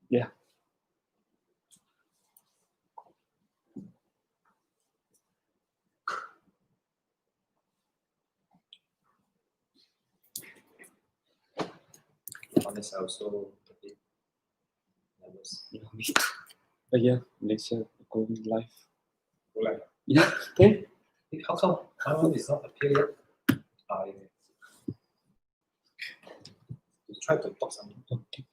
Yeah. Honest, also a bit nervous. But yeah, Malaysia going live. Go live. Yeah, okay. How come? How come it's not appear yet? I try to talk something. Okay.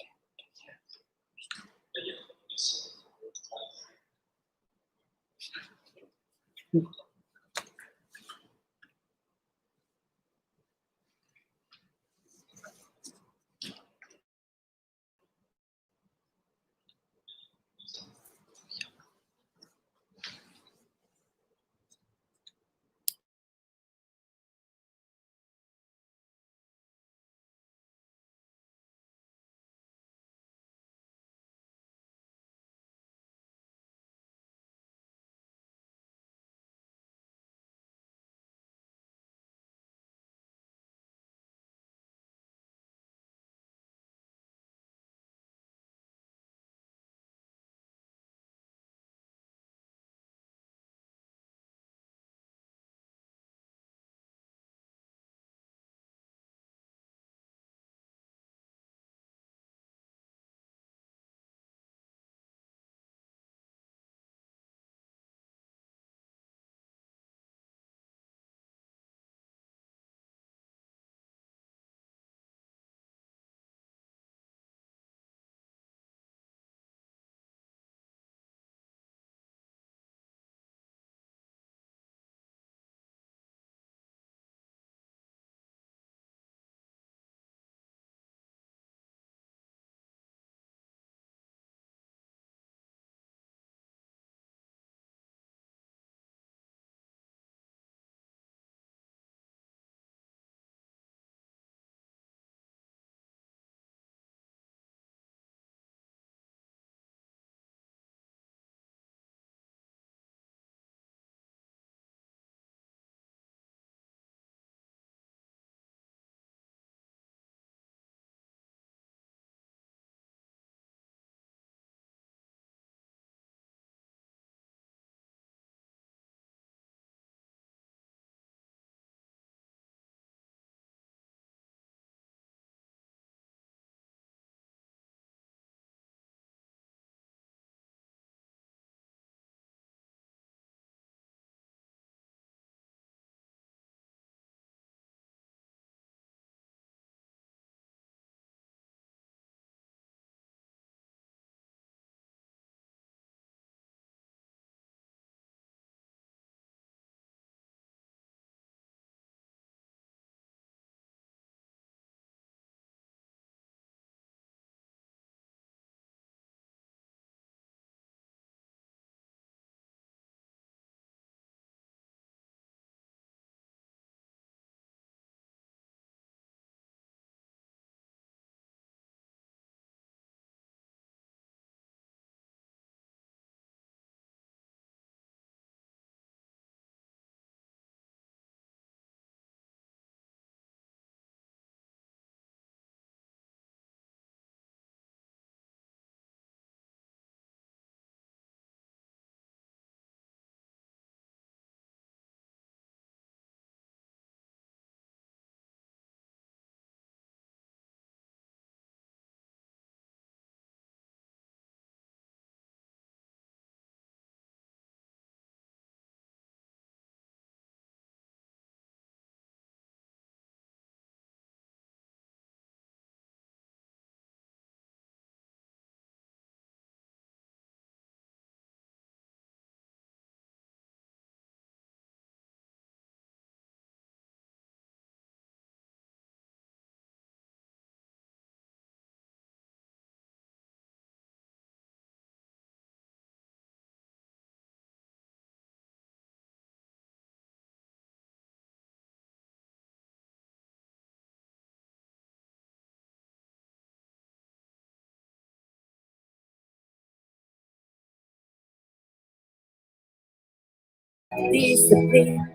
Discipline.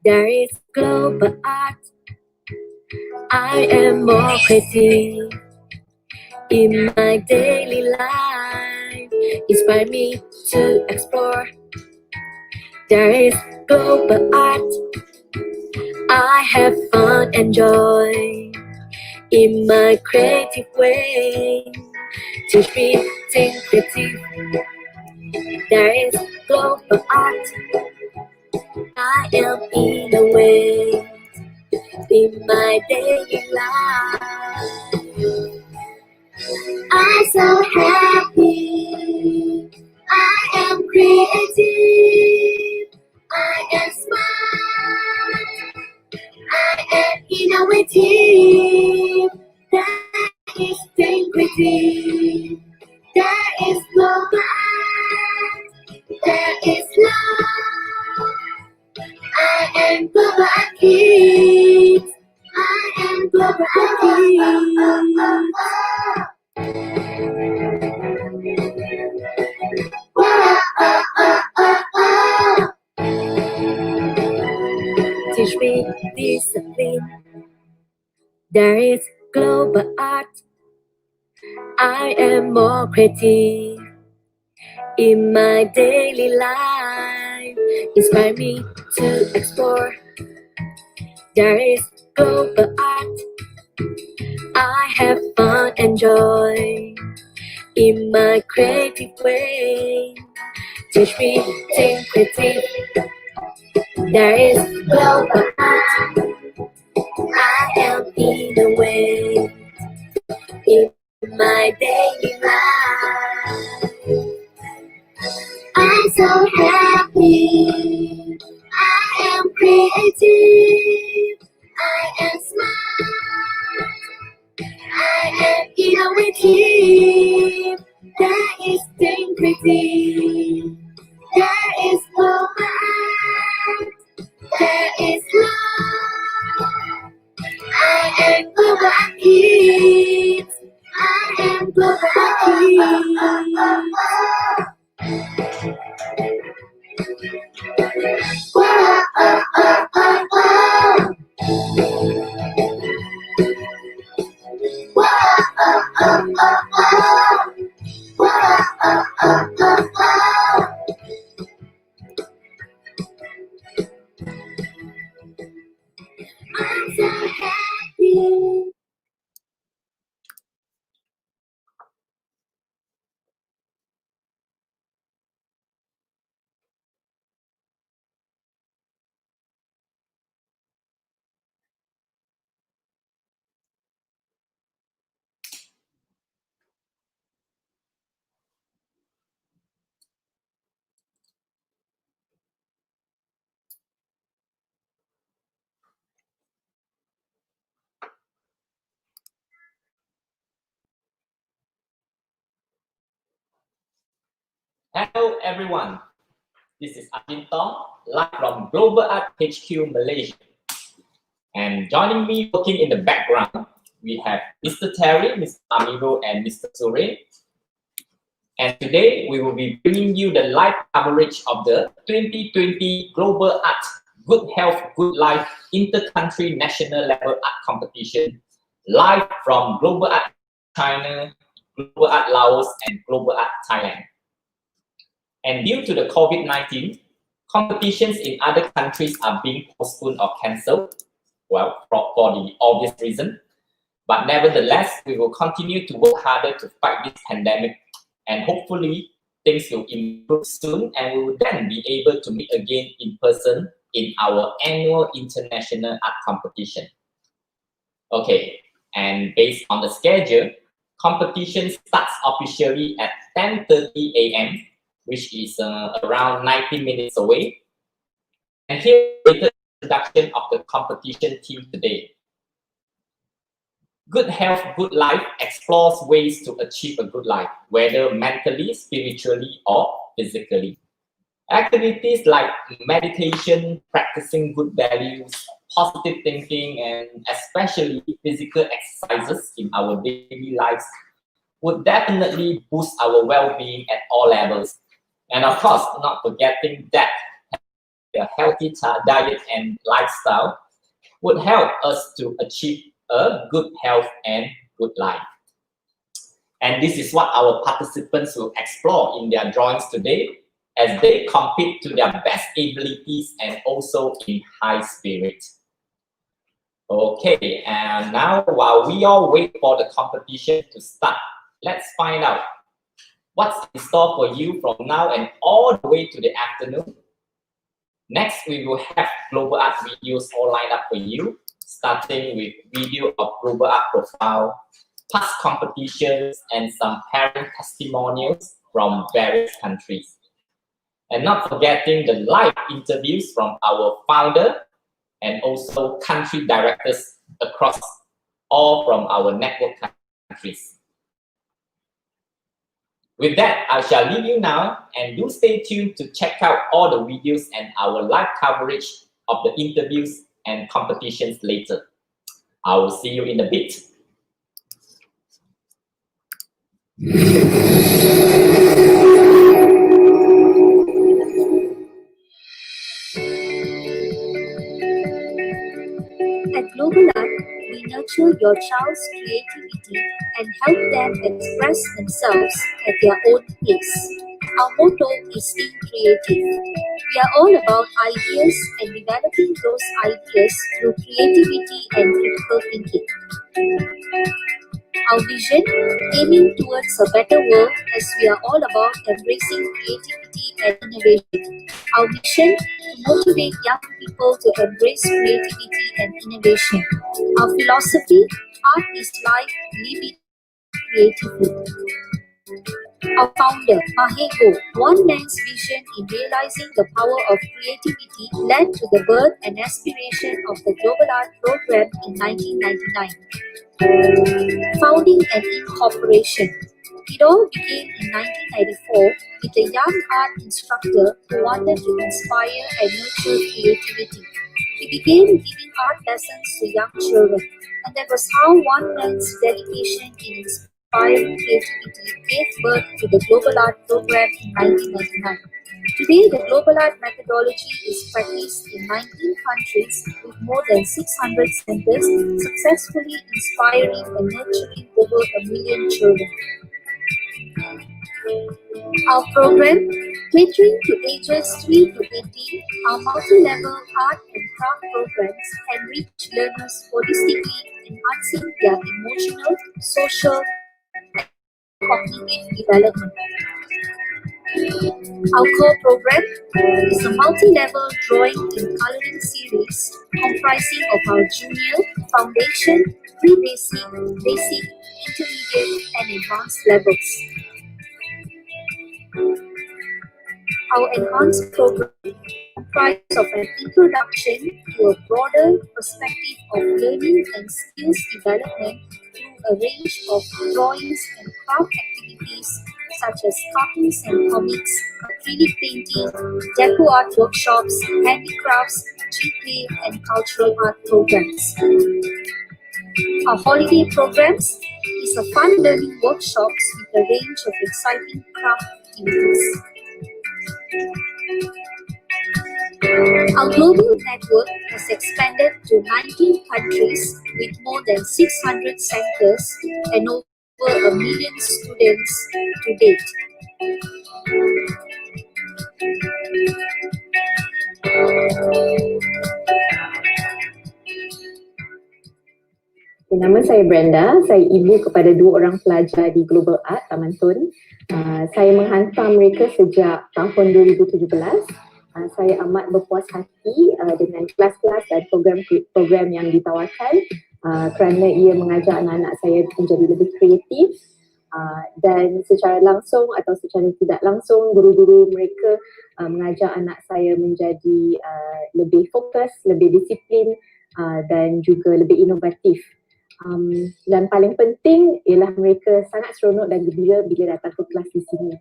There is global art. I am more creative. in my daily life. Inspire me to explore. There is global art. I have fun and joy in my creative way. Teach me think creative. There is global art. I am in a way in my daily life. I'm so happy. I am creative. I am smart. I am innovative. That is integrity. That is global art. That is love. I am global kid. I am global kid. Teach me discipline. There is global art. I am more creative in my daily life. Inspire me to explore. There is global art. I have fun and joy in my creative way. Teach me think creative. There is global art. I am in the way in my daily life. I'm so happy. I am creative. I am smart. I am innovative. That is integrity. That is romance. That is love. I am global kids. I am global kids. Whoa, oh, oh, oh, oh. Whoa, oh, oh, oh, oh. Whoa, oh, oh, oh, oh. I'm so happy. Hello everyone, this is Ajin Tong, live from Global Art HQ Malaysia. And joining me working in the background, we have Mr. Terry, Mr. Amiro, and Mr. Surin. And today we will be bringing you the live coverage of the 2020 Global Art Good Health, Good Life Intercountry National Level Art Competition, live from Global Art China, Global Art Laos, and Global Art Thailand. And due to the COVID-19, competitions in other countries are being postponed or cancelled, well, for the obvious reason. But nevertheless, we will continue to work harder to fight this pandemic, and hopefully things will improve soon, and we will then be able to meet again in person in our annual international art competition. Okay, and based on the schedule, competition starts officially at 10:30 a.m., which is around 90 minutes away. And here is the introduction of the competition team today. Good Health, Good Life explores ways to achieve a good life, whether mentally, spiritually, or physically. Activities like meditation, practicing good values, positive thinking, and especially physical exercises in our daily lives would definitely boost our well-being at all levels. And of course, not forgetting that a healthy diet and lifestyle would help us to achieve a good health and good life. And this is what our participants will explore in their drawings today as they compete to their best abilities and also in high spirit. Okay, and now while we all wait for the competition to start, let's find out what's in store for you from now and all the way to the afternoon. Next, we will have global art videos all lined up for you, starting with video of global art profile, past competitions, and some parent testimonials from various countries. And not forgetting the live interviews from our founder and also country directors across all from our network countries. With that, I shall leave you now, and do stay tuned to check out all the videos and our live coverage of the interviews and competitions later. I will see you in a bit. At Global Art, we nurture your child's creativity and help them express themselves at their own pace. Our motto is Think Creative. We are all about ideas and developing those ideas through creativity and critical thinking. Our vision, aiming towards a better world as we are all about embracing creativity and innovation. Our mission, to motivate young people to embrace creativity and innovation. Our philosophy, art is life, live it creatively. Our founder, Mahego, one man's vision in realizing the power of creativity led to the birth and aspiration of the Global Art Program in 1999. Founding and incorporation. It all began in 1994 with a young art instructor who wanted to inspire and nurture creativity. He began giving art lessons to young children, and that was how one man's dedication in inspiring creativity gave birth to the Global Art Program in 1999. Today, the Global Art methodology is practiced in 19 countries with more than 600 centers, successfully inspiring and nurturing over 1 million children. Our program, catering to ages 3 to 18, our multi-level art and craft programs enrich learners holistically, enhancing their emotional, social, and cognitive development. Our core program is a multi-level drawing and coloring series comprising of our junior, foundation, pre-basic, basic, intermediate, and advanced levels. Our enhanced program comprises of an introduction to a broader perspective of learning and skills development through a range of drawings and craft activities such as cartoons and comics, acrylic painting, deco art workshops, handicrafts, G-play, and cultural art programs. Our holiday programs is a fun learning workshops with a range of exciting craft activities. Our global network has expanded to 19 countries with more than 600 centers and over 1 million students to date. Nama saya Brenda, saya ibu kepada 2 orang pelajar di Global Art Taman Tun. Saya menghantar mereka sejak tahun 2017. Saya amat berpuas hati dengan kelas-kelas dan program-program yang ditawarkan kerana ia mengajar anak-anak saya menjadi lebih kreatif dan secara langsung atau secara tidak langsung guru-guru mereka mengajar anak saya menjadi lebih fokus, lebih disiplin dan juga lebih inovatif. Dan paling penting ialah mereka sangat seronok dan gembira bila datang ke kelas di sini.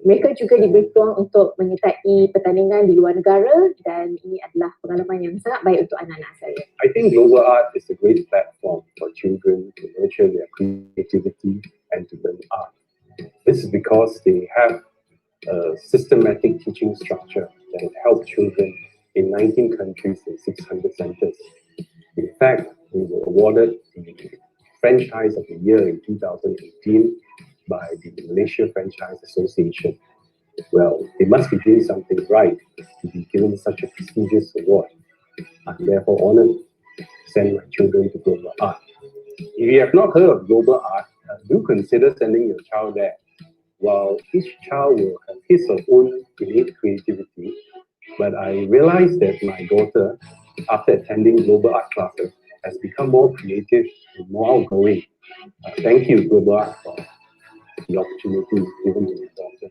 Mereka juga diberi peluang untuk menyertai pertandingan di luar negara dan ini adalah pengalaman yang sangat baik untuk anak-anak saya. I think global art is a great platform for children to nurture their creativity and to learn art. This is because they have a systematic teaching structure that helps children in 19 countries and 600 centers. In fact, we were awarded the Franchise of the Year in 2018 by the Malaysia Franchise Association. Well, they must be doing something right to be given such a prestigious award. I'm therefore honored to send my children to Global Art. If you have not heard of Global Art, do consider sending your child there. While each child will have his or own innate creativity, but I realized that my daughter, after attending Global Art classes, has become more creative and more outgoing. Thank you, Global Art, for the opportunity given to my daughter.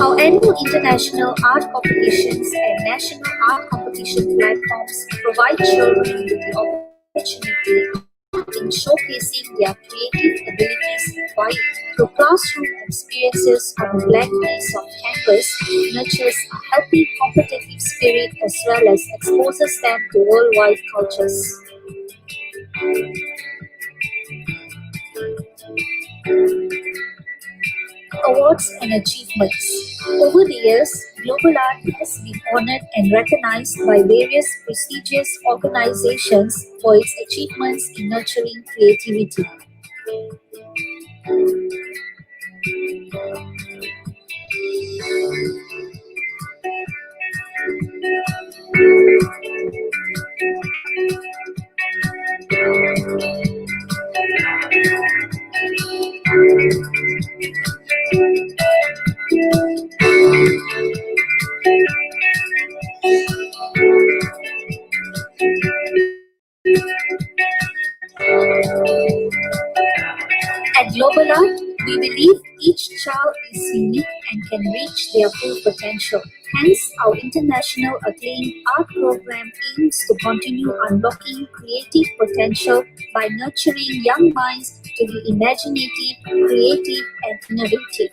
Our annual international art competitions and national art competition platforms provide children with the opportunity in showcasing their creative abilities while through classroom experiences on a blank piece of canvas nurtures a healthy competitive spirit as well as exposes them to worldwide cultures. Awards and achievements. Over the years, Global Art has been honored and recognized by various prestigious organizations for its achievements in nurturing creativity. At Global Art, we believe each child is unique and can reach their full potential. Hence, our international acclaimed art program aims to continue unlocking creative potential by nurturing young minds to be imaginative, creative, and innovative.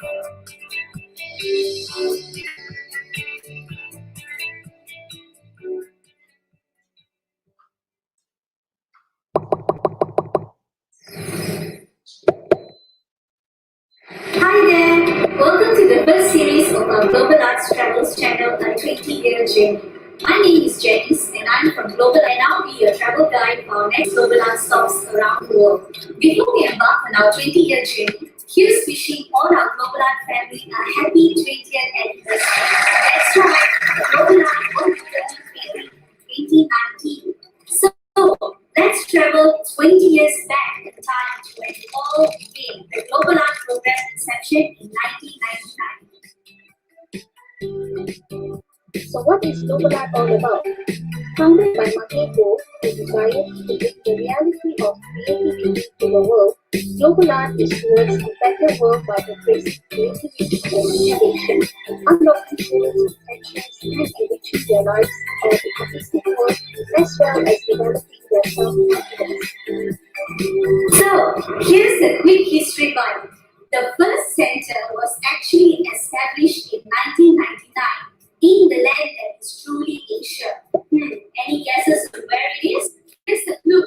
Hi there! Welcome to the first series of our Global Arts Travels channel, A 20-Year Journey. My name is Janice and I'm from Global and I'll be your travel guide for our next Global Arts stops around the world. Before we embark on our 20-year journey, here's wishing all our Global Art family a happy 20th anniversary. That's right, Global Art won't return in 2019. So, let's travel 20 years back in time to when it all began, the Global Art Program inception in 1999. So what is Global Art all about? Founded by Mateo, the desire to bring the reality of creativity to the world, Global Art is towards a better world by embracing creativity and innovation, unlocking children's potentials and enriching their lives of the artistic world, as well as developing their self-confidence. So, here's a quick history bite. The first center was actually established in 1999 in the land that is truly Asia. Any guesses on where it is? Here's the clue.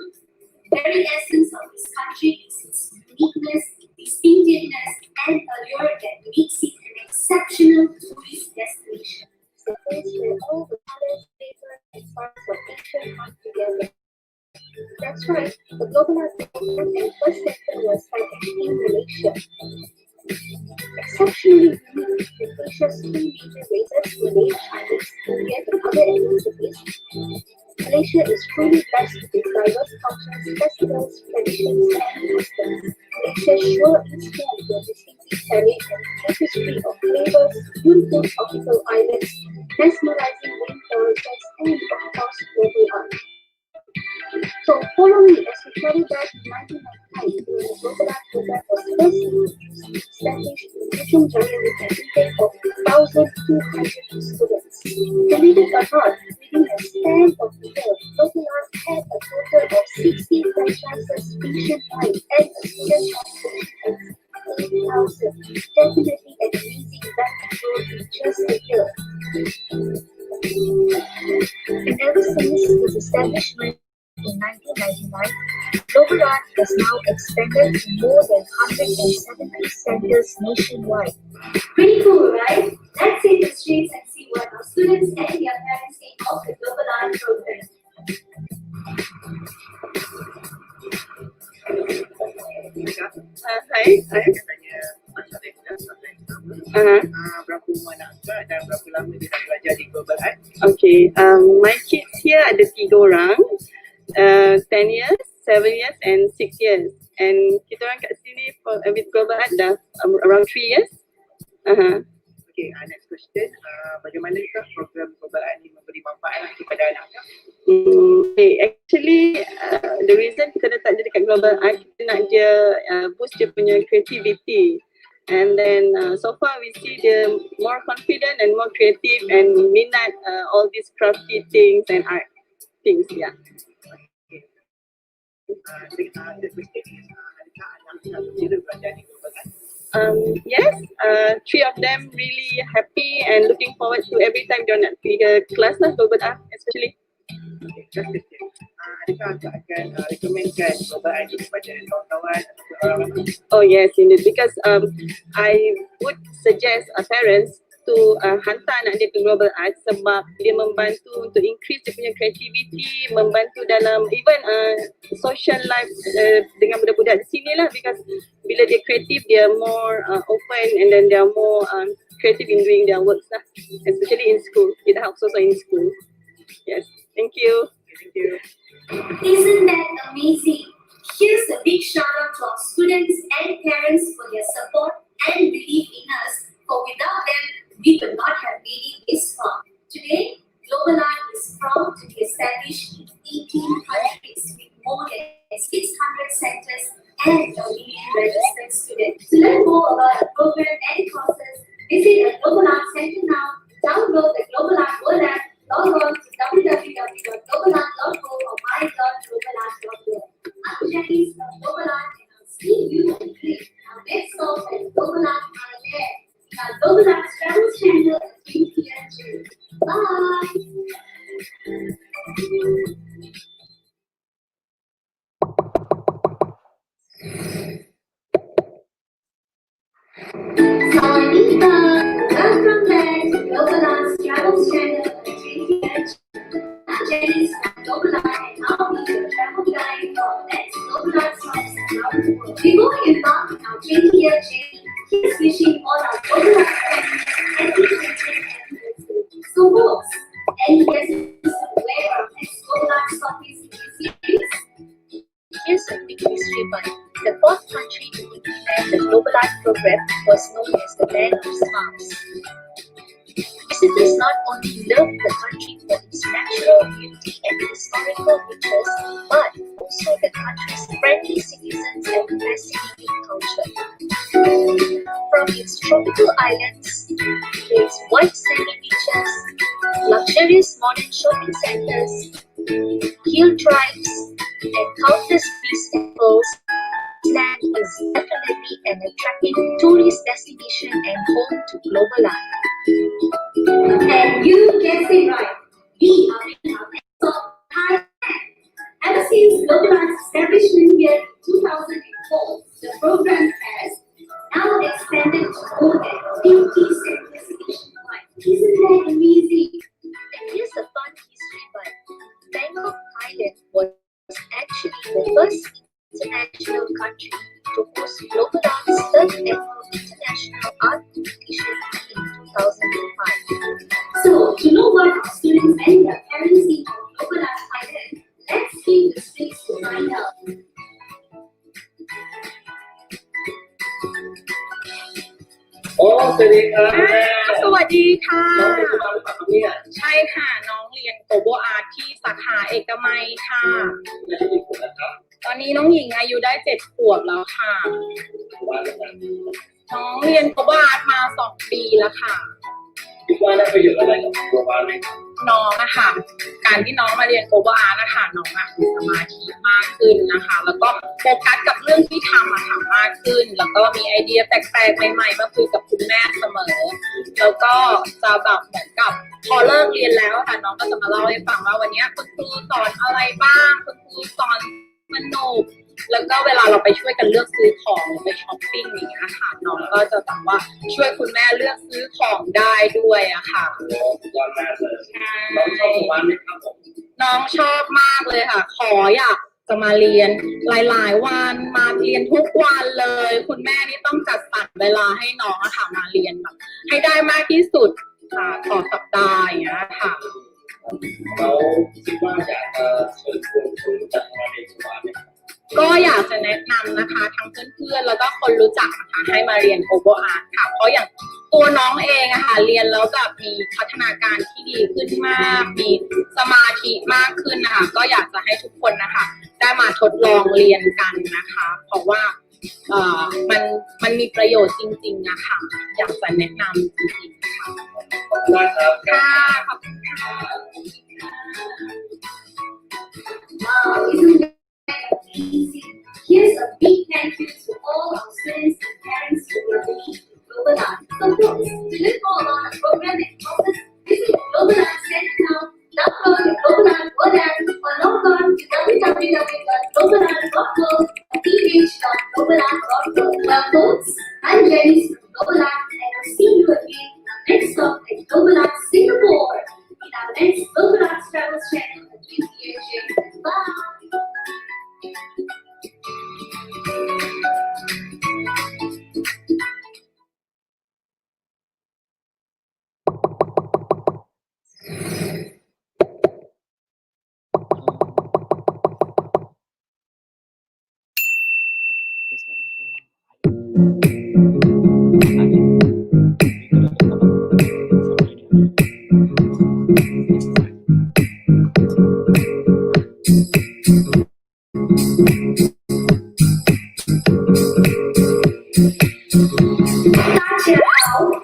The very essence of this country is its uniqueness, distinctiveness, and allure that makes it an exceptional tourist destination. It's the place where all the colors, flavor, and parts of Asia come together. That's right, the Global Art Program and first center was established in Malaysia. Exceptionally unique with Asia's three major races, Malay, Chinese, Indian, and other ethnicities, Malaysia is truly blessed with its diverse cultures, festivals, traditions, and customs. Malaysia sure is home to a distinctive terrain and tapestry of flavors, beautiful tropical islands, mesmerizing rainforests, and of course, global art. So follow me as we travel back to 1999 when the Global Art Program was first established in Ujung Jaya with an intake of 1,200 students. Believe it or not, within a span of a year, Global Art had a total of 60 franchises nationwide and a student population of 8,000. Definitely an amazing rapid growth in just a year. And ever since its establishment in 1999, Global Art has now expanded to more than 170 centers nationwide. Pretty cool, right? Let's hit the streets and see what our students and their parents think of the Global Art Program. Hai. Tanya Masya berapa umur anak akak dan berapa lama dia dah belajar di Global Art? Okay, my kids here ada 3 orang, 10 years, 7 years and 6 years. And kita orang kat sini with Global Art dah around 3 years. Okay, next question. Bagaimanakah program Global Art ni memberi manfaat kepada anak akak? Okay, actually the reason kita letak dia dekat Global Art, kita nak dia boost dia punya creativity. And then so far we see dia more confident and more creative and minat all these crafty things and art things, yeah. The question is, adakah anak akak gembira belajar di Global Art? Yes, 3 of them really happy and looking forward to every time dia nak pergi ke kelas lah, Global Art especially. Okay, just question. Adakah akak akan recommendkan Global Art kepada kawan-kawan atau orang ramai? Oh yes, indeed. Because I would suggest parents to hantar anak dia ke Global Art sebab dia membantu untuk increase dia punya creativity, membantu dalam even social life dengan budak-budak di sini lah. Because bila dia kreatif, dia more open and then they are more creative in doing their works lah. Especially in school. It helps also in school. Yes, thank you. Thank you. Isn't that amazing? Here's a big shout out to our students and parents for their support and belief in us. For without them, we would not have made it this far. Today, Global Art is proud to be established in 18 countries with more than 600 centers and a million registered students. To learn more about our program and courses, visit a Global Art Center now. Download the Global Art World app. Log on to www.globalart.co or my.globalart.org. I'm Jackie from Global Art and I'll see you our next stop at Global Art Thailand. Our Global Art Travel Channel at 3 p.m. June. Bye! Sawadika! Welcome back to Global Art's Travel Channel at 3 p.m. I'm Janice from Global Art and I'll be your travel guide for next Global Art stops around the world. Before we embark on our 20-year journey, here's wishing all our Global Art friends happy 20th anniversary. So folks, any guesses where our next Global Art stop is in this series? Here's a quick history bite. The fourth country to implement the Global Art program was known as the Land of Smiles. Visitors not only loved the country for its natural beauty and historical riches, but also the country's friendly citizens and fascinating culture. From its tropical islands to its white sandy beaches, luxurious modern shopping centers, hill tribes, and countless peace temples, this land is definitely an attractive tourist destination and home to Global Art. And you guessed it right, we are in our next stop, Thailand. Ever since Global Art's establishment year 2004, the program has now expanded to more than 50 centers nationwide. Isn't that amazing? And here's a fun history bite. Bangkok, Thailand was actually the first international country to host Global Art's third annual International Art Competition in 2005. So, to know what our students and their parents think of Global Art Thailand, let's keep the streets to find out. โอ้สวัสดีครับ สวัสดีค่ะ น้องเป็นคนมาหรือเปล่าครับเนี่ย ใช่ค่ะ น้องเรียนโกโบอาร์ตที่สาขาเอกมัยค่ะ และที่ญี่ปุ่นนะครับ ตอนนี้น้องหญิงอายุได้7 ขวบแล้วค่ะ ว่าแล้วกัน น้องเรียนโกโบอาร์ตมา2 ปีแล้วค่ะ คิดว่าได้ประโยชน์อะไรกับตัวบ้านไหมครับ น้องอะค่ะ การที่น้องมาเรียนโกโบอาร์ตนะคะน้องอะมีสมาธิมากขึ้นนะคะ แล้วก็โฟกัสกับเรื่องที่ทำอะค่ะมากขึ้น แล้วก็มีไอเดียแปลกๆใหม่ๆมาคุยกับคุณแม่เสมอ แล้วก็จะแบบเหมือนกับพอเลิกเรียนแล้วค่ะน้องก็จะมาเล่าให้ฟังว่าวันนี้คุณครูสอนอะไรบ้างคุณครูสอนมโน แล้วก็เวลาเราไปช่วยกันเลือกซื้อของหรือไปช้อปปิ้งอย่างเงี้ยค่ะน้องก็จะแบบว่าช่วยคุณแม่เลือกซื้อของได้ด้วยอะค่ะ ยอดมากเลยน้องชอบวันไหมครับผม น้องชอบมากเลยค่ะขออยากจะมาเรียนหลายๆวันมาเรียนทุกวันเลยคุณแม่นี่ต้องจัดสรรเวลาให้น้องอะค่ะมาเรียนแบบให้ได้มากที่สุดค่ะต่อสัปดาห์อย่างเงี้ยค่ะ แล้วคิดว่าอยากจะเชิญชวนคนรู้จักมาเรียนที่บ้านไหมครับ ก็อยากจะแนะนำนะคะทั้งเพื่อนๆแล้วก็คนรู้จักนะคะให้มาเรียนโอโบอาร์ตค่ะเพราะอย่างตัวน้องเองอะค่ะเรียนแล้วแบบมีพัฒนาการที่ดีขึ้นมากมีสมาธิมากขึ้นนะคะก็อยากจะให้ทุกคนนะคะได้มาทดลองเรียนกันนะคะ เพราะว่ามันมีประโยชน์จริงๆนะคะอยากจะแนะนำจริงๆค่ะ ขอบคุณมากครับ ค่ะขอบคุณค่ะ Wow, isn't that amazing? Here's a big thank you to all our students and parents who are doing Global Art. So folks, to learn more about the program and courses, visit Global Art Center now, download the Global Art World app, or log on to www.globalart.co.th/global.art.co. Well folks, I'm Jenny from Global Art and I'll see you again in our next stop at Global Art Singapore in our next Global Art Travels channel at 3 p.m. Bye!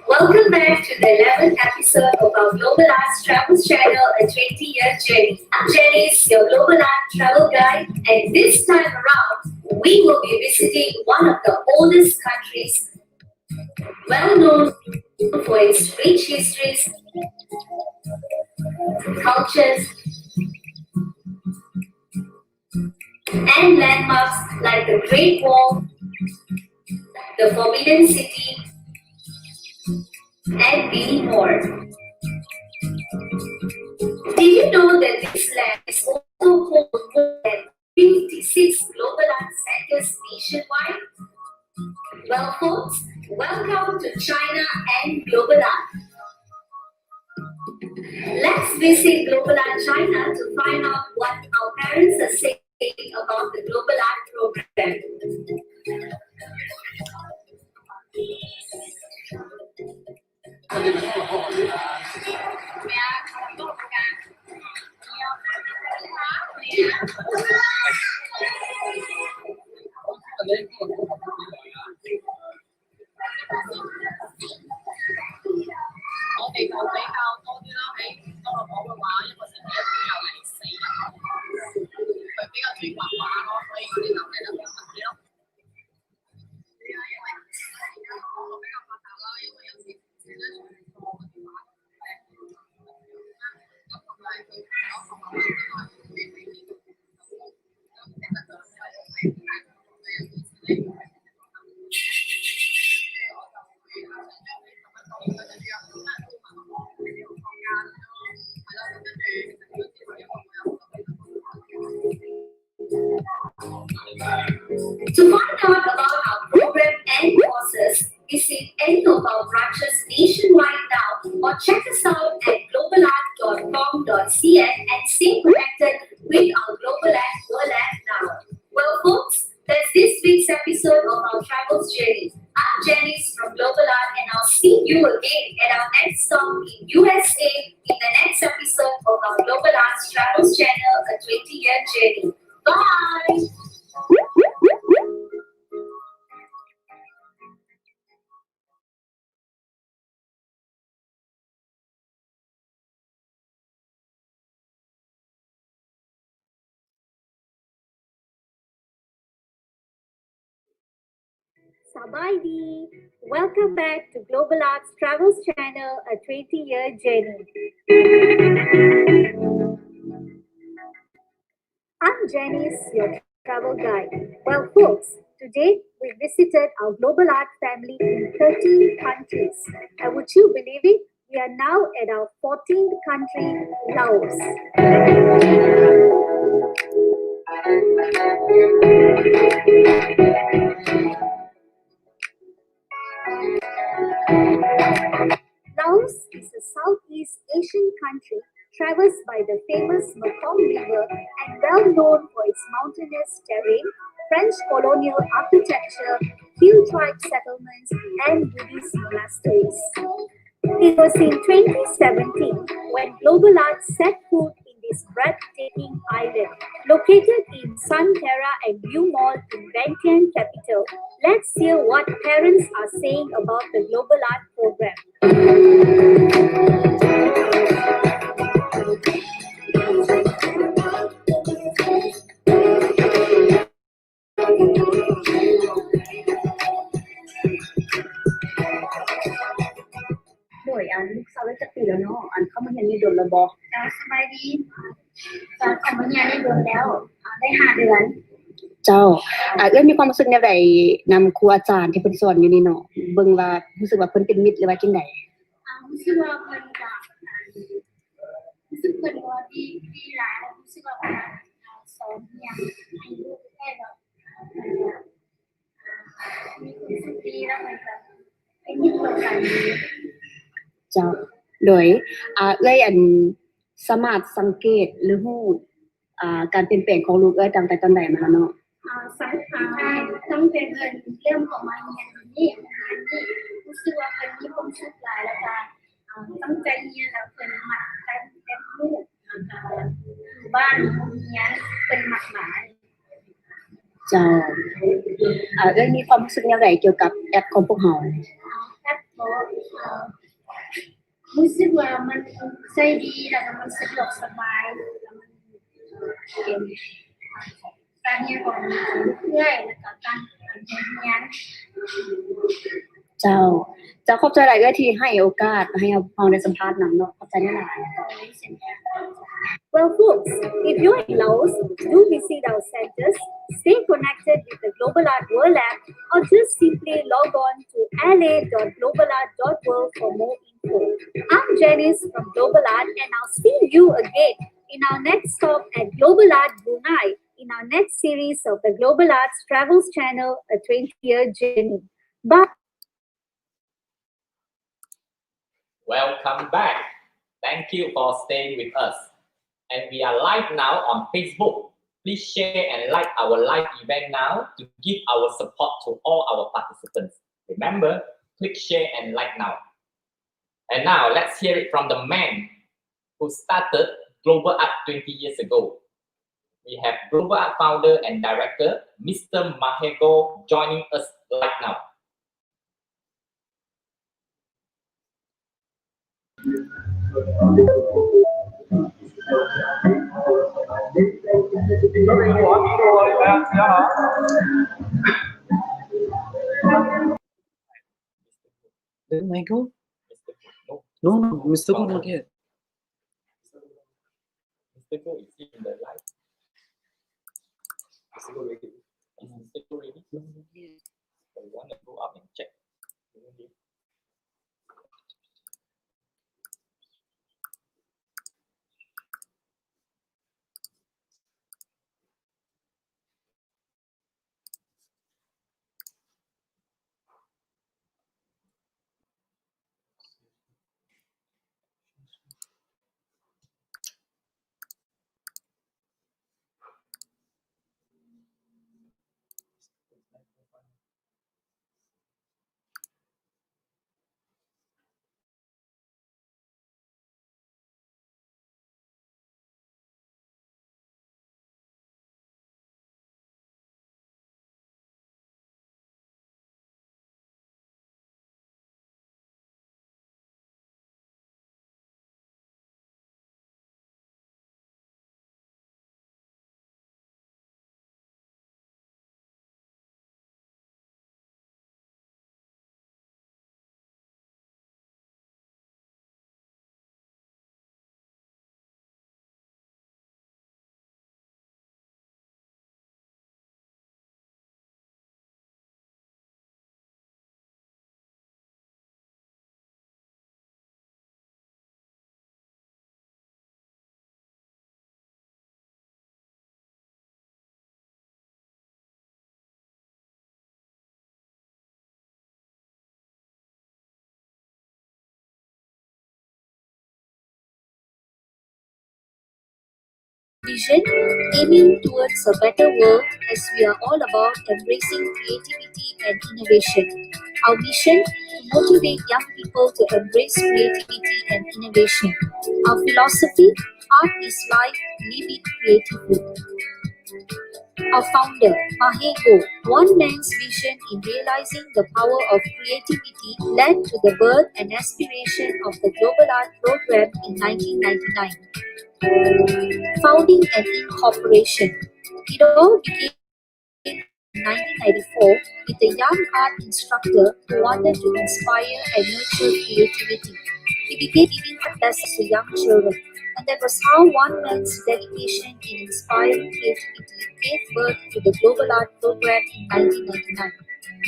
Welcome back to the 11th episode of our Global Arts Travels channel, a 20-year journey. I'm Janice, your Global Art travel guide, and this time around, we will be visiting one of the oldest countries, well known for its rich histories, cultures, and landmarks like the Great Wall, the Forbidden City, and many more. Did you know that this land is also home to more than 56 global art centers nationwide? Well, folks, welcome to China and Global Art. Let's visit Global Art China to find out what our parents are saying about the Global Art program. To find out about our program and courses, visit any of our branches nationwide now or check us out at globalart.com.cn and stay connected with our Global Art World app now. Well, folks, that's this week's episode of our travels journey. I'm Janice from Global Art and I'll see you again at our next stop in USA in the next episode of our Global Arts Travels channel, a 20-year journey. Bye! Sabaidi! Welcome back to Global Arts Travels channel, a 20-year journey. I'm Janice, your travel guide. Well, folks, today we visited our global art family in 13 countries. And would you believe it? We are now at our 14th country, Laos. Laos is a Southeast Asian country traversed by the famous Mekong River and well known for its mountainous terrain, French colonial architecture, hill tribe settlements, and Buddhist monasteries. It was in 2017 when Global Art set foot in this breathtaking island, located in Sun Terra and View Mall in Vientiane capital. Let's hear what parents are saying about the Global Art program. Rồi anh lúc sau đó chắc gì đó nó anh không có nhìn như đường là bò. สบายดีตอนของมันยายได้โดนแล้วได้5 เดือน เจ้าเอ้ยมีความรู้สึกแนวใดนำครูอาจารย์ที่เพิ่นสอนอยู่นี่เนาะเบิ่งว่ารู้สึกว่าเพิ่นเป็นมิตรหรือว่าจังได๋ รู้สึกว่าเพิ่นก็รู้สึกเพิ่นว่าดีหลายแล้วรู้สึกว่าเพิ่นสอนอย่างให้ลูกได้แบบมีความสุขดีแล้วเพิ่นก็เป็นมิตรต่อกัน เจ้าโดยเอ้ยอันสามารถสังเกตหรือฮู้การเปลี่ยนแปลงของลูกเอ้ยตั้งแต่ตอนใดมาแล้วเนาะ สังขารตั้งแต่เพิ่นเริ่มเข้ามาเรียนนี่รู้สึกว่าเพิ่นมีความสุขหลายแล้วก็ตั้งใจเรียนแล้วเพิ่นมักการเรียนรู้อยู่บ้านเรียนเพิ่นมักหลาย เจ้าเอ้ยมีความรู้สึกแนวใดเกี่ยวกับแอปของพวกเฮา แอปก็รู้สึกว่ามันใจดีแล้วก็มันสะดวกสบายแล้วมันเป็นการเรียนของเรื่อยแล้วก็การเรียน เจ้าขอบใจหลายเอ้ยที่ให้โอกาสให้เฮาได้สัมภาษณ์นำเนาะขอบใจหลาย Well, folks, if you're in Laos, do visit our centers, stay connected with the Global Art World app, or just simply log on to la.globalart.world for more info. I'm Janice from Global Art, and I'll see you again in our next stop at Global Art Brunei in our next series of the Global Arts Travels Channel, a 20-year journey. Bye. Welcome back. Thank you for staying with us. And we are live now on Facebook. Please share and like our live event now to give our support to all our participants. Remember, click share and like now. And now let's hear it from the man who started Global Art 20 years ago. We have Global Art founder and director, Mr. Mahego, joining us right now. Then Michael? No, Mr. Go not yet. Mr. Go is in the live. Mr. Go ready? Is Mr. Go ready? So you want to go up and check. vision, aiming towards a better world as we are all about embracing creativity and innovation. Our mission, to motivate young people to embrace creativity and innovation. Our philosophy, art is life, live it creatively. Our founder, Mahego, one man's vision in realizing the power of creativity led to the birth and aspiration of the Global Art Program in 1999. Founding and incorporation. It all began in 1994 with a young art instructor who wanted to inspire and nurture creativity. He began giving art lessons to young children, and that was how one man's dedication in inspiring creativity gave birth to the Global Art Program in 1999.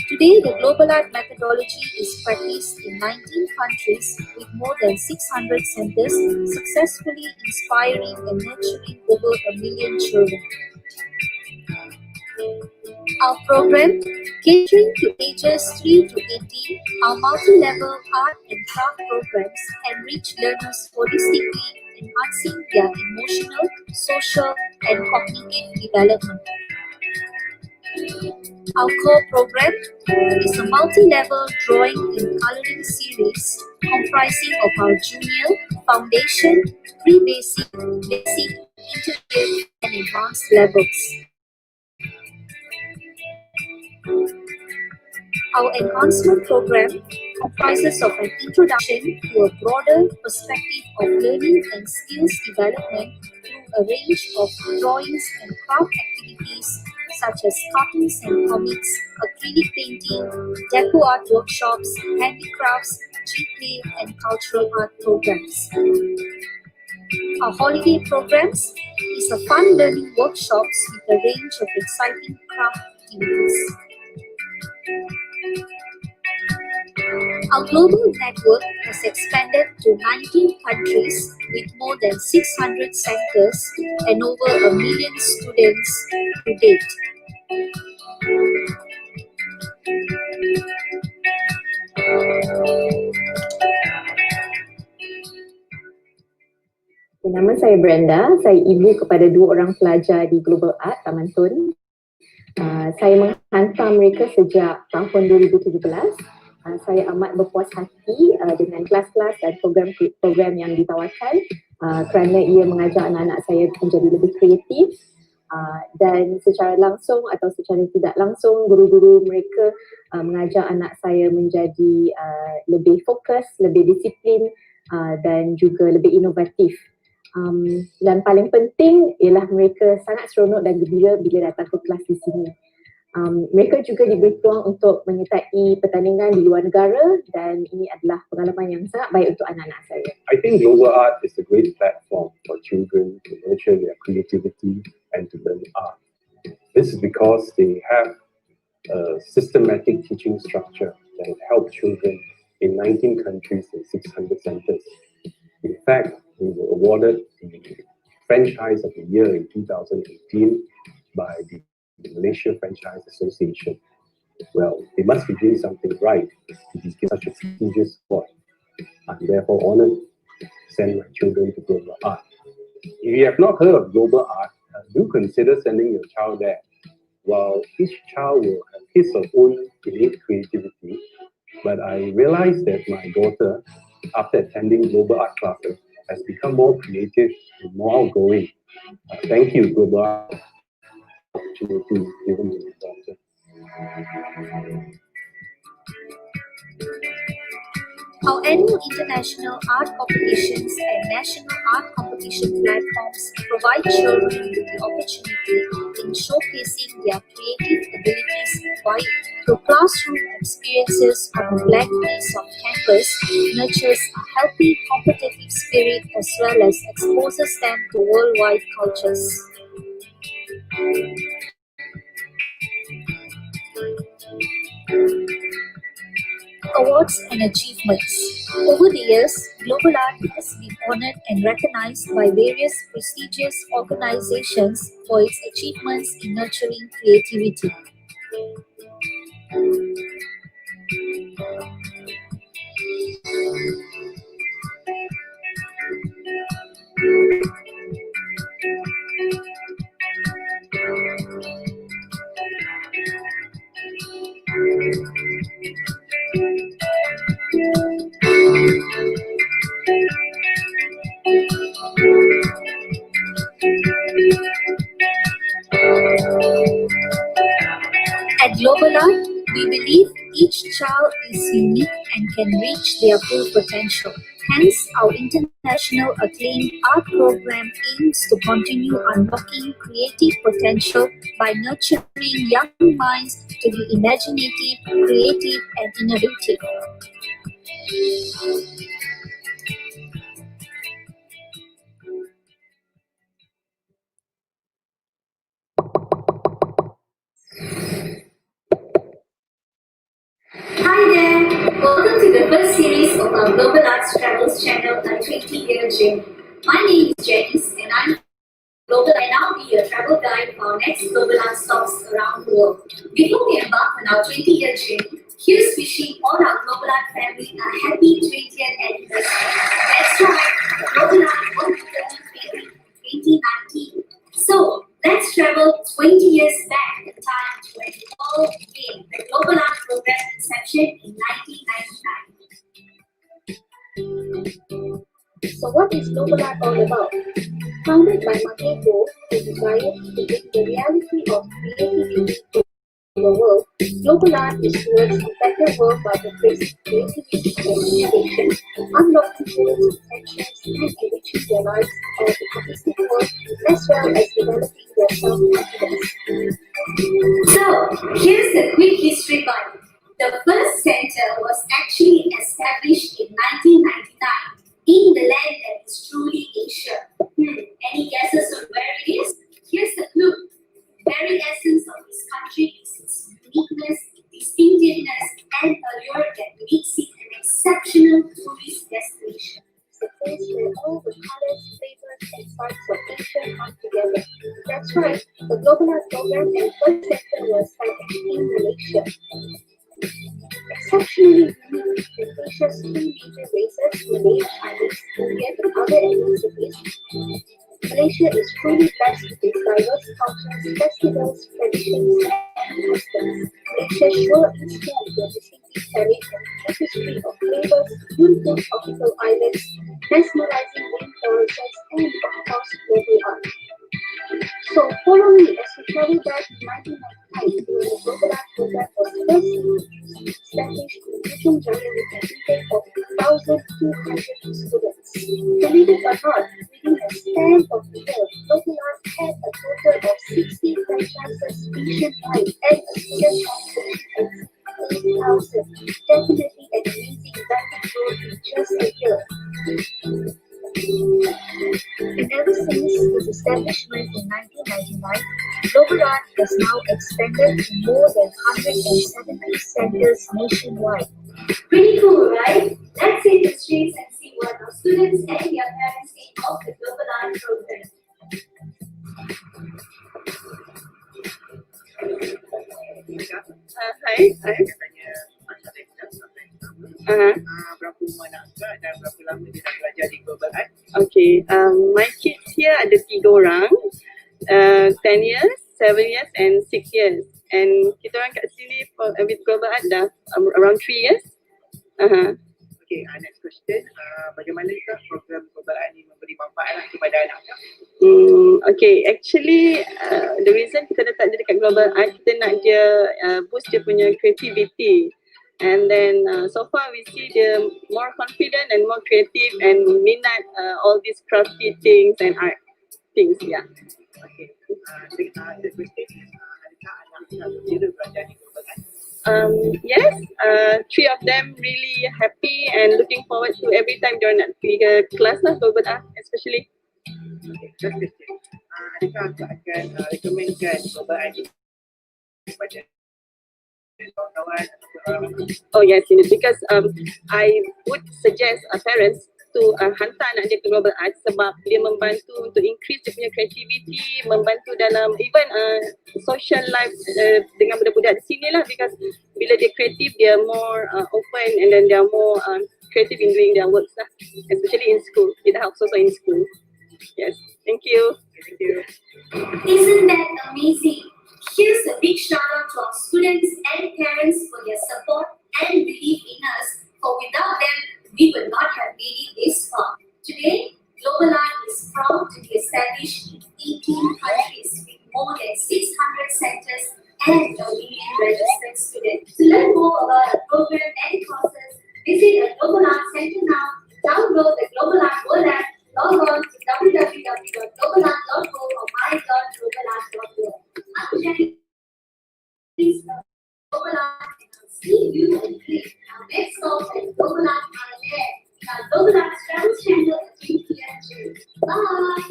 Today, the Global Art methodology is practiced in 19 countries with more than 600 centers, successfully inspiring and nurturing over 1 million children. Our program, catering to ages 3 to 18, our multi-level art and craft programs enrich learners holistically, enhancing their emotional, social, and cognitive development. Our core program is a multi-level drawing and coloring series comprising of our junior, foundation, pre-basic, basic, intermediate, and advanced levels. Our enhancement program comprises of an introduction to a broader perspective of learning and skills development through a range of drawings and craft activities such as cartoons and comics, acrylic painting, deco art workshops, handicrafts, G-play, and cultural art programs. Our holiday programs is a fun learning workshops with a range of exciting craft activities. Our global network has expanded to 19 countries with more than 600 centers and over 1 million students to date. Nama saya Brenda, saya ibu kepada 2 orang pelajar di Global Art Taman Tun. Saya menghantar mereka sejak tahun 2017. Saya amat berpuas hati dengan kelas-kelas dan program-program yang ditawarkan kerana ia mengajar anak-anak saya menjadi lebih kreatif dan secara langsung atau secara tidak langsung guru-guru mereka mengajar anak saya menjadi lebih fokus, lebih disiplin dan juga lebih inovatif. Dan paling penting ialah mereka sangat seronok dan gembira bila datang ke kelas di sini. Mereka juga diberi peluang untuk menyertai pertandingan di luar negara dan ini adalah pengalaman yang sangat baik untuk anak-anak saya. I think global art is a great platform for children to nurture their creativity and to learn art. This is because they have a systematic teaching structure that helps children in 19 countries and 600 centers. In fact, we were awarded the Franchise of the Year in 2018 by the Malaysia Franchise Association. Well, they must be doing something right to be given such a prestigious award. I'm therefore honored to send my children to Global Art. If you have not heard of Global Art, do consider sending your child there. While each child will have his or own innate creativity, but I realized that my daughter, after attending Global Art classes, has become more creative and more outgoing. Thank you, Global Art, for the opportunity given to my daughter. Our annual international art competitions and national art competition platforms provide children with the opportunity in showcasing their creative abilities through classroom experiences on a blank piece of canvas, nurtures a healthy competitive spirit as well as exposes them to worldwide cultures. Awards and achievements. Over the years, Global Art has been honored and recognized by various prestigious organizations for its achievements in nurturing creativity. Global Art, we believe each child is unique and can reach their full potential. Hence, our international acclaimed art program aims to continue unlocking creative potential by nurturing young minds to be imaginative, creative, and innovative. Hi there! Welcome to the first series of our Global Arts Travels channel, A 20-Year Journey. My name is Janice and I'm global and I'll be your travel guide for our next global art stops around the world. Before we embark on our 20-year journey, here's wishing all our global art family a happy 20th anniversary. That's right, global art will return in 2019. So let's travel 20 years back in time to when it all began, the global art program inception in 1999. So what is global art all about? Founded by Mateo, the desire to bring the reality of creativity to the world, global art is towards a better world by embracing creativity and innovation, unlocking children's potentials and enriching their lives as a artistic world, as well as developing their self-confidence. So, here's a quick history bite. The first center was actually established in 1999 in the land that is truly Asia. Any guesses on where it is? Here's the clue. The very essence of this country is its uniqueness, distinctiveness, and allure that makes it an exceptional tourist destination. It's a place where all the colors, flavors, and sights of Asia come together. That's right, the Global Art Program and first center was established in Malaysia. Exceptionally unique in Asia's three major races, Malay, Chinese, Indian, and other ethnicities, Malaysia is truly blessed with its diverse cultures, festivals, traditions, and customs. Malaysia sure is home to a distinctive heritage and tapestry of flavors, beautiful tropical islands, mesmerizing rainforests, and of course, global art. So follow me as we travel back to 1999 when the Global Art Program was first established in Ujung Jaya with an intake of 1,200 students. Believe it or not, within a span of a year, Global Art had a total of 60 franchises nationwide and a student population of 8,000. Definitely an amazing rapid growth in just a year. And ever since its establishment in 1999, Global Art has now expanded to more than 170 centers nationwide. Pretty cool, right? Let's hit the streets and see what our students and their parents think of the Global Art program. Hai. Berapa umur anak Kak dan berapa lama dia dah belajar di Global Art? Okay, my kids here ada 3 orang, 10 years, 7 years and 6 years. And kita orang kat sini with Global Art dah around 3 years. Okay, next question. Bagaimanakah program Global Art ni memberi manfaat kepada anak? Okay, actually the reason kita letak dia dekat Global Art, kita nak dia boost dia punya creativity. And then so far we see dia more confident and more creative and minat all these crafty things and art things. Yeah. Okay. The question is, adakah anak berjaya belajar di Global Art? Yes, 3 of them really happy and looking forward to every time dia nak pergi ke kelas lah Global Art especially. Okay, first question. Adakah Kak akan recommendkan Global Art kepada kawan-kawan? Oh yes, because I would suggest parents to hantar anak dia ke Global Art sebab dia membantu untuk increase dia punya creativity, membantu dalam even social life dengan budak-budak di sini lah, because bila dia kreatif dia more open and then they are more creative in doing their works lah, especially in school. It helps also in school. Yes, thank you. Thank you. Isn't that amazing? Here's a big shout out to our students and parents for their support and belief in us, for without them, we would not have made it this far. Today, Global Art is proud to be established in 18 countries with more than 600 centers and Norwegian registered student. To learn more about our program and courses, visit the Global Art Center now. Download the Global Art World app. Log on to www.globalart.co or my.globalart.org. I'm Jenny from Global Art, and I'll see you in our next stop at Global Art Thailand. Our Global Art Travel Channel at 3 p.m. Bye!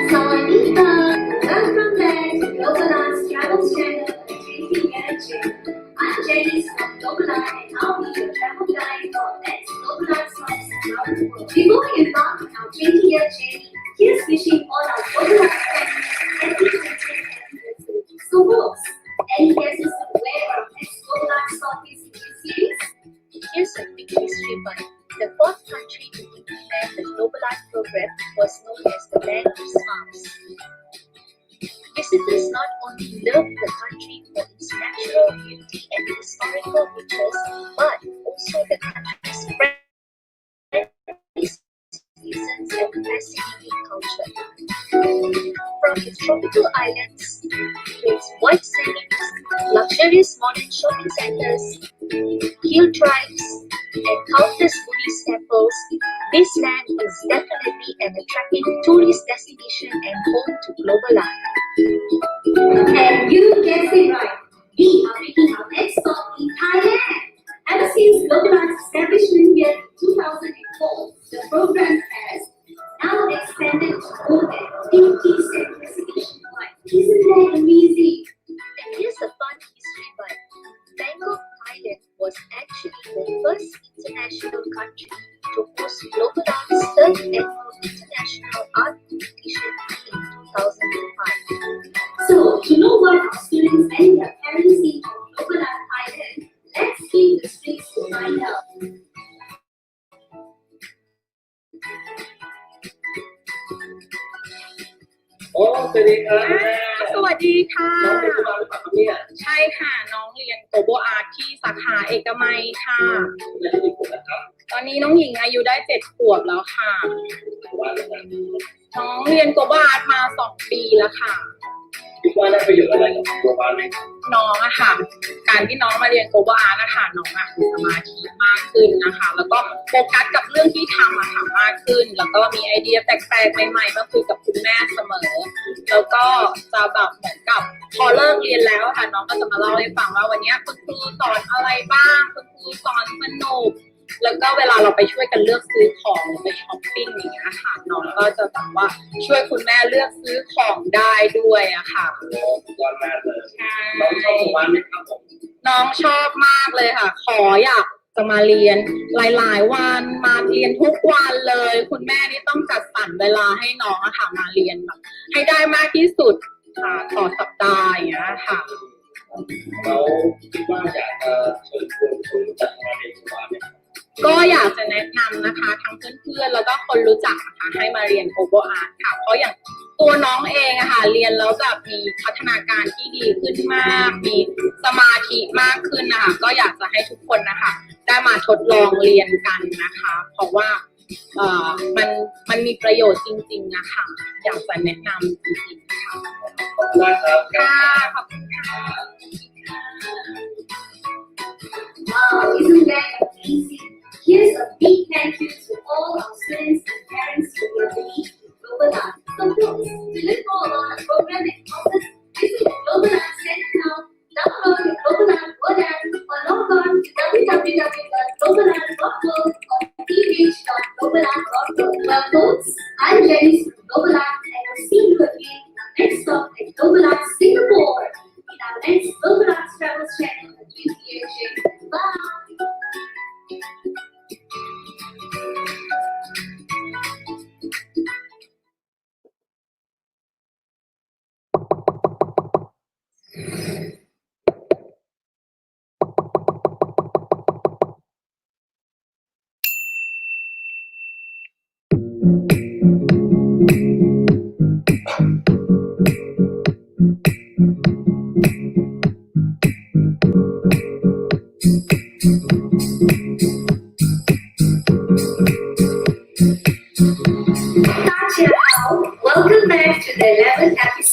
Sawadika! Welcome back to Global Art's Travel Channel at 3 p.m. I'm Jenny from Global Art, and I'll be your travel guide for next Global Art stops around the world. Before we embark on our 20-year journey, here's wishing all our Global Art friends happy 20th anniversary. So, folks, any guesses on where our next Global Art stop is in this series? Here's a quick history bite. The fourth country to implement the Global Art program was known as the Land of Stars. Visitors not only loved the country for its natural beauty and historical features, but also the country's friendly citizens and fascinating culture. From its tropical islands to its wide sandy beaches, luxurious modern shopping centers, hill tribes, and countless Buddhist temples, this land is definitely an attractive tourist destination and home to global art. And you guessed it right. We are making our next stop in Thailand. Ever since Global Art's establishment here in 2004, the program has now expanded to more than 50 centers nationwide. Isn't that amazing? And here's a fun history bite. Bangkok, Thailand was actually the first international country to host Global Art's third annual International Art Competition in 2005. So, to know what our students and their parents think of Global Art Thailand, let's keep the streets to find out. โอ้สวัสดีครับ สวัสดีค่ะ น้องเป็นผู้บ่าวหรือเปล่าครับเนี่ย ใช่ค่ะ น้องเรียนโกโบอาร์ตที่สาขาเอกมัยค่ะ แล้วที่ผมนะครับ ตอนนี้น้องหญิงอายุได้7 ขวบแล้วค่ะ ว่าแล้วนะ น้องเรียนโกโบอาร์ตมา2 ปีแล้วค่ะ คิดว่าได้ประโยชน์อะไรกับตัวบ้านไหม น้องอะค่ะ การที่น้องมาเรียนโกโบอาร์ตนะคะน้องอะมีสมาธิมากขึ้นนะคะ แล้วก็โฟกัสกับเรื่องที่ทำอะค่ะมากขึ้น แล้วก็มีไอเดียแปลกๆใหม่ๆมาคุยกับคุณแม่เสมอ แล้วก็จะแบบเหมือนกับพอเลิกเรียนแล้วอะค่ะน้องก็จะมาเล่าให้ฟังว่าวันนี้คุณครูสอนอะไรบ้างคุณครูสอนสนุก แล้วก็เวลาเราไปช่วยกันเลือกซื้อของไปช้อปปิ้งอย่างเงี้ยค่ะน้องก็จะแบบว่าช่วยคุณแม่เลือกซื้อของได้ด้วยอะค่ะ สุดยอดมากเลย ใช่ น้องชอบตัวบ้านไหมครับผม น้องชอบมากเลยค่ะ อยากจะมาเรียนหลายๆวันมาเรียนทุกวันเลย คุณแม่นี่ต้องจัดสรรเวลาให้น้องอะค่ะมาเรียนแบบให้ได้มากที่สุดค่ะต่อสัปดาห์อย่างเงี้ยค่ะ เราคิดว่าอยากจะเชิญชวนคนรู้จักมาเรียนตัวบ้านไหมครับ ก็อยากจะแนะนำนะคะทั้งเพื่อนๆแล้วก็คนรู้จักนะคะให้มาเรียนโกโบอาร์ตค่ะเพราะอย่างตัวน้องเองอะค่ะเรียนแล้วแบบมีพัฒนาการที่ดีขึ้นมากมีสมาธิมากขึ้นนะคะก็อยากจะให้ทุกคนนะคะได้มาทดลองเรียนกันนะคะ เพราะว่ามันมีประโยชน์จริงๆนะคะอยากจะแนะนำจริงๆค่ะ ขอบคุณมากครับ ค่ะขอบคุณค่ะ Wow, isn't that amazing? Here's a big thank you to all our students and parents who will lead Global Art. So folks, to learn more about our program and courses, visit the Global Art Center now, download the Global Art World app, or log on to www.globalart.org or teenage.globalart.org. Well folks, I'm Jenny from Global Art and I'll see you again in our next stop at Global Art Singapore in our next Global Art Travel Channel at 3 p.m. Bye!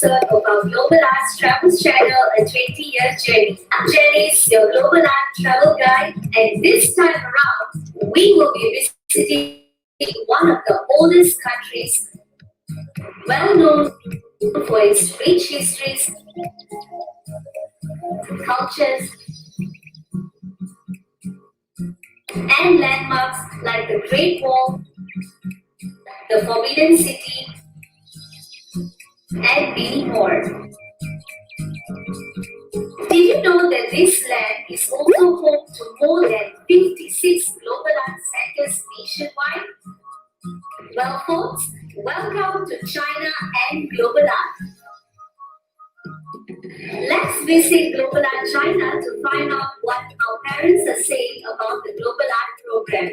episode of our Global Arts Travels channel, a 20-year journey. I'm Janice, your Global Art Travel Guide, and this time around, we will be visiting one of the oldest countries, well known for its rich histories, cultures, and landmarks like the Great Wall, the Forbidden City, and many more. Did you know that this land is also home to more than 56 global art centers nationwide? Well, folks, welcome to China and Global Art. Let's visit Global Art China to find out what our parents are saying about the Global Art program.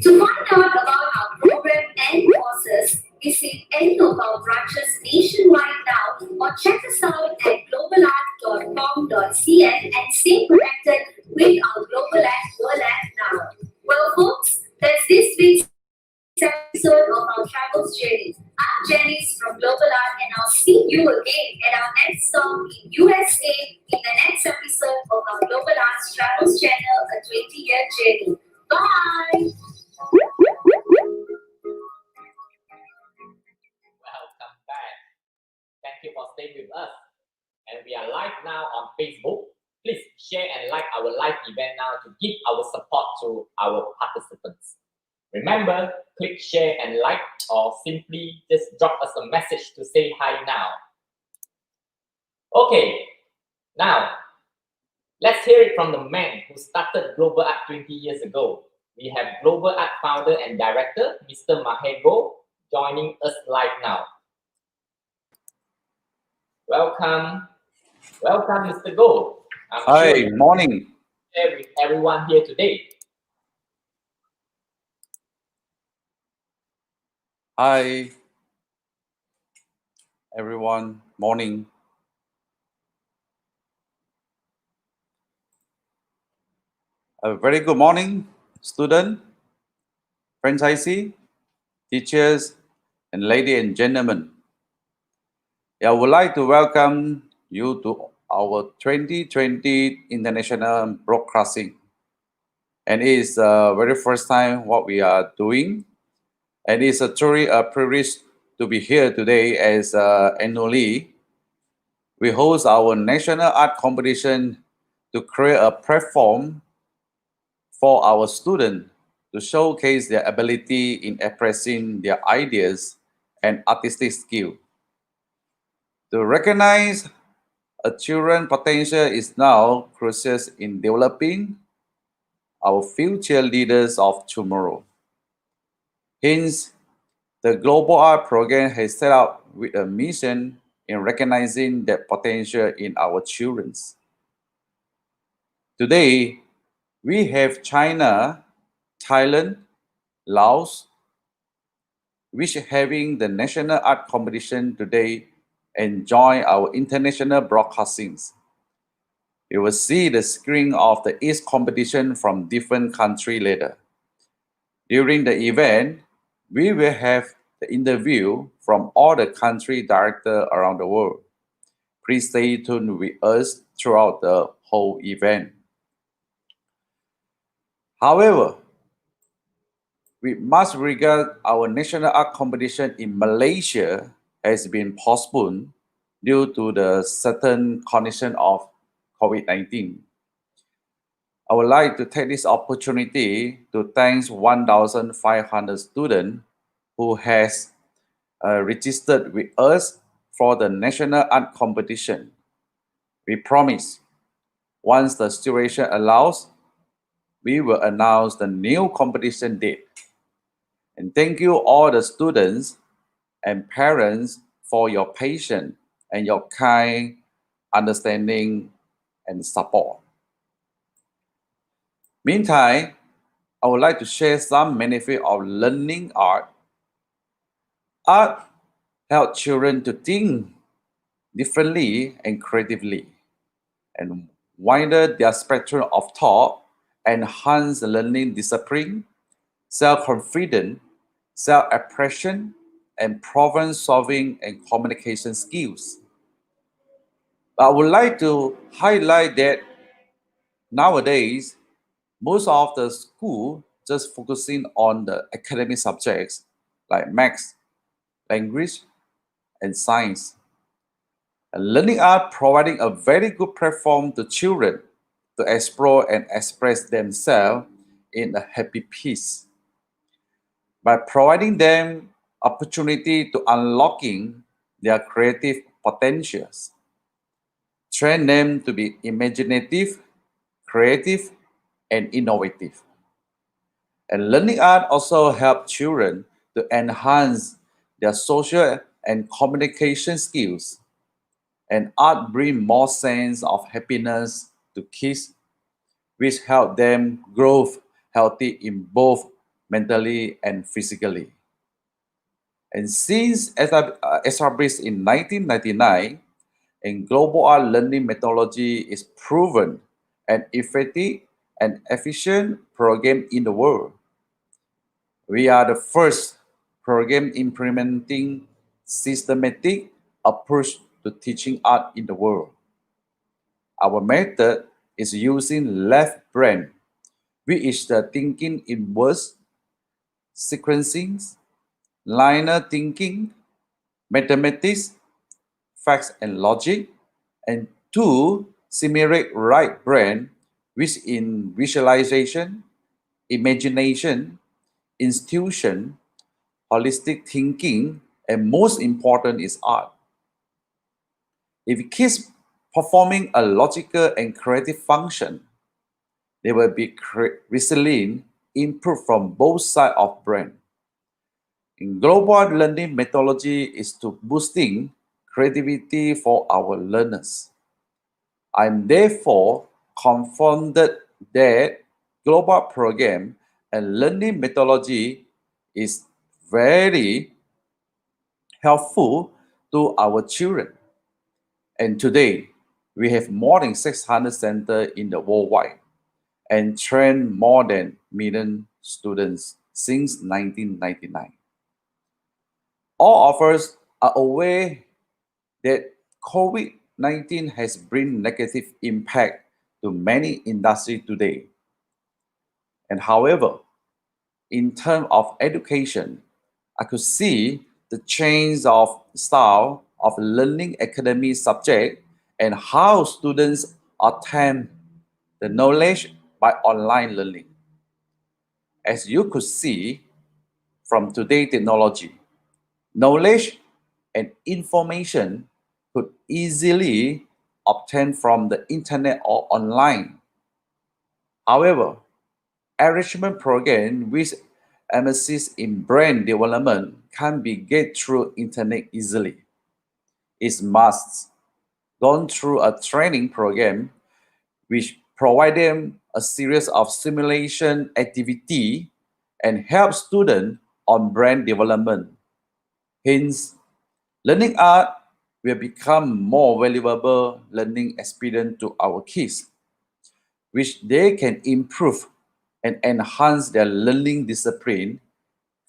To find out about our program and courses, visit any of our branches nationwide now or check us out at globalart.com.cn and stay connected with our Global Art World App now. Well, folks, that's this week's episode of our Travels Journey. I'm Janice from Global Art, and I'll see you again at our next stop in USA in the next episode of our Global Arts Travels channel, a 20-year journey. Bye! Welcome back. Thank you for staying with us. And we are live now on Facebook. Please share and like our live event now to give our support to our participants. Remember, click share and like, or simply just drop us a message to say hi now. Okay, now let's hear it from the man who started Global Art 20 years ago. We have Global Art founder and director, Mr. Mahego, joining us live now. Welcome, Mr. Go. Hi, morning. Share with everyone here today. Hi, everyone. Morning. A very good morning, student, franchisee, teachers, and ladies and gentlemen. I would like to welcome you to our 2020 International Broadcasting. And it is the very first time what we are doing. And it's truly a privilege to be here today as annually. We host our national art competition to create a platform for our students to showcase their ability in expressing their ideas and artistic skill. To recognize a children's potential is now crucial in developing our future leaders of tomorrow. Hence, the Global Art Program has set out with a mission in recognizing that potential in our children. Today, we have China, Thailand, Laos, which are having the national art competition today and join our international broadcastings. You will see the screen of the each competition from different countries later. During the event, we will have the interview from all the country directors around the world. Please stay tuned with us throughout the whole event. However, we must regard our national art competition in Malaysia has been postponed due to the certain condition of COVID-19. I would like to take this opportunity to thank 1,500 students who has registered with us for the National Art Competition. We promise, once the situation allows, we will announce the new competition date. And thank you all the students and parents for your patience and your kind understanding and support. Meantime, I would like to share some benefit of learning art. Art helps children to think differently and creatively, and widen their spectrum of thought, enhance learning discipline, self-confidence, self-expression, and problem-solving and communication skills. I would like to highlight that nowadays, most of the school just focusing on the academic subjects like maths, language, and science. And learning art providing a very good platform to children to explore and express themselves in a happy peace. By providing them opportunity to unlocking their creative potentials, train them to be imaginative, creative, and innovative. And learning art also helps children to enhance their social and communication skills. And art brings more sense of happiness to kids, which help them grow healthy in both mentally and physically. And since established in 1999, and global art learning methodology is proven an effective and efficient program in the world. We are the first program implementing systematic approach to teaching art in the world. Our method is using left brain, which is the thinking in words, sequencing, linear thinking, mathematics, facts and logic, and two, simulate right brain, which in visualization, imagination, institution, holistic thinking, and most important is art. If kids performing a logical and creative function, they will be resilient, improve from both sides of brain. In global learning methodology is to boosting creativity for our learners. I'm therefore confident that global program and learning methodology is very helpful to our children. And today, we have more than 600 centers in the worldwide and train more than million students since 1999. All of us are aware that COVID-19 has bring negative impact to many industries today. And however, in terms of education, I could see the change of style of learning academic subject and how students attain the knowledge by online learning. As you could see from today's technology, knowledge and information could easily obtain from the internet or online. However, enrichment program which emphasis in brain development can be get through internet easily. It must go through a training program which provide them a series of simulation activity and help students on brain development. Hence, learning art will become more valuable learning experience to our kids, which they can improve and enhance their learning discipline,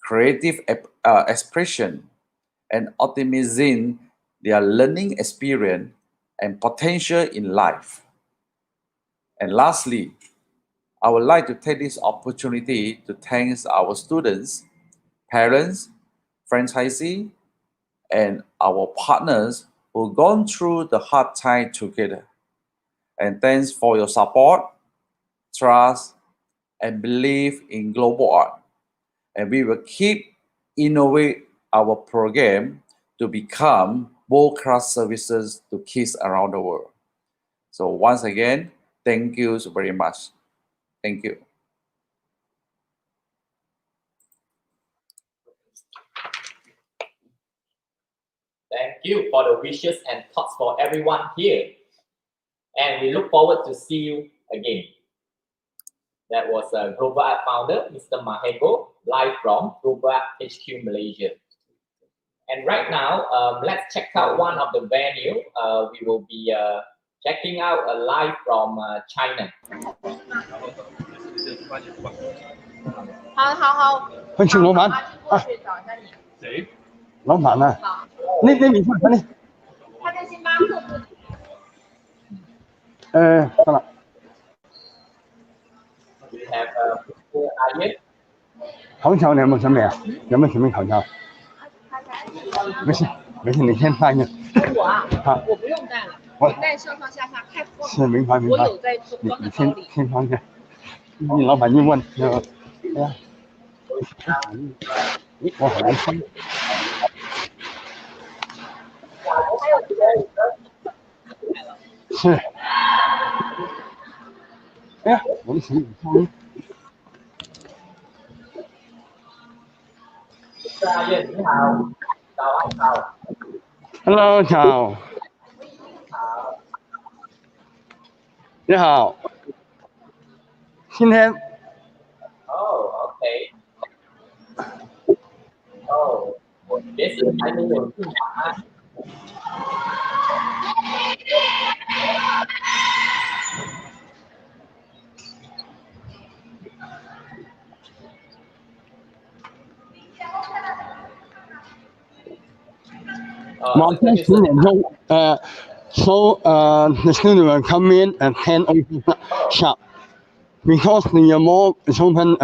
creative expression, and optimizing their learning experience and potential in life. And lastly, I would like to take this opportunity to thank our students, parents, franchisee, and our partners who've gone through the hard time together. And thanks for your support, trust, and belief in global art. And we will keep innovate our program to become world-class services to kids around the world. So once again, thank you so very much. Thank you. Thank you for the wishes and thoughts for everyone here. And we look forward to see you again. That was Global Art founder, Mr. Mahego, live from Global Art HQ Malaysia. And right now, let's check out one of the venue. We will be checking out live from China. 好，快去罗盘啊！谁？老板呢？那你快快点。他在星巴克。算了。 We have Ian. 烤桥你有没有准备啊？有没有准备烤桥？没事，你先带着。我啊，我不用带了，我带上上下下太多了。是明白。我有在装在包里。先放下。你老板一问，哎呀，我好难听。是。哎呀，我的行李箱。 你好，早安好。Hello， 早。你好。今天。Oh, okay. Oh, this is 还没有进来。晚上10点钟，so the student will come in at 10 sharp because the mall is open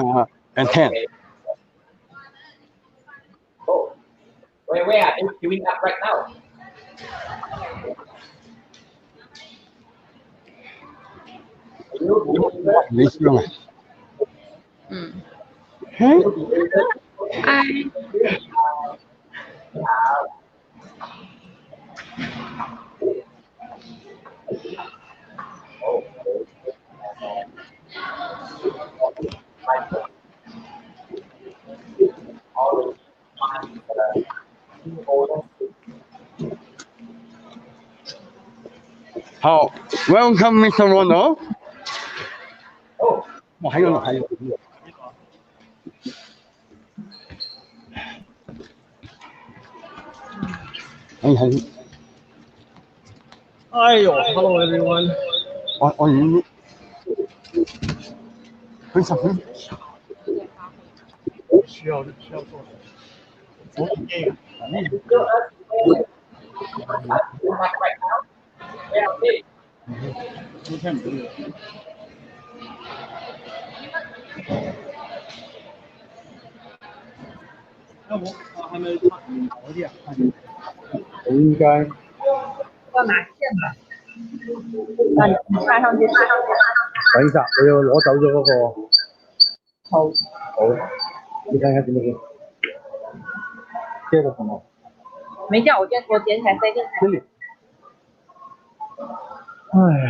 at 10. Oh, where are you queuing up right now? Lý Sương à? Hey. Hi. How? Welcome, Mr. Ronald. 我还有。哎呦 ，Hello everyone。我已经很想需要做什么？昨天昨天没有。要不还没好点，我应该要拿线吧？你插上去。等一下，我要攞走咗嗰個。好，你睇下點樣？接個什麼？没叫我捡起来塞进去。这里。哎呀。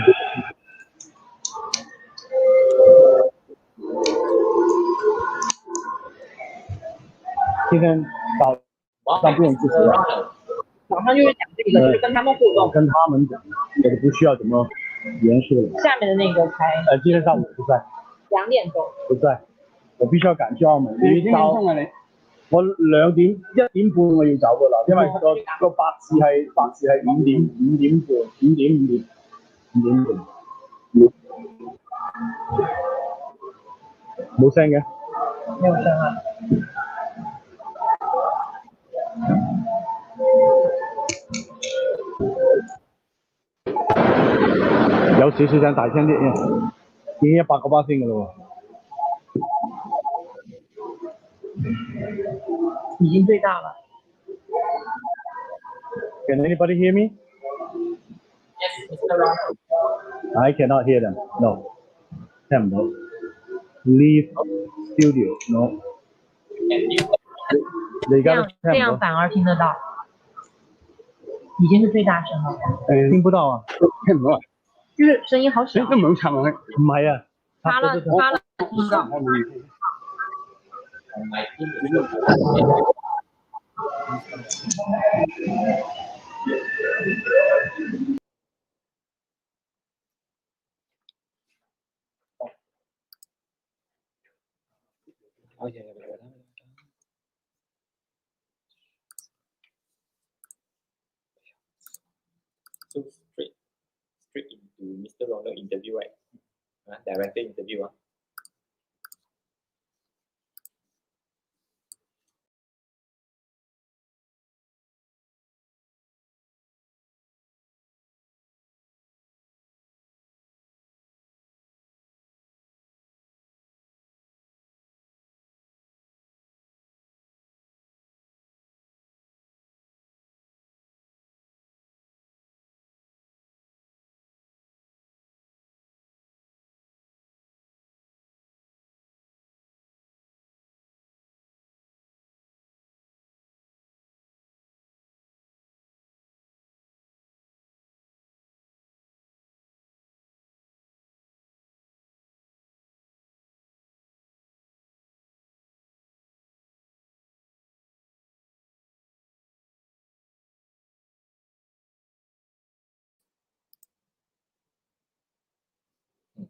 今天早上不用自习了。早上就是讲这个，就是跟他们互动。跟他们讲，我都不需要怎么严肃了。下面的那个才。今天上午不在。2點鐘。不在，我必須要趕去澳門。你走啊你？我1點半我要走噶啦，因為個白字係5點半。冇聲嘅。沒有聲啊。有少少想大聲啲，已經100個巴仙噶啦喎。已經最大了。 Can anybody hear me? Yes, Mr. Ronald. I cannot hear them. No. 聽唔到。Leave studio. No. Can you? 你而家都聽唔到。这样反而听得到，已经是最大声了。聽不到啊，聽唔到啊。就是声音好小。根本插唔係啊。发了听不到。My team is Oh, yeah. so straight into Mr. Ronald interview, right? Director interview.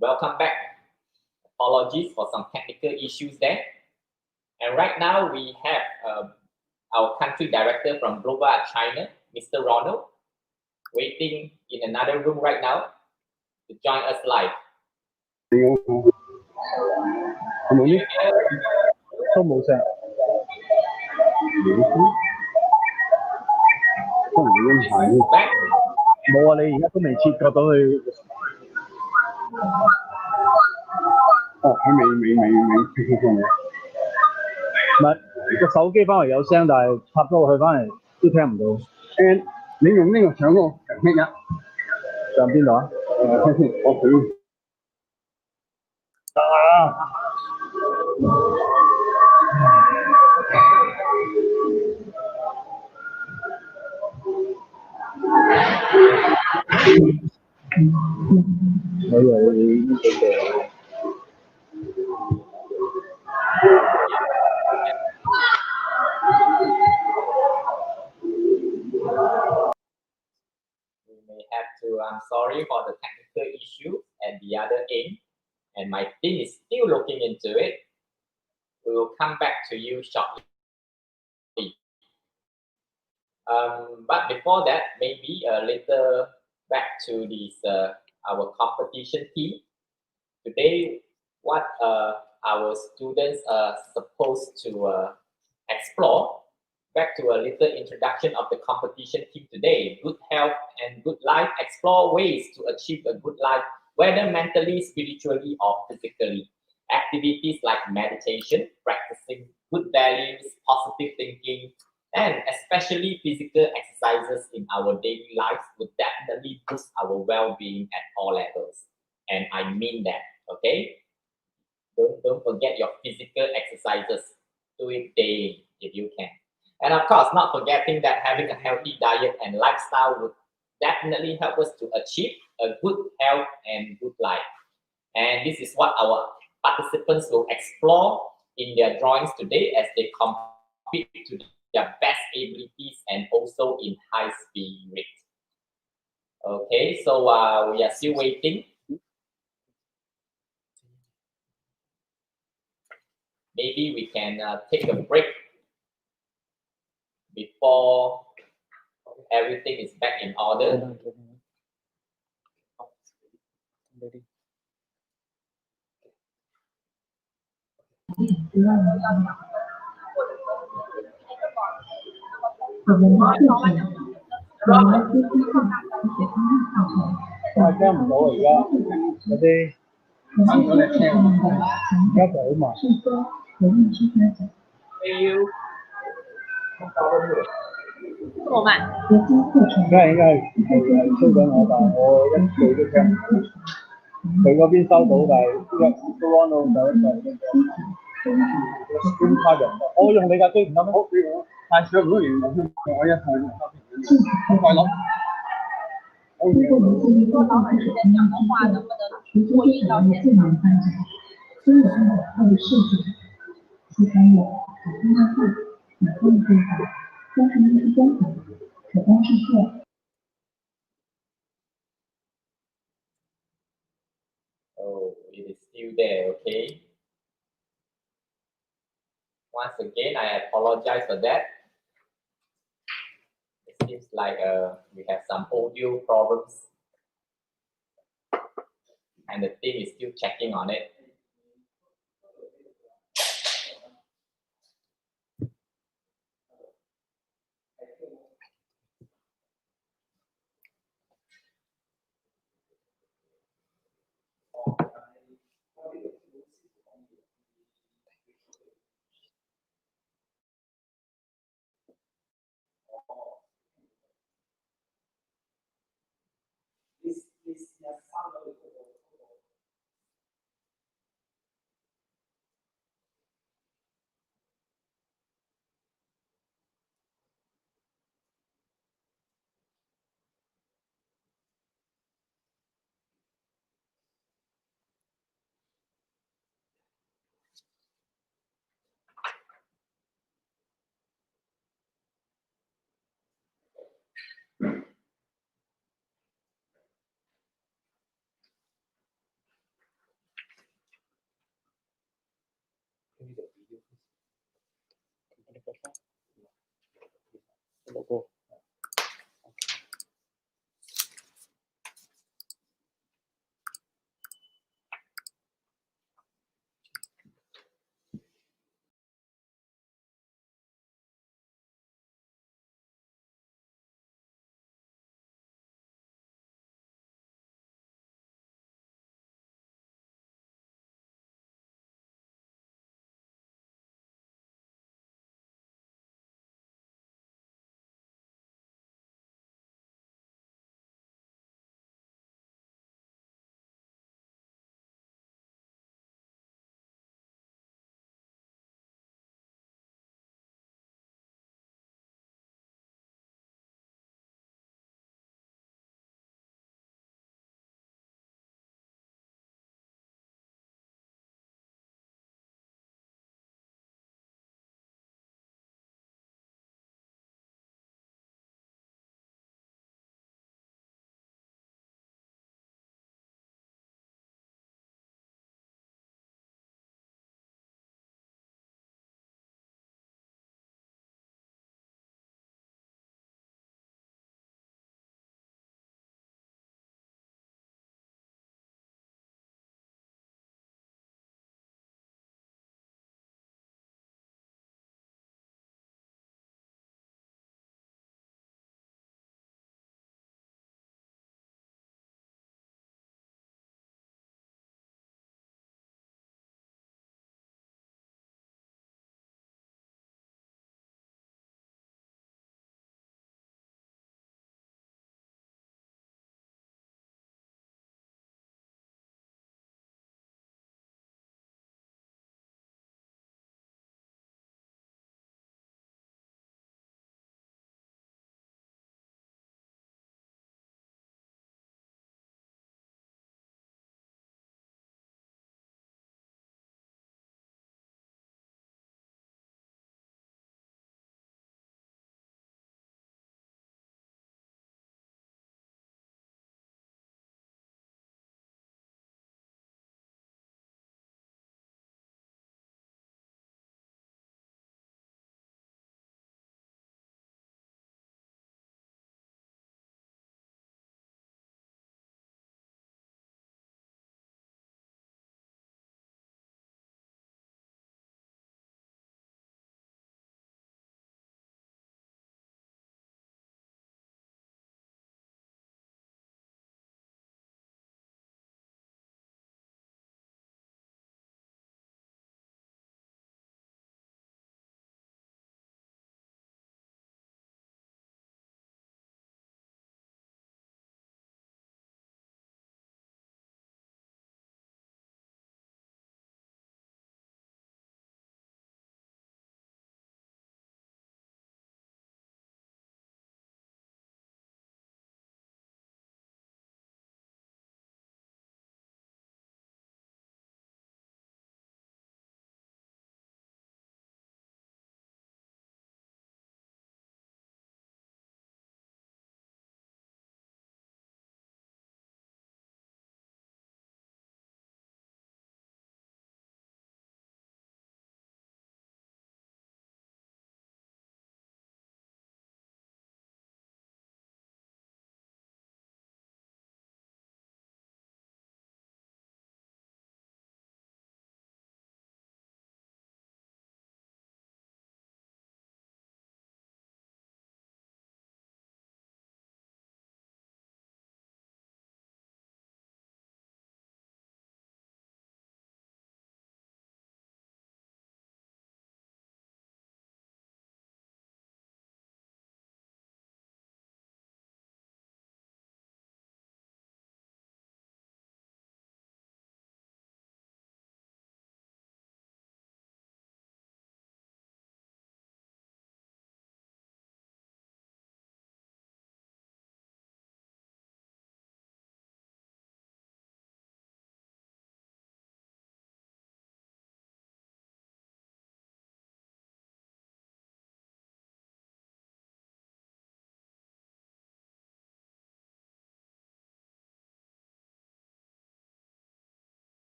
Welcome back. Apologies for some technical issues there. And right now we have our country director from Global Art China, Mr. Ronald, waiting in another room right now to join us live. 係咪呢？都冇聲。可能會音頻。冇啊！你而家都未切割到佢。哦，佢未。唔係個手機翻嚟有聲，但係插咗落去翻嚟都聽唔到。And 你用呢個搶個強擊一，上邊度啊？聽先，我佢得啊！我以為你呢個。I'm sorry for the technical issue at the other end, and my team is still looking into it. We will come back to you shortly. But before that, maybe a little back to this our competition team. Today, what our students are supposed to explore. Back to a little introduction of the competition team today. Good health and good life. Explore ways to achieve a good life, whether mentally, spiritually, or physically. Activities like meditation, practicing good values, positive thinking, and especially physical exercises in our daily lives would definitely boost our well-being at all levels. And I mean that, okay? Don't forget your physical exercises. Do it daily if you can. And of course, not forgetting that having a healthy diet and lifestyle would definitely help us to achieve a good health and good life. And this is what our participants will explore in their drawings today as they compete to their best abilities and also in high spirit. Okay, so we are still waiting. Maybe we can take a break before everything is back in order. 这么慢？應該係吹緊我，但係我一句都聽唔到。佢嗰邊收到，但係一都安到就差人。我用你架機唔得咩？好，太少唔完，我一睇快攞。如果老板之前讲的话，能不能播音到现场？真的按照它的设计，第三个，可通量化，可控制法，工程艺术工法，可光视线。Oh, it is still there, okay? Once again, I apologize for that. It seems like we have some audio problems and the team is still checking on it. Logo.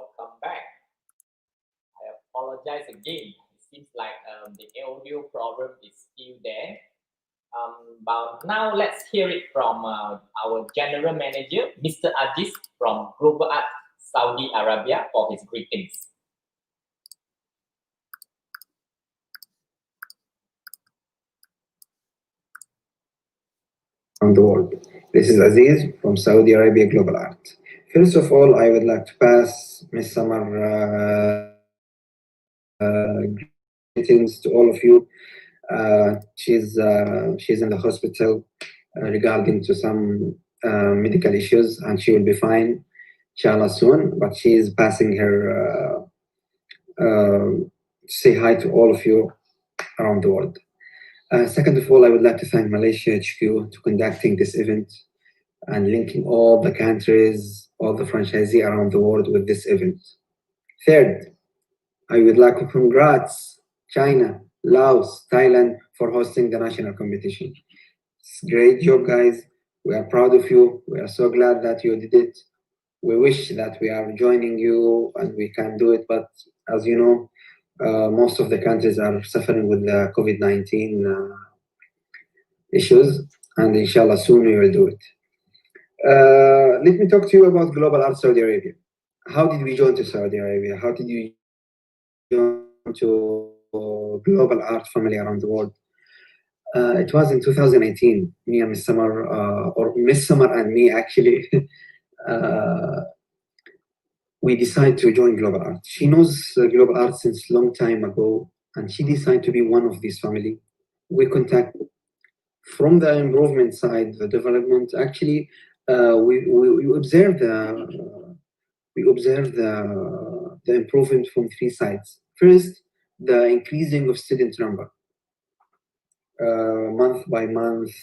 welcome back. I apologize again. It seems like the audio problem is still there. But now let's hear it from our General Manager, Mr. Aziz from Global Art Saudi Arabia for his greetings. Around the world. This is Aziz from Saudi Arabia Global Art. First of all, I would like to pass Miss Summer greetings to all of you. She's in the hospital regarding to some medical issues, and she will be fine, inshallah, soon. But she is passing her say hi to all of you around the world. Second of all, I would like to thank Malaysia HQ to conducting this event and linking all the countries, all the franchisee around the world with this event. Third, I would like to congrats China, Laos, Thailand for hosting the national competition. It's great job, guys. We are proud of you. We are so glad that you did it. We wish that we are joining you and we can do it, but as you know, most of the countries are suffering with the COVID-19 issues, and inshallah soon we will do it. Let me talk to you about Global Art Saudi Arabia. How did we join to Saudi Arabia? How did you join to Global Art family around the world? It was in 2018. Me and Miss Summer, or Miss Summer and me actually, we decided to join Global Art. She knows Global Art since long time ago, and she decided to be one of this family. We contact from the improvement side, the development. Actually, we observed the improvement from three sides. First, the increasing of student number. Month by month,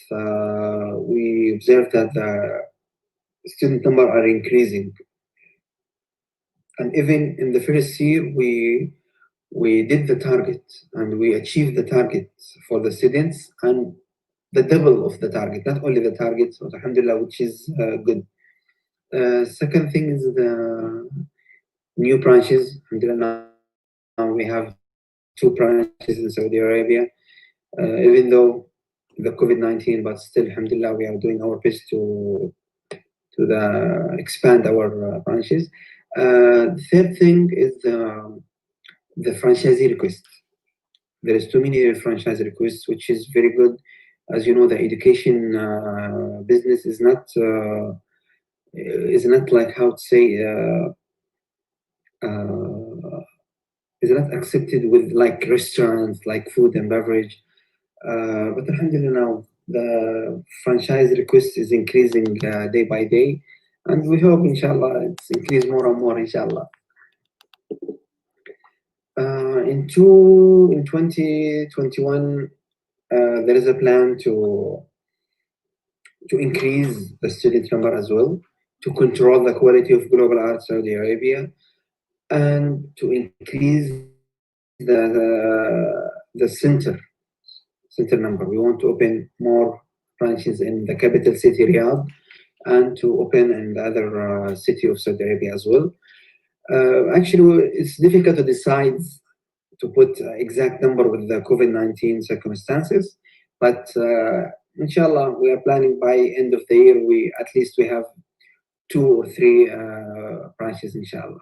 we observed that the student number are increasing. And even in the first year, we did the target and we achieved the target for the students and the double of the target, not only the target, but alhamdulillah, which is good. Second thing is the new branches. Alhamdulillah, now we have 2 branches in Saudi Arabia, even though the COVID-19, but still, alhamdulillah, we are doing our best to expand our branches. The third thing is the franchisee request. There is too many franchise requests, which is very good. As you know, the education business is not like, how to say, is not accepted with like restaurants, like food and beverage. But alhamdulillah, now the franchise request is increasing day by day, and we hope inshallah it's increase more and more inshallah. In 2021, there is a plan to increase the student number as well, to control the quality of Global Art Saudi Arabia, and to increase the center number. We want to open more branches in the capital city Riyadh, and to open in the other city of Saudi Arabia as well. Actually, it's difficult to decide to put exact number with the COVID-19 circumstances, but inshallah, we are planning by end of the year, we have 2 or 3 branches, inshallah.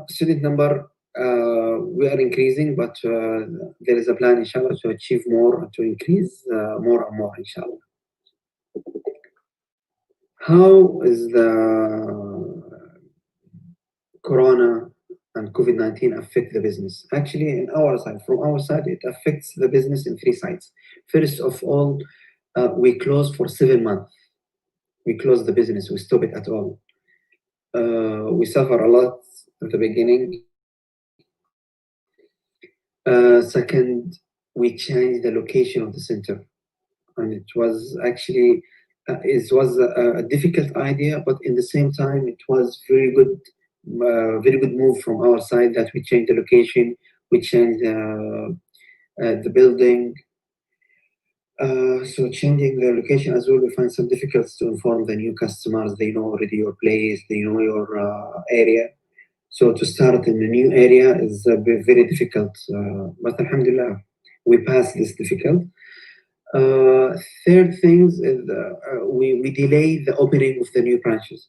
Student number, we are increasing, but there is a plan, inshallah, to achieve more, to increase more and more, inshallah. How is the Corona and COVID-19 affect the business? Actually, from our side, it affects the business in 3 sides. First of all, we closed for 7 months. We closed the business, we stopped it at all. We suffer a lot at the beginning. Second, we changed the location of the center, and it was actually a difficult idea, but in the same time, it was very good move from our side that we changed the location, we changed the building. So changing the location as well, we find some difficulties to inform the new customers. They know already your place, they know your area. So to start in a new area is very difficult. But alhamdulillah, we passed this difficult. Third things is we delay the opening of the new branches.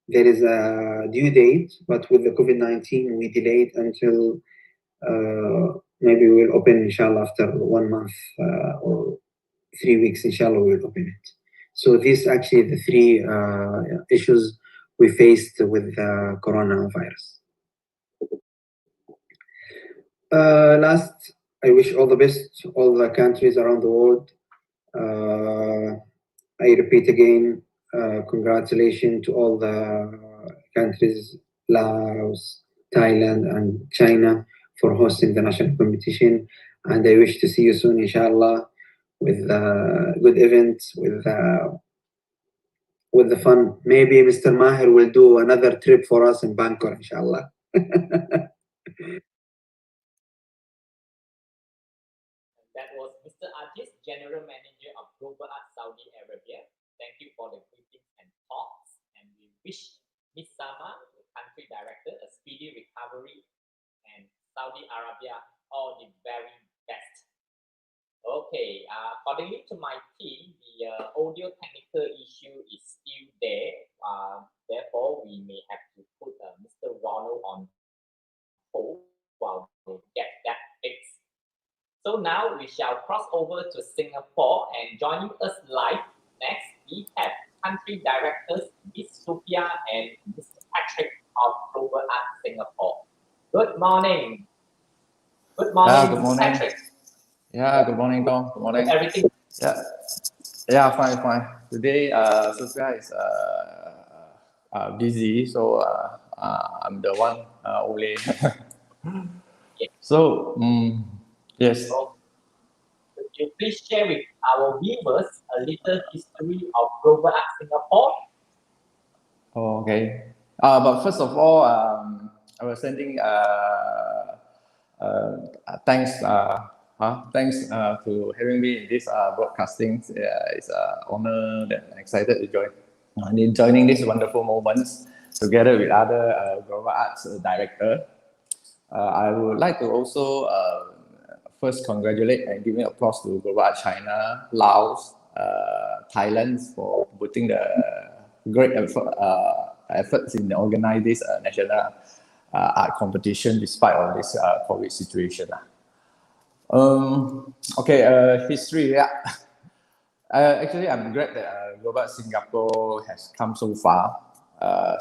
There is a due date, but with the COVID-19, we delayed until maybe we'll open inshallah after 1 month or 3 weeks, inshallah, we'll open it. So these actually the three issues we faced with coronavirus. Last, I wish all the best to all the countries around the world. I repeat again, congratulations to all the countries, Laos, Thailand, and China for hosting the national competition. And I wish to see you soon, inshallah, with good events, with the fun. Maybe Mr. Maher will do another trip for us in Bangkok, inshallah. That was Mr. Aziz, General Manager of Global Art Saudi Arabia. Thank you for the greetings and thoughts. And we wish Ms. Sama, the country director, a speedy recovery, and Saudi Arabia all the very best. Okay, accordingly to my team, the audio technical issue is still there. Therefore, we may have to put Mr. Ronald on hold while we get that fixed. So now we shall cross over to Singapore, and joining us live next, we have country directors Ms. Sophia and Mr. Patrick of Global Art Singapore. Good morning. Good morning, Good Mr. morning. Patrick. Yeah, good morning, Tom. Good morning. Everything. Yeah, fine. Today, Sophia is busy, so I'm the one only. So, yes. Could you please share with our viewers a little history of Global Art Singapore? Okay. But first of all, I was sending thanks. Thanks to having me in this broadcasting. It's an honor that I'm excited to join. And joining this wonderful moments together with other global arts director. I would like to also first congratulate and giving applause to Global Art China, Laos, Thailand for putting the great efforts in organizing this national art competition despite of this COVID situation. History. Yeah. Actually, I'm glad that Global Art Singapore has come so far,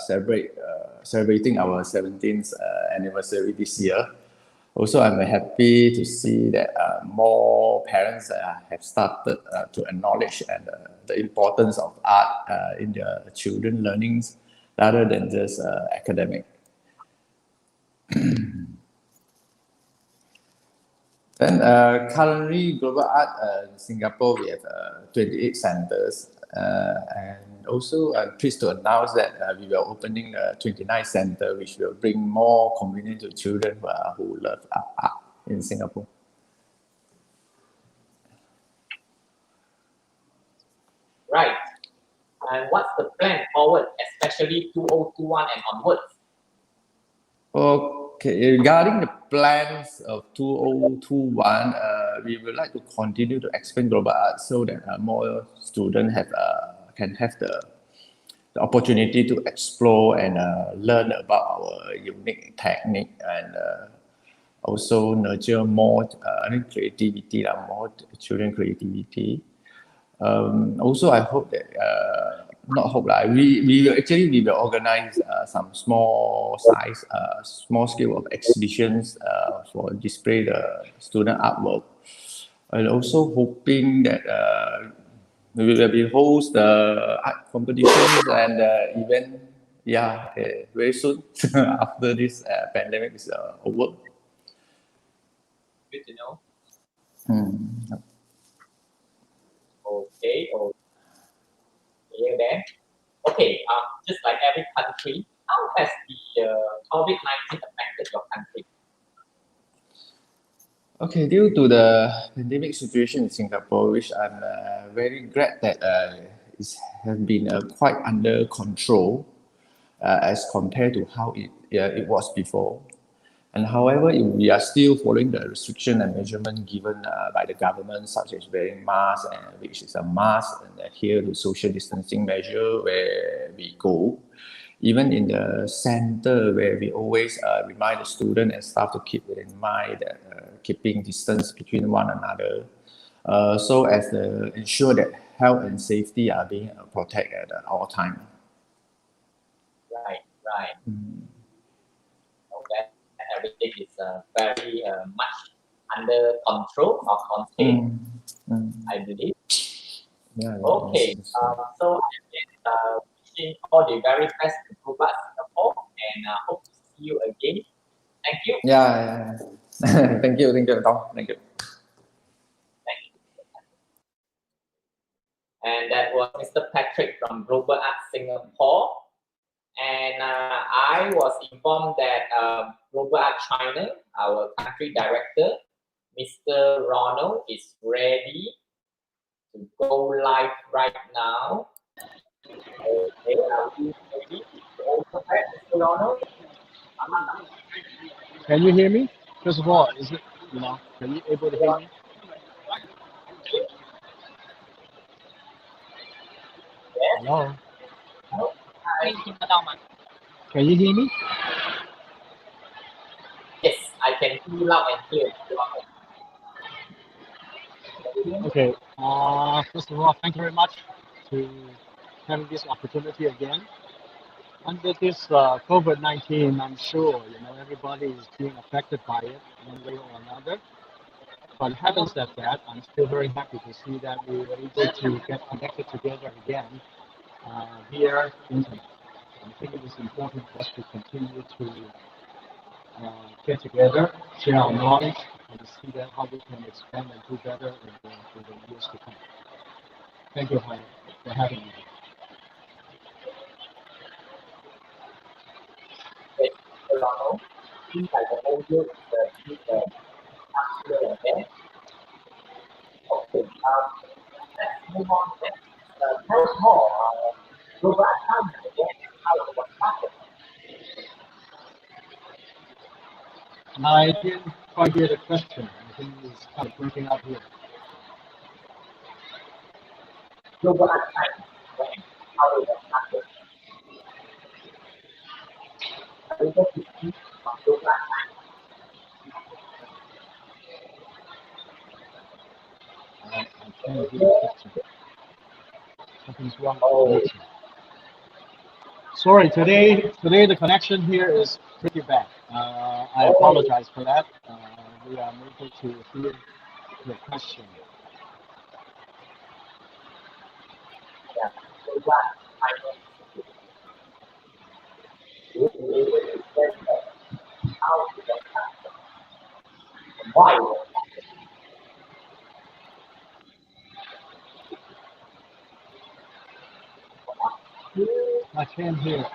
celebrating our 17th anniversary this year. Also, I'm happy to see that more parents have started to acknowledge the importance of art in their children's learnings rather than just academic. Then currently, Global Art in Singapore, we have 28 centers. And also, I'm pleased to announce that we are opening a 29th center, which will bring more convenience to children who love art in Singapore. Right. And what's the plan forward, especially 2021 and onwards? Okay, regarding the plans of 2021, we would like to continue to expand global art so that more students can have the opportunity to explore and learn about our unique technique and also nurture more creativity, more children creativity. Also, I hope that we will organize some small scale of exhibitions for display the student artwork, and also hoping that we will be host the art competitions and event very soon after this pandemic is over. Good to know. Okay. Then. Okay. Just like every country, how has the COVID-19 affected your country? Okay, due to the pandemic situation in Singapore, which I'm very glad that it has been quite under control as compared to how it was before. And however, we are still following the restriction and measurement given by the government, such as wearing masks, which is a must, and adhere to social distancing measure where we go. Even in the center, where we always remind the student and staff to keep it in mind that keeping distance between one another, so as to ensure that health and safety are being protected at all time. Right. That everything is very much under control or contained, I believe. Okay, so again, wishing all the very best to Global Singapore, and hope to see you again. Thank you. Yeah. Thank you, Tom. Thank you. And that was Mr. Patrick from Global Arts Singapore. And I was informed that Global Art China, our country director, Mr. Ronald, is ready to go live right now. Okay, are we ready to open that, Mr. Ronald? Can you hear me? First of all, is it, can you able to hear me? Hello? Can you hear me? Yes, I can hear you loud and clear. Okay. First of all, thank you very much to having this opportunity again. Under this COVID-19, I'm sure everybody is being affected by it one way or another. But having said that, I'm still very happy to see that we were able to get connected together again via internet. I think it is important for us to continue to get together, share our knowledge, and see that how we can expand and do better in the years to come. Thank you for having me. Ronald, seems like the audio is okay. Okay, let's move on then. Tell us more. Global Art China again, how it was started. I didn't quite hear the question. I think it's kind of breaking up here. Global Art China, how it was started. Are you able to speak about Global Art China? I can't hear the question. Something's wrong with the connection. Sorry, today the connection here is pretty bad. I apologize for that. We are unable to hear the question. Yeah, Global Art China. You'll be able to say how it was started and why it was started. I can't hear.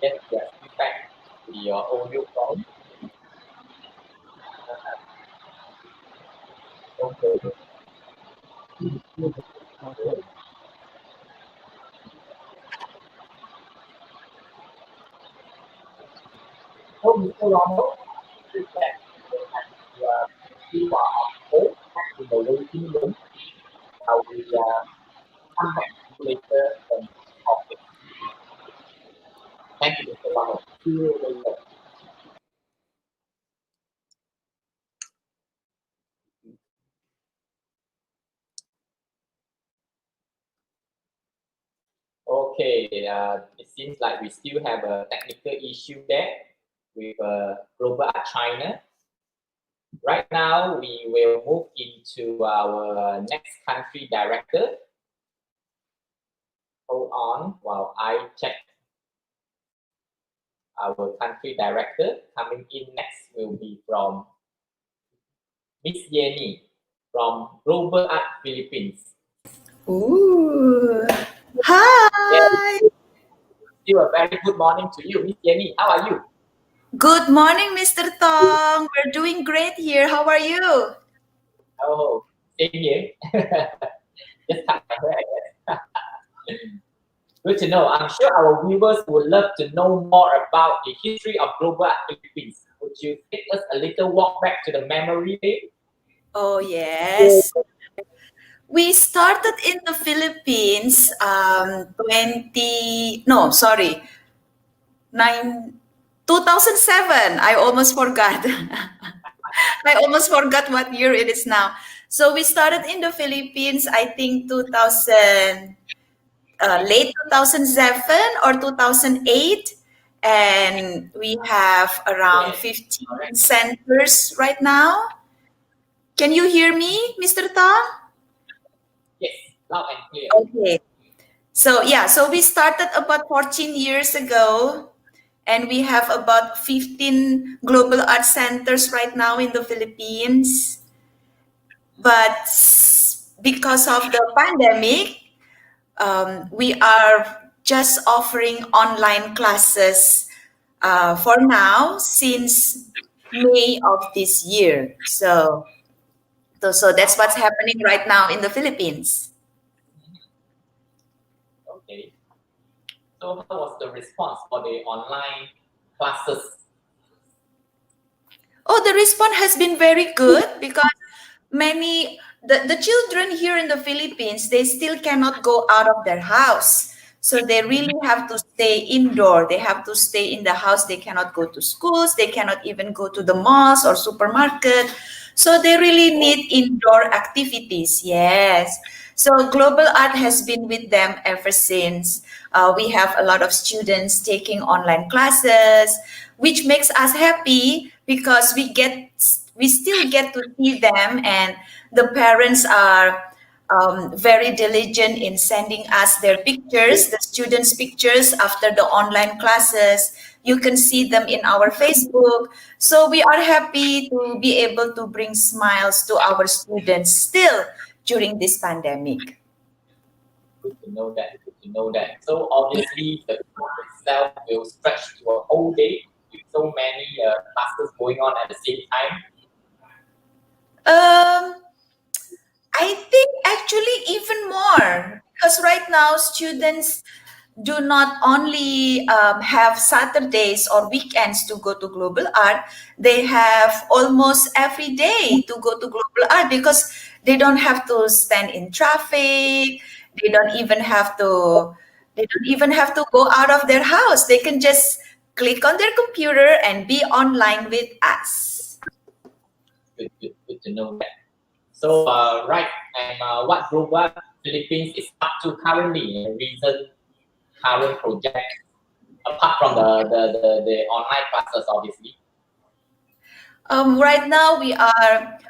Yes, feedback to your audio phone. Okay. So, Mr. Ronald, feedback you are on hold in the waiting room. I will come back to you later on this topic. Thank you, Mr. Ronald. See you later. Okay, it seems like we still have a technical issue there with Global Art China. Right now, we will move into our next country director. Hold on while I check our country director. Coming in next will be from Miss Yenny from Global Art Philippines. Ooh. Hi. Still a very good morning to you, Miss Yenny. How are you? Good morning, Mr. Tong. We're doing great here. How are you? Oh, same here. Just cut my hair, I guess. Good to know. I'm sure our viewers would love to know more about the history of global art Philippines. Would you take us a little walk back to the memory lane? Oh, yes. We started in the Philippines 2007. I almost forgot. I almost forgot what year it is now. So we started in the Philippines, I think 2000, late 2007 or 2008. And we have around 15 centers right now. Can you hear me, Mr. Tong? Yes, loud and clear. Okay. So we started about 14 years ago, and we have about 15 global art centers right now in the Philippines. But because of the pandemic, we are just offering online classes for now since May of this year. So that's what's happening right now in the Philippines. Okay. So how was the response for the online classes? Oh, the response has been very good because the children here in the Philippines, they still cannot go out of their house. So they really have to stay indoor. They have to stay in the house. They cannot go to schools. They cannot even go to the malls or supermarket. So they really need indoor activities. Yes. So global art has been with them ever since. We have a lot of students taking online classes, which makes us happy because we still get to see them, and the parents are very diligent in sending us their pictures, the students' pictures after the online classes. You can see them in our Facebook. So we are happy to be able to bring smiles to our students still during this pandemic. Good to know that. Good to know that. So obviously the class itself will stretch to a whole day with so many classes going on at the same time. I think actually even more, because right now students do not only have Saturdays or weekends to go to global art, they have almost every day to go to global art because they don't have to stand in traffic. They don't even have to go out of their house. They can just click on their computer and be online with us. Good to know that. So right, and what global Philippines is up to currently in recent current projects, apart from the online classes, obviously. Right now,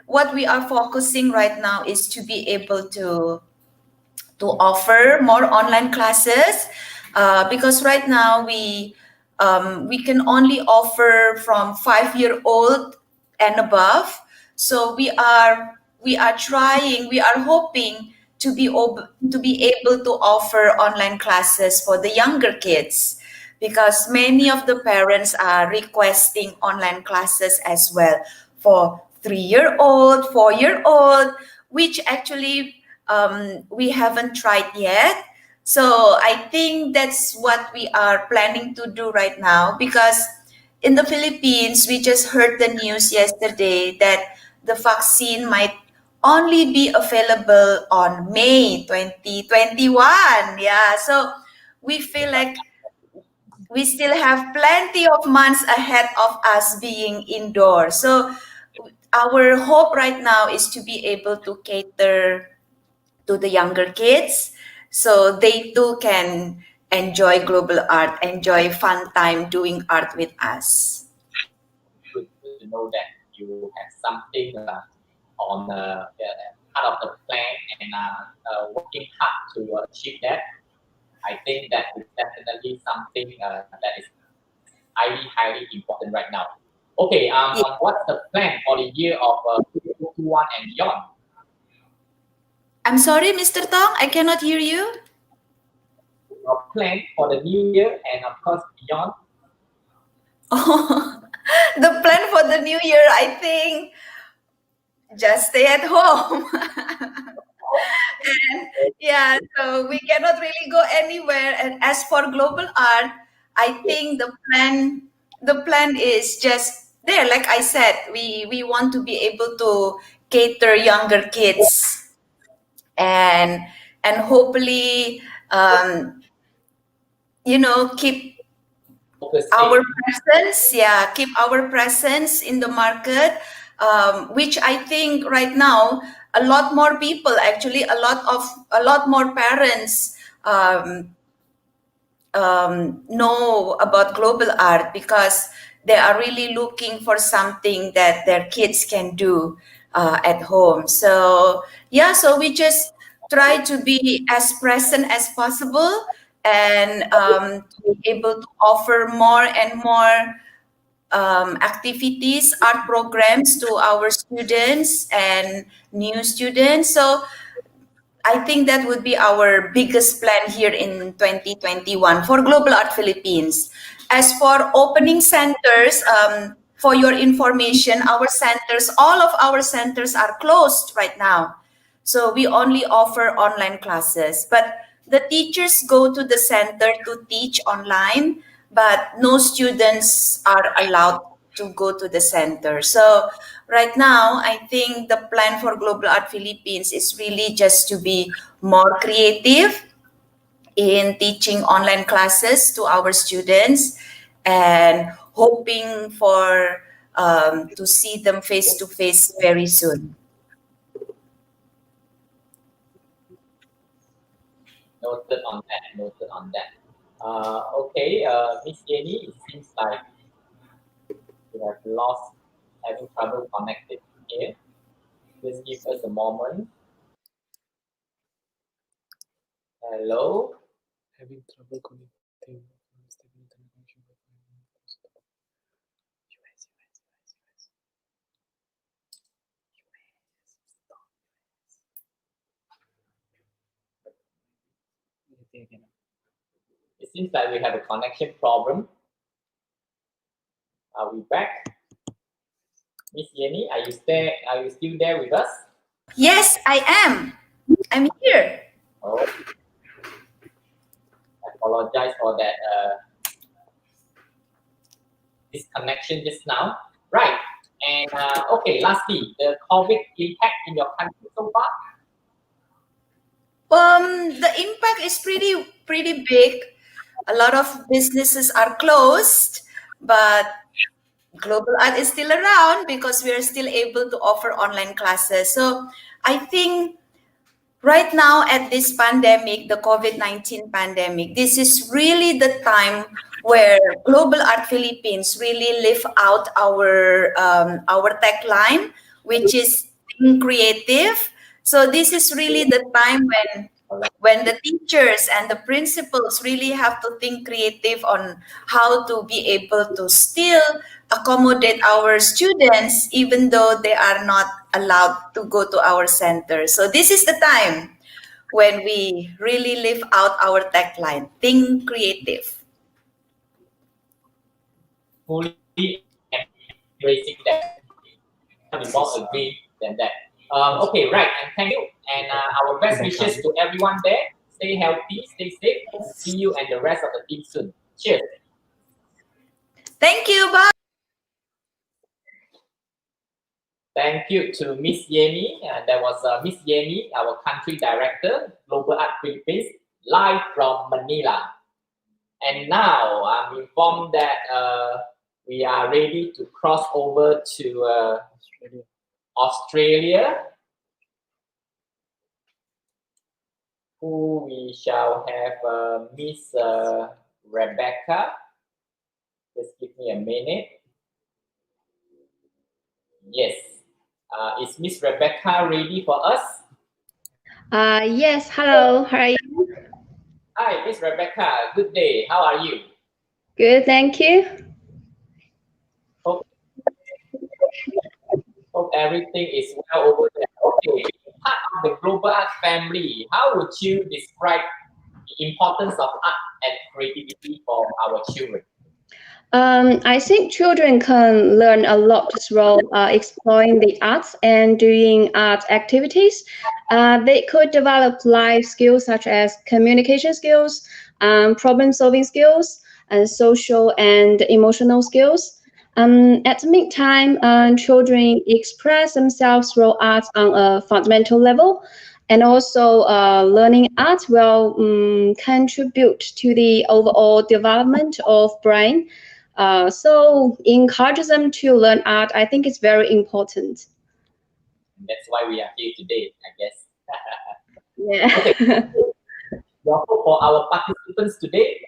what we are focusing right now is to be able to offer more online classes, because right now we can only offer from 5-year-old and above. So we are hoping to be able to offer online classes for the younger kids, because many of the parents are requesting online classes as well for 3-year-old, 4-year-old, which actually we haven't tried yet. So I think that's what we are planning to do right now, because in the Philippines, we just heard the news yesterday that the vaccine might only be available on May 2021. Yeah, so we feel like we still have plenty of months ahead of us being indoors. So our hope right now is to be able to cater to the younger kids so they too can enjoy global art, enjoy fun time doing art with us. Good to know that you have something on part of the plan and working hard to achieve that. I think that is definitely something that is highly important right now. Okay, what's the plan for the year of 2021 and beyond? I'm sorry, Mr. Tong, I cannot hear you. Your plan for the new year and of course beyond. Oh, the plan for the new year, I think, just stay at home. And yeah, so we cannot really go anywhere. And as for global art, I think the plan is just there. Like I said, we want to be able to cater younger kids and hopefully keep our presence, keep our presence in the market, which I think right now a lot more people, actually a lot more parents know about global art because they are really looking for something that their kids can do at home. So yeah, so we just try to be as present as possible and to be able to offer more and more activities, art programs to our students and new students. So I think that would be our biggest plan here in 2021 for Global Art Philippines. As for opening centers, for your information, all of our centers are closed right now. So we only offer online classes. But the teachers go to the center to teach online, but no students are allowed to go to the center. So right now, I think the plan for Global Art Philippines is really just to be more creative in teaching online classes to our students and hoping for to see them face to face very soon. Noted on that. Noted on that. Okay, Miss Jenny, it seems like you have having trouble connecting here. Just give us a moment. Hello. Having trouble connecting. It seems like we have a connection problem. Are we back? Miss Jenny, are you still there with us? Yes, I am. I'm here. Oh, I apologize for that disconnection just now. Right. And okay, lastly, the COVID impact in your country so far? The impact is pretty big. A lot of businesses are closed, but Global Art is still around because we are still able to offer online classes. So I think right now at this pandemic, the COVID-19 pandemic, this is really the time where Global Art Philippines really live out our tagline, which is being creative. So this is really the time when the teachers and the principals really have to think creative on how to be able to still accommodate our students even though they are not allowed to go to our center. So this is the time when we really live out our tagline, think creative. Fully embracing that. We both agree than that. Okay, right, and thank you. And our best wishes to everyone there. Stay healthy, stay safe. See you and the rest of the team soon. Cheers. Thank you. Bye. Thank you to Miss Yeni. That was Miss Yeni, our country director, Global Art Philippines, live from Manila. And now I'm informed that we are ready to cross over to Australia, who we shall have Miss Rebecca. Just give me a minute. Yes. Is Miss Rebecca ready for us? Yes, hello, how are you? Hi, Miss Rebecca. Good day. How are you? Good, thank you. Hope everything is well over there. Okay, part of the global art family, how would you describe the importance of art and creativity for our children? I think children can learn a lot through exploring the arts and doing art activities. They could develop life skills such as communication skills, problem-solving skills, and social and emotional skills. At the meantime, children express themselves through art on a fundamental level, and also learning art will contribute to the overall development of brain. So encourage them to learn art. I think it's very important. That's why we are here today, I guess. Yeah. Okay. Your hope for our participants today?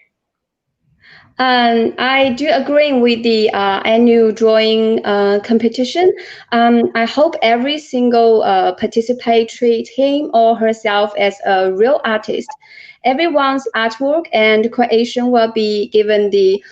I do agree with the annual drawing competition. I hope every single participator treat him or herself as a real artist. Everyone's artwork and creation will be given the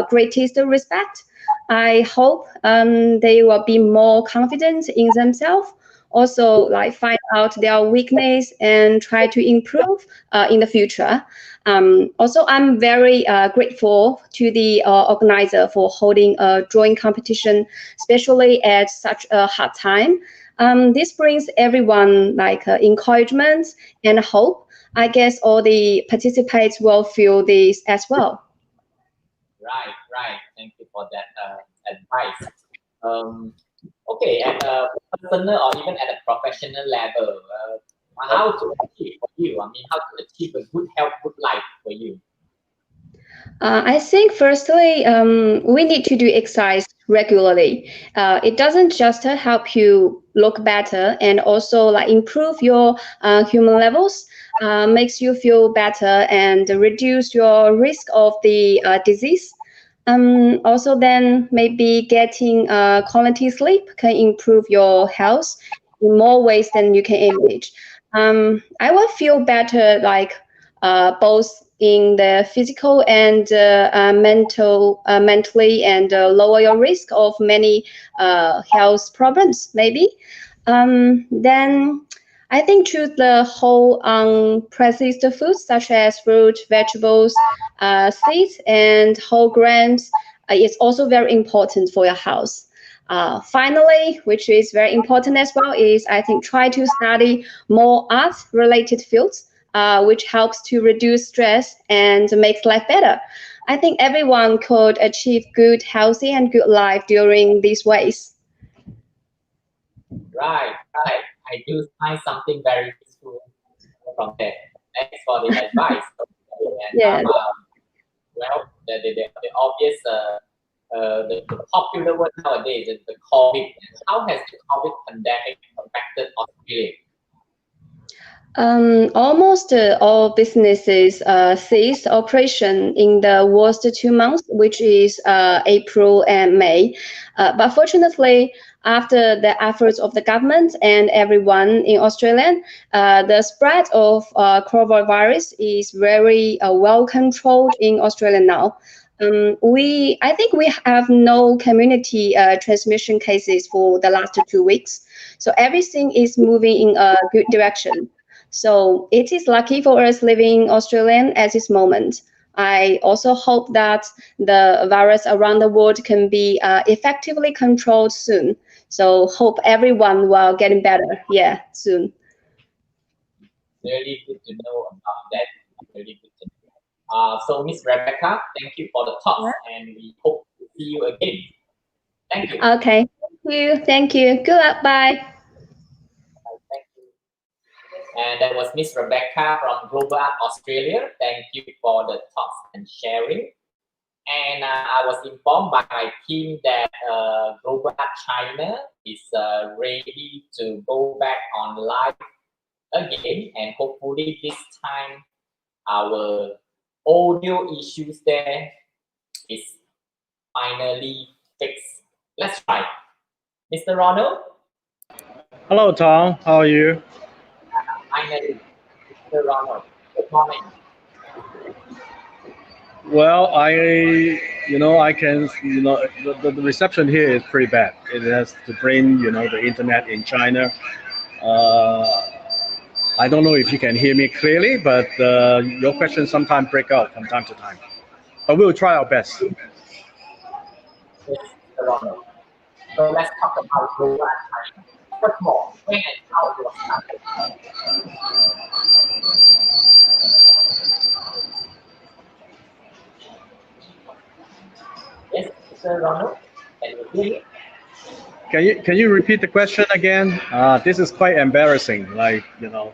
greatest respect. I hope they will be more confident in themselves. Also, like find out their weakness and try to improve in the future. Also, I'm very grateful to the organizer for holding a drawing competition, especially at such a hard time. This brings everyone like encouragement and hope. I guess all the participants will feel this as well. Right. Thank you for that advice. Okay, at a personal or even at a professional level, how to achieve for you? I mean, how to achieve a good health, good life for you? I think firstly, we need to do exercise regularly. It doesn't just help you look better and also like improve your human levels, makes you feel better and reduce your risk of the disease. Also, then maybe getting quality sleep can improve your health in more ways than you can imagine. I will feel better like both in the physical and mentally, and lower your risk of many health problems maybe. Then I think choose the whole unprocessed foods such as fruit, vegetables, seeds, and whole grains is also very important for your health. Finally, which is very important as well, is I think try to study more art-related fields, which helps to reduce stress and makes life better. I think everyone could achieve good, healthy, and good life during these ways. Right. I do find something very useful from that. Thanks for the advice. And Yeah. well, the obvious, the popular word nowadays is the COVID. How has the COVID pandemic affected Australia? Almost all businesses ceased operation in the worst 2 months, which is April and May. But fortunately, after the efforts of the government and everyone in Australia, the spread of coronavirus is very well controlled in Australia now. I think we have no community transmission cases for the last 2 weeks. So everything is moving in a good direction. So it is lucky for us living in Australia at this moment. I also hope that the virus around the world can be effectively controlled soon. So hope everyone will get better, soon. Really good to know about that. Really good to know. So Miss Rebecca, thank you for the talk, and we hope to see you again. Thank you. Okay, thank you. Good luck, bye. Thank you. And that was Miss Rebecca from Global Art Australia. Thank you for the talks and sharing. And I was informed by my team that Global Art China is ready to go back on live again, and hopefully this time our audio issues there is finally fixed. Let's try. Mr. Ronald? Hello, Tom. How are you? Finally, Mr. Ronald. Good morning. Well, I can, the reception here is pretty bad. It has to bring, the internet in China. I don't know if you can hear me clearly, but your questions sometimes break out from time to time. But we'll try our best. Yes, Mr. Ronald. So let's talk about global China. First of all, when and how it was started. Yes, Mr. Ronald, can you hear me? Can you repeat the question again? This is quite embarrassing. Like, you know,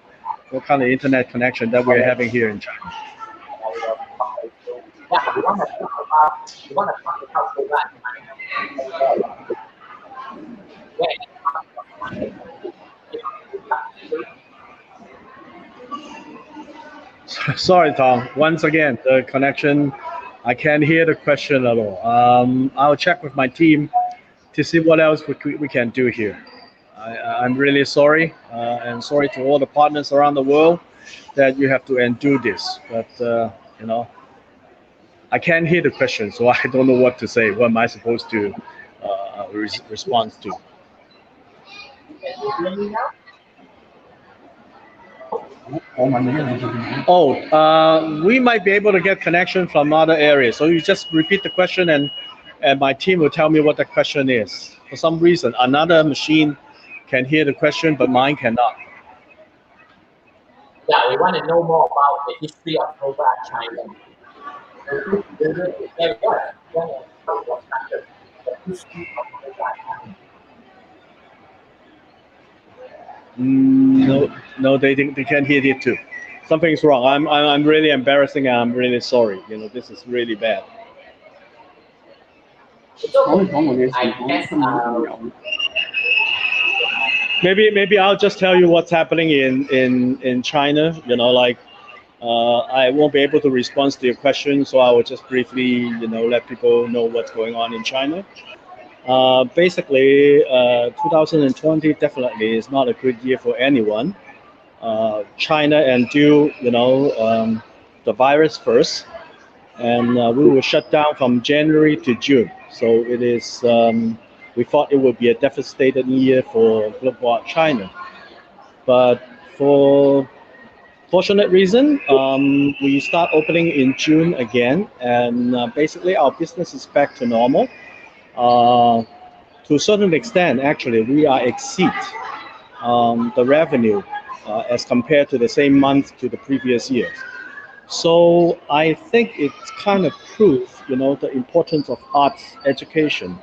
what kind of internet connection that we're having here in China? Yeah, we want to talk about global China. When and how it was started. Sorry, Tom. Once again, the connection, I can't hear the question at all. I'll check with my team to see what else we can do here. I'm really sorry, and sorry to all the partners around the world that you have to endure this. But, you know, I can't hear the question, so I don't know what to say. What am I supposed to respond to? We might be able to get connection from other areas. So you just repeat the question, and my team will tell me what the question is. For some reason, another machine can hear the question, but mine cannot. Yeah, we want to know more about the history of global China. No, they can't hear it too. Something's wrong. I'm really embarrassing. I'm really sorry. You know, this is really bad. I guess Maybe I'll just tell you what's happening in China. You know, like I won't be able to respond to your question, so I will just briefly, you know, let people know what's going on in China. Basically, 2020 definitely is not a good year for anyone. China endured, you know, the virus first, and we were shut down from January to June. So it is. We thought it would be a devastating year for global China, but for fortunate reason, we start opening in June again, and basically our business is back to normal. To a certain extent, actually, we are exceed the revenue as compared to the same month to the previous years. So I think it's kind of proof, you know, the importance of arts education.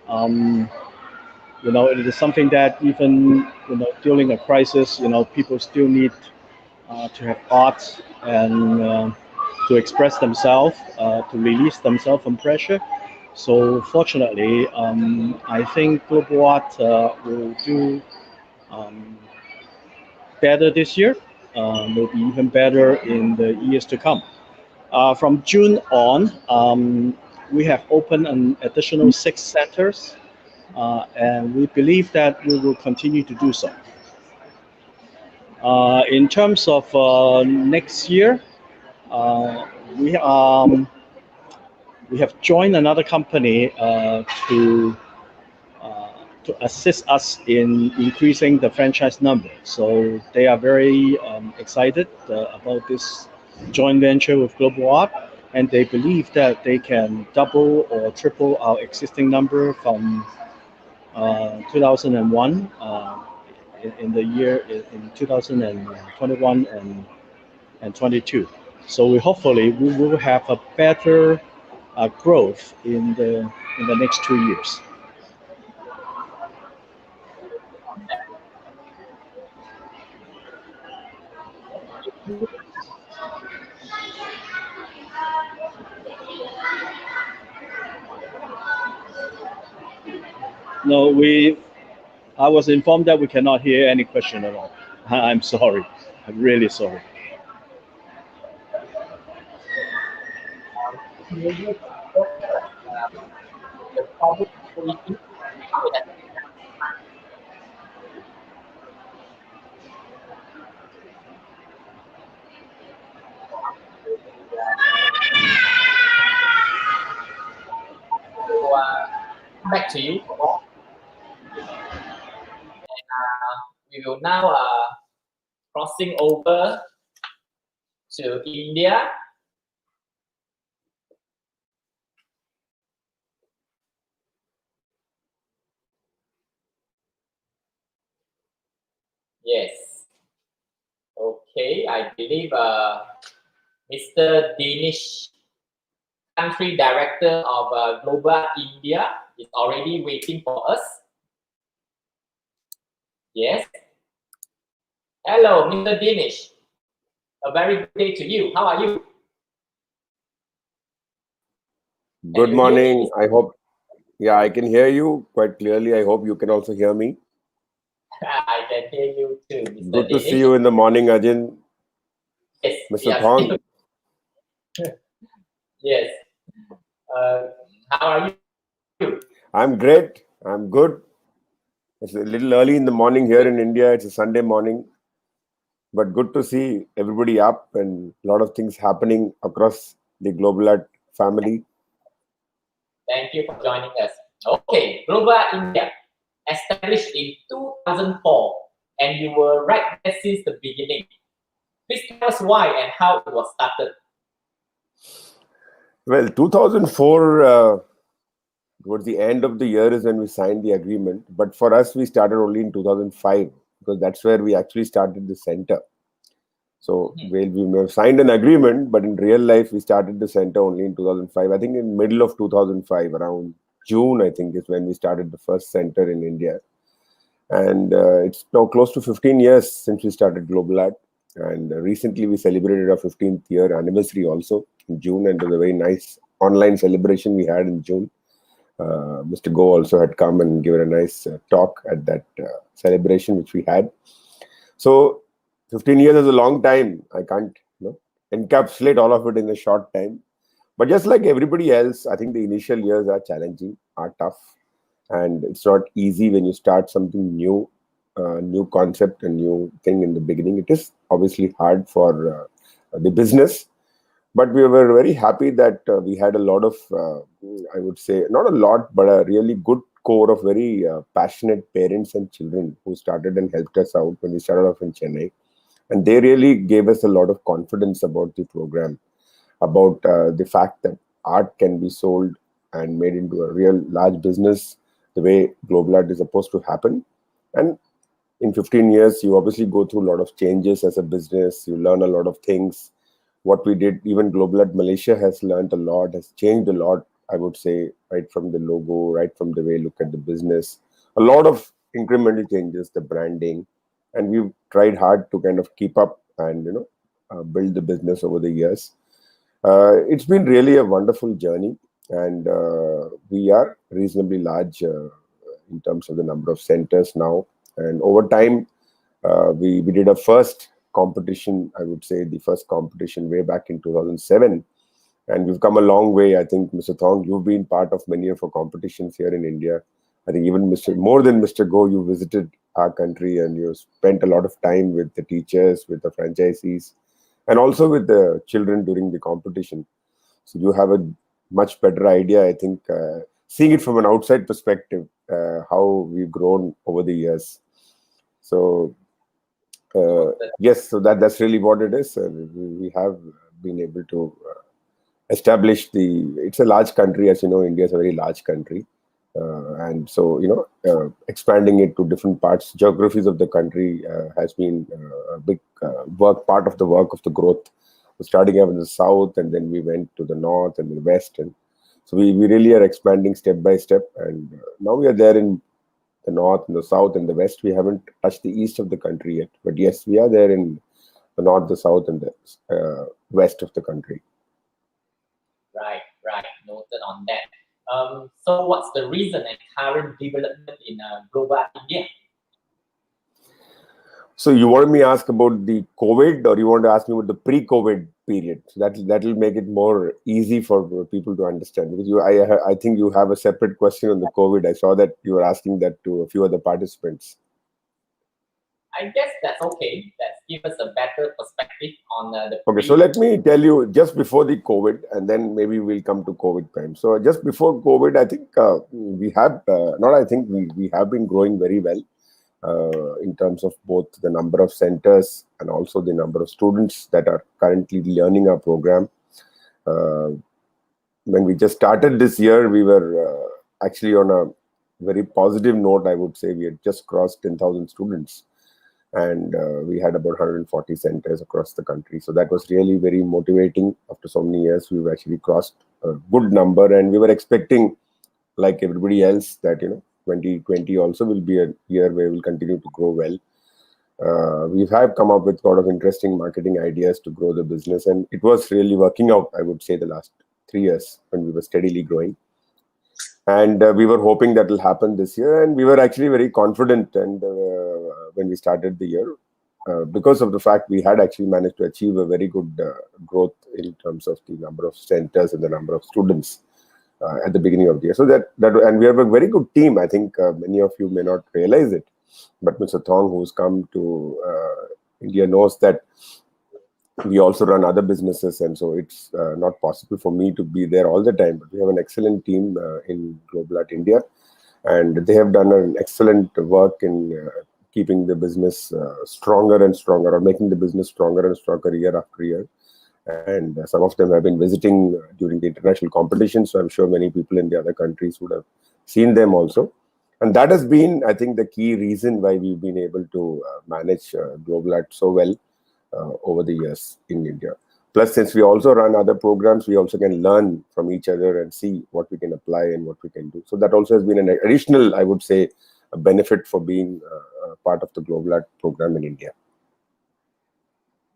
You know, it is something that even, you know, during a crisis, you know, people still need to have arts and to express themselves, to release themselves from pressure. So fortunately, I think global art will do better this year, maybe even better in the years to come. From June on, we have opened an additional 6 centers, and we believe that we will continue to do so. In terms of next year, we have joined another company to assist us in increasing the franchise number. So they are very excited about this joint venture with Global Art, and they believe that they can double or triple our existing number from 2001 in the year in 2021 and 22. So we will have a better growth in the next 2 years. No, I was informed that we cannot hear any question at all. I'm sorry. I'm really sorry. So, back to you. And we will now crossing over to India. Yes. Okay, I believe Mr. Danish, Country Director of Global India, is already waiting for us. Yes. Hello, Mr. Danish. A very good day to you. How are you? Good morning. I hope, yeah, I can hear you quite clearly. I hope you can also hear me. I can hear you too, Mr. Good to Danish. see you in the morning, Ajin. Yes, Mr. Thong. Yes. How are you? I'm great. I'm good. It's a little early in the morning here in India. It's a Sunday morning. But good to see everybody up and a lot of things happening across the Global Art family. Thank you for joining us. Okay, Global India, established in 2004, and you were right there since the beginning. Please tell us why and how it was started. Well, 2004, towards the end of the year is when we signed the agreement. But for us, we started only in 2005 because that's where we actually started the center. So we may have signed an agreement, but in real life, we started the center only in 2005. I think in middle of 2005, around June, I think is when we started the first center in India. And it's now close to 15 years since we started Global Art. And recently we celebrated our 15th year anniversary also in June. And it was a very nice online celebration we had in June. Mr. Go also had come and given a nice talk at that celebration which we had. So 15 years is a long time. I can't encapsulate all of it in a short time. But just like everybody else, I think the initial years are challenging, are tough. And it's not easy when you start something new, new concept, a new thing in the beginning. It is obviously hard for the business. But we were very happy that we had a lot of, I would say, not a lot, but a really good core of very passionate parents and children who started and helped us out when we started off in Chennai. And they really gave us a lot of confidence about the program, about the fact that art can be sold and made into a real large business the way Global Art is supposed to happen. And in 15 years, you obviously go through a lot of changes as a business. You learn a lot of things. What we did, even Global Art Malaysia has learned a lot, has changed a lot, I would say, right from the logo, right from the way you look at the business. A lot of incremental changes, the branding. And we've tried hard to kind of keep up and, build the business over the years. It's been really a wonderful journey, and we are reasonably large in terms of the number of centers now. And over time, we did a first competition, I would say the first competition way back in 2007. And we've come a long way. I think, Mr. Thong, you've been part of many of our competitions here in India. I think even more than Mr. Go, you visited our country and you spent a lot of time with the teachers, with the franchisees, and also with the children during the competition. So you have a much better idea, I think, seeing it from an outside perspective, how we've grown over the years. So yes, so that's really what it is. We have been able to establish it's a large country, as you know. India is a very large country. And so, expanding it to different parts, geographies of the country has been a big part of the work of the growth. We're starting out in the south, and then we went to the north and the west. And so we really are expanding step by step. And now we are there in the north and the south and the west. We haven't touched the east of the country yet. But yes, we are there in the north, the south, and the west of the country. Right. Noted on that. So what's the reason and current development in Global India? So you want me to ask about the COVID, or you want to ask me about the pre-COVID period? So that'll make it more easy for people to understand. Because I think you have a separate question on the COVID. I saw that you were asking that to a few other participants. I guess that's okay. Let's give us a better perspective on the. Okay, so let me tell you just before the COVID, and then maybe we'll come to COVID time. So just before COVID, I think we have we have been growing very well. In terms of both the number of centers and also the number of students that are currently learning our program. When we just started this year, we were actually on a very positive note, I would say. We had just crossed 10,000 students. and we had about 140 centers across the country. So that was really very motivating. After so many years, we've actually crossed a good number, and we were expecting, like everybody else, that 2020 also will be a year where we'll continue to grow well. We have come up with a lot of interesting marketing ideas to grow the business, and it was really working out, I would say, the last 3 years when we were steadily growing. And we were hoping that will happen this year, and we were actually very confident. And when we started the year, because of the fact we had actually managed to achieve a very good growth in terms of the number of centers and the number of students at the beginning of the year. So and we have a very good team. I think many of you may not realize it, but Mr. Thong, who's come to India, knows that we also run other businesses, and so it's not possible for me to be there all the time. But we have an excellent team in Global Art India, and they have done an excellent work in keeping the business stronger and stronger, or making the business stronger and stronger year after year. And some of them have been visiting during the international competition, so I'm sure many people in the other countries would have seen them also. And that has been, I think, the key reason why we've been able to manage Global Art so well over the years in India. Plus, since we also run other programs, we also can learn from each other and see what we can apply and what we can do. So that also has been an additional, I would say, a benefit for being part of the Global Art program in India.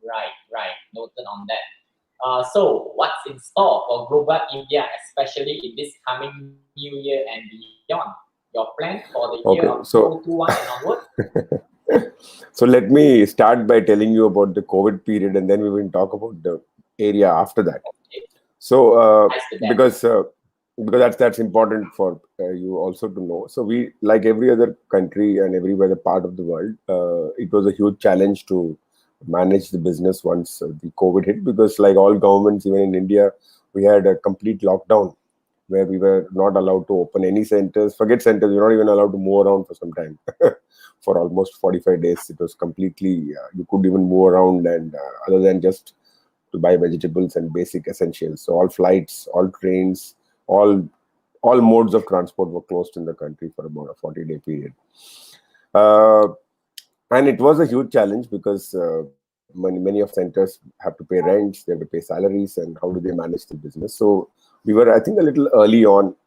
Right. Noted on that. So what's in store for Global Art India, especially in this coming new year and beyond? Your plan for the year of 2021 and onward? So let me start by telling you about the COVID period, and then we will talk about the area after that. Okay. So because that's important for you also to know. So we, like every other country and every other part of the world, it was a huge challenge to manage the business once the COVID hit, because like all governments, even in India, we had a complete lockdown where we were not allowed to open any centers. Forget centers, we were not even allowed to move around for some time. For almost 45 days, it was completely, you couldn't even move around, and other than just to buy vegetables and basic essentials. So all flights, all trains, all modes of transport were closed in the country for about a 40-day period. And it was a huge challenge because many of centers have to pay rents, they have to pay salaries, and how do they manage the business? So we were, I think, a little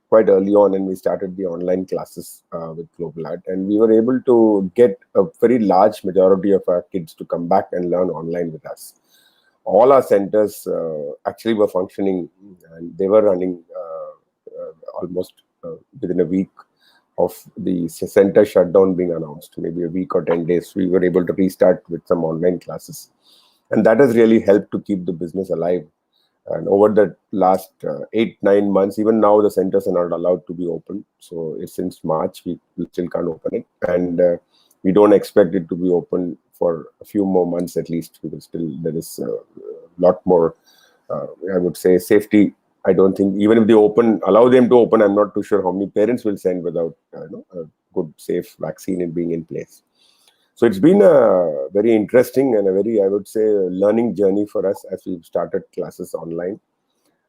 quite early on, and we started the online classes with Global Art, and we were able to get a very large majority of our kids to come back and learn online with us. All our centers actually were functioning, and they were running almost within a week of the center shutdown being announced, maybe a week or 10 days, we were able to restart with some online classes. And that has really helped to keep the business alive. And over the last 8-9 months, even now the centers are not allowed to be open. So since March, we still can't open it. And we don't expect it to be open for a few more months at least, because still there is a lot more, I would say, safety. I don't think, even if they allow them to open, I'm not too sure how many parents will send without a good, safe vaccine being in place. So it's been a very interesting and a very, I would say, learning journey for us as we've started classes online.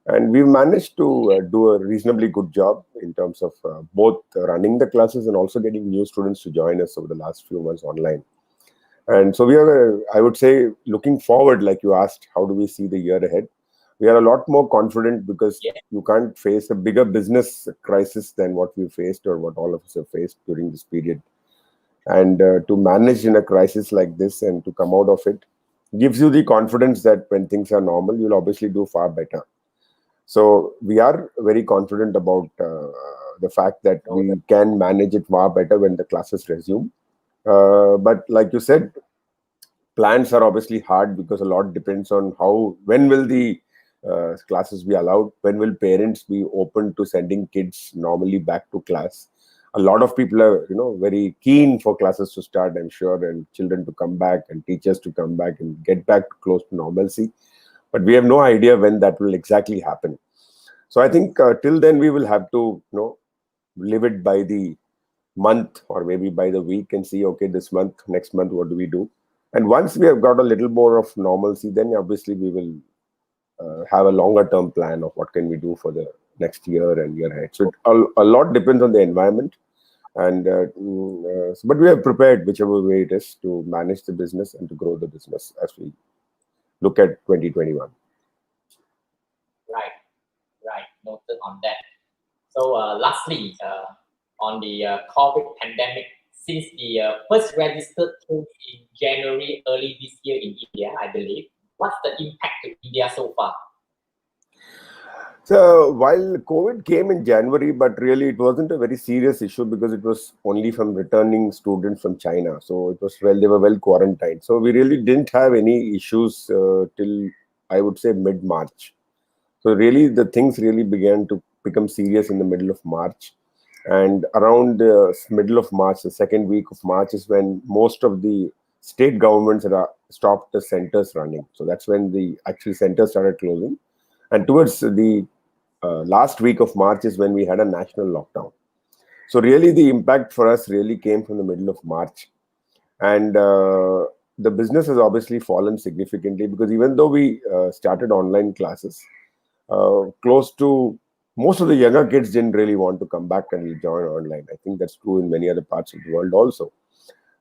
And we've managed to do a reasonably good job in terms of both running the classes and also getting new students to join us over the last few months online. And so we are, I would say, looking forward, like you asked, how do we see the year ahead? We are a lot more confident because you can't face a bigger business crisis than what we faced or what all of us have faced during this period. And to manage in a crisis like this and to come out of it gives you the confidence that when things are normal, you'll obviously do far better. So we are very confident about the fact that we can manage it far better when the classes resume. But like you said, plans are obviously hard because a lot depends on when will the classes be allowed, when will parents be open to sending kids normally back to class. A lot of people are, very keen for classes to start, I'm sure, and children to come back and teachers to come back and get back close to normalcy. But we have no idea when that will exactly happen. So I think till then we will have to, live it by the month or maybe by the week and see, okay, this month, next month, what do we do? And once we have got a little more of normalcy, then obviously we will have a longer term plan of what can we do for the next year and year ahead. So a lot depends on the environment. And but we are prepared whichever way it is to manage the business and to grow the business as we look at 2021. Right. Noted on that. So lastly, on the COVID pandemic, since the first registered case in January early this year in India, I believe, what's the impact to India so far? So while COVID came in January, but really it wasn't a very serious issue because it was only from returning students from China. So it was they were well quarantined. So we really didn't have any issues till I would say mid-March. So really the things really began to become serious in the middle of March. And around the middle of March, the second week of March is when most of the state governments had stopped the centers running. So that's when the actual centers started closing. And towards the last week of March is when we had a national lockdown. So really the impact for us really came from the middle of March. And the business has obviously fallen significantly because even though we started online classes, close to most of the younger kids didn't really want to come back and join online. I think that's true in many other parts of the world also.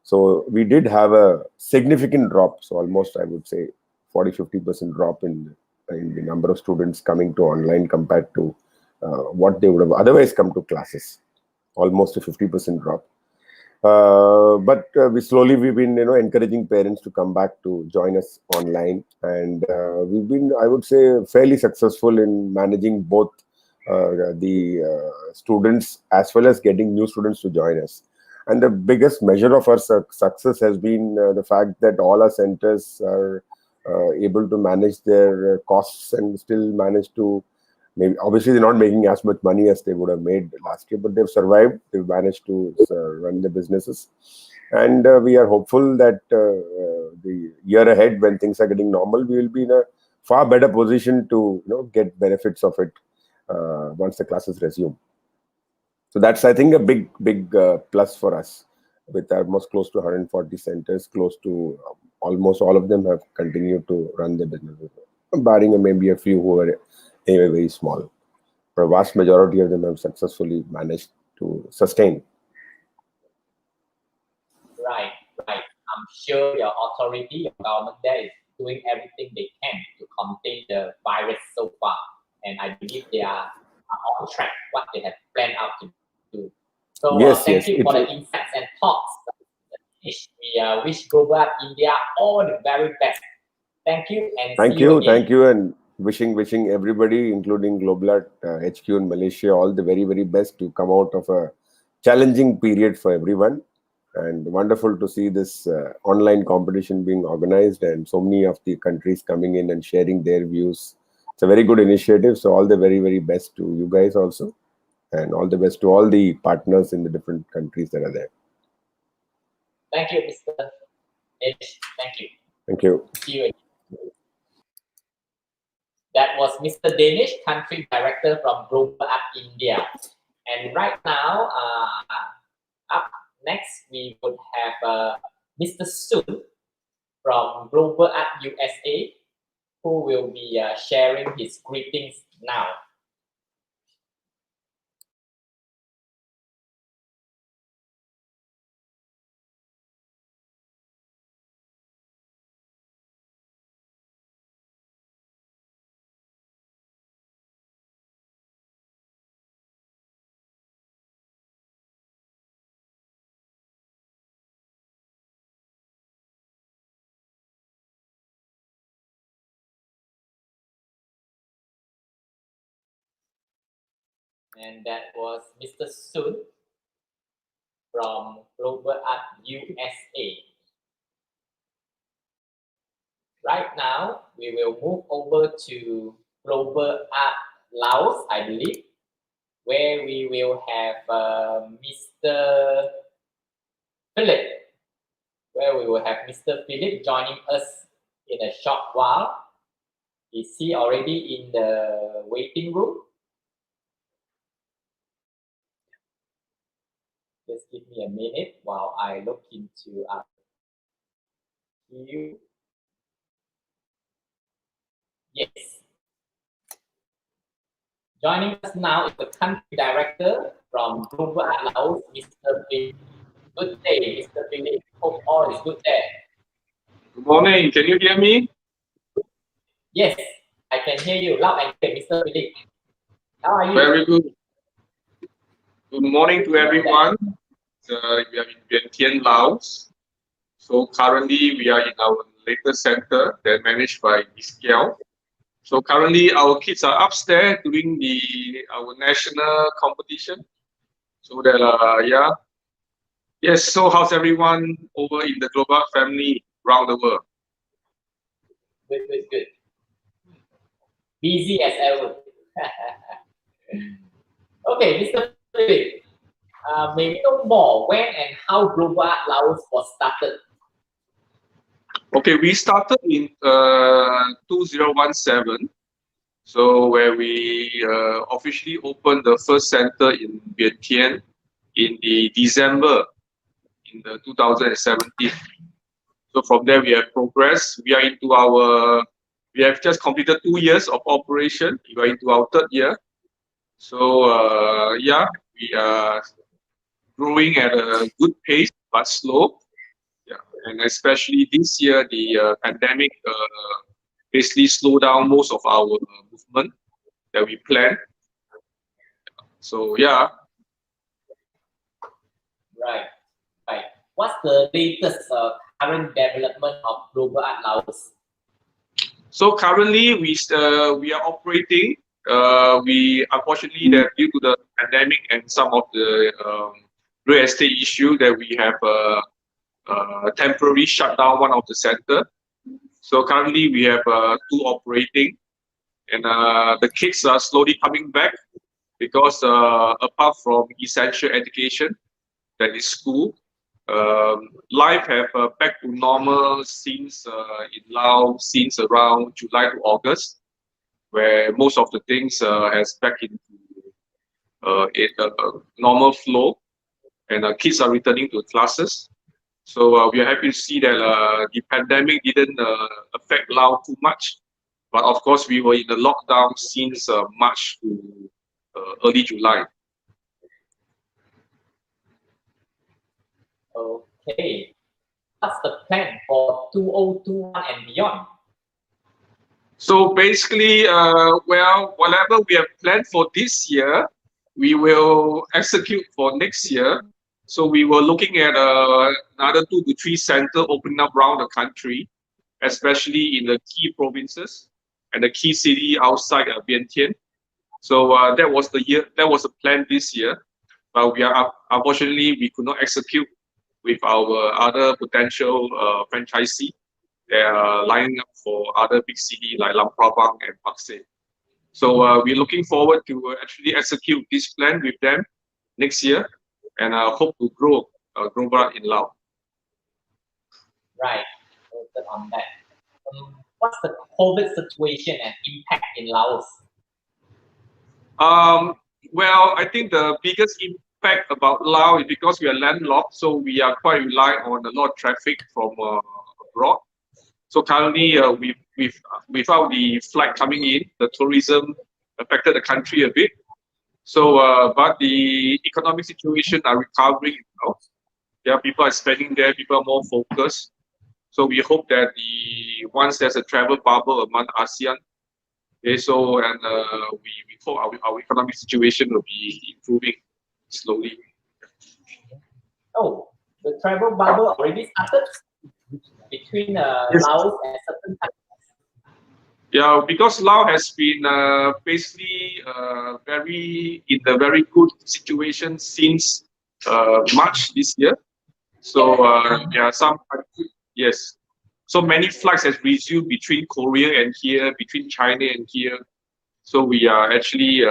So we did have a significant drop. So almost, I would say, 40-50% drop in the number of students coming to online compared to what they would have otherwise come to classes. Almost a 50% drop. But we've been encouraging parents to come back to join us online, and we've been, I would say, fairly successful in managing both the students as well as getting new students to join us. And the biggest measure of our success has been the fact that all our centers are able to manage their costs and still manage to maybe, obviously they're not making as much money as they would have made last year, but they've survived. They've managed to run the businesses. And we are hopeful that the year ahead, when things are getting normal, we will be in a far better position to get benefits of it once the classes resume. So that's, I think, a big plus for us. With almost close to 140 centers, close to almost all of them have continued to run their businesses, barring maybe a few who are very small. But a vast majority of them have successfully managed to sustain. Right. I'm sure your authority, your government there is doing everything they can to contain the virus so far. And I believe they are on track what they have planned out to do. So thank you for the insights and thoughts. We wish Global Art India all the very best. Thank you and thank see you again. Thank you, and wishing everybody, including Global Art HQ in Malaysia, all the very best to come out of a challenging period for everyone. And wonderful to see this online competition being organized and so many of the countries coming in and sharing their views. It's a very good initiative. So all the very best to you guys also, and all the best to all the partners in the different countries that are there. Thank you, Mr. H. Thank you. Thank you. See you again. That was Mr. Danish, Country Director from Global Art India. And right now, up next, we would have Mr. Sun from Global Art USA, who will be sharing his greetings now. And that was Mr. Sun from Global Art USA. Right now, we will move over to Global Art Laos, I believe, where we will have Mr. Philip, joining us in a short while. Is he already in the waiting room? Just give me a minute while I look into our queue. Yes. Joining us now is the Country Director from Global Art Laos, Mr. Philip. Good day, Mr. Philip. Hope all is good there. Good morning. Can you hear me? Yes, I can hear you loud and clear, Mr. Philip. How are you? Very good. Good morning to everyone. We are in Vientiane, Laos. So currently we are in our latest center that managed by Iskiao. So currently our kids are upstairs doing our national competition. So that yeah. Yes, so how's everyone over in the Global family around the world? Good, good, good. Busy as ever. Okay, Mr. Philip, may we know more when and how Global Art Laos was started? Okay, we started in 2017. So where we officially opened the first center in Vientiane in the December in the 2017. So from there we have progressed. We have just completed 2 years of operation. We are into our 3rd year. So yeah, we are growing at a good pace but slow. Yeah, and especially this year the pandemic basically slowed down most of our movement that we planned. So yeah. Right, right. What's the latest current development of Global Art Laos? So currently we are operating. We unfortunately that due to the pandemic and some of the real estate issue that we have temporarily shut down one of the center. So currently we have 2 operating, and the kids are slowly coming back because apart from essential education, that is school, life have back to normal since in Laos since around July to August, where most of the things has back into normal flow, and kids are returning to classes. So we are happy to see that the pandemic didn't affect Laos too much, but of course we were in the lockdown since March to early July. Okay. What's the plan for 2021 and beyond? So basically, well, whatever we have planned for this year, we will execute for next year. So we were looking at another 2 to 3 centers opening up around the country, especially in the key provinces and the key city outside Vientiane. So that was the plan this year, but unfortunately we could not execute with our other potential franchisee. They are lining up for other big cities like Luang Prabang and Pak Se. So we're looking forward to actually execute this plan with them next year, and hope to grow Global in Laos. Right, noted on that. What's the COVID situation and impact in Laos? Well, I think the biggest impact about Laos is because we are landlocked, so we are quite reliant on a lot of traffic from abroad. So currently, without the flight coming in, the tourism affected the country a bit. So, but the economic situation are recovering now. Yeah, people are spending there, people are more focused. So we hope that once there's a travel bubble among ASEAN, okay, so and we hope our economic situation will be improving slowly. Oh, the travel bubble already started between Yes. Laos and certain countries. Yeah, because Laos has been basically in a very good situation since March this year. So yeah, yes. So many flights has resumed between Korea and here, between China and here. So we are actually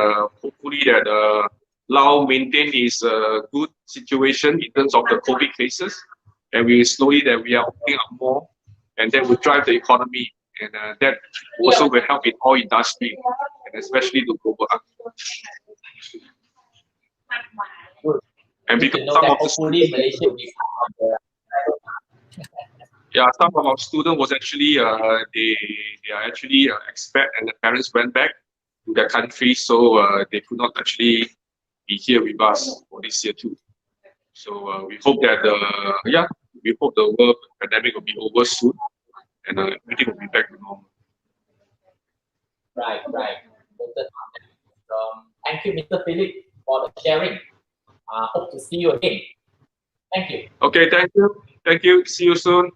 hopefully that Laos maintain its good situation in terms of the COVID cases, and we are opening up more, and that will drive the economy, and that also will help in all industry, and especially the global art. And because some of the yeah, some of our students was actually they are actually expat, and the parents went back to their country, so they could not actually be here with us for this year too. So we hope that we hope the world pandemic will be over soon and everything will be back to normal. Right. Thank you, Mr. Philip, for the sharing. Hope to see you again. Thank you. Okay, thank you. Thank you. See you soon.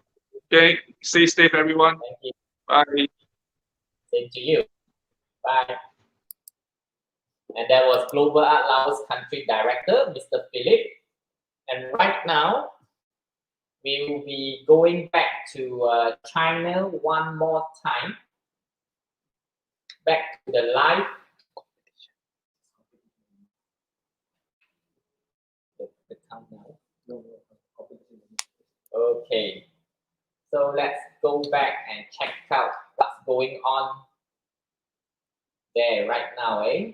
Okay, stay safe, everyone. Thank you. Bye. Same to you. Bye. And that was Global Art Laos Country Director, Mr. Philip. And right now, we will be going back to China one more time. Back to the live. The countdown. Okay. So let's go back and check out what's going on there right now, eh?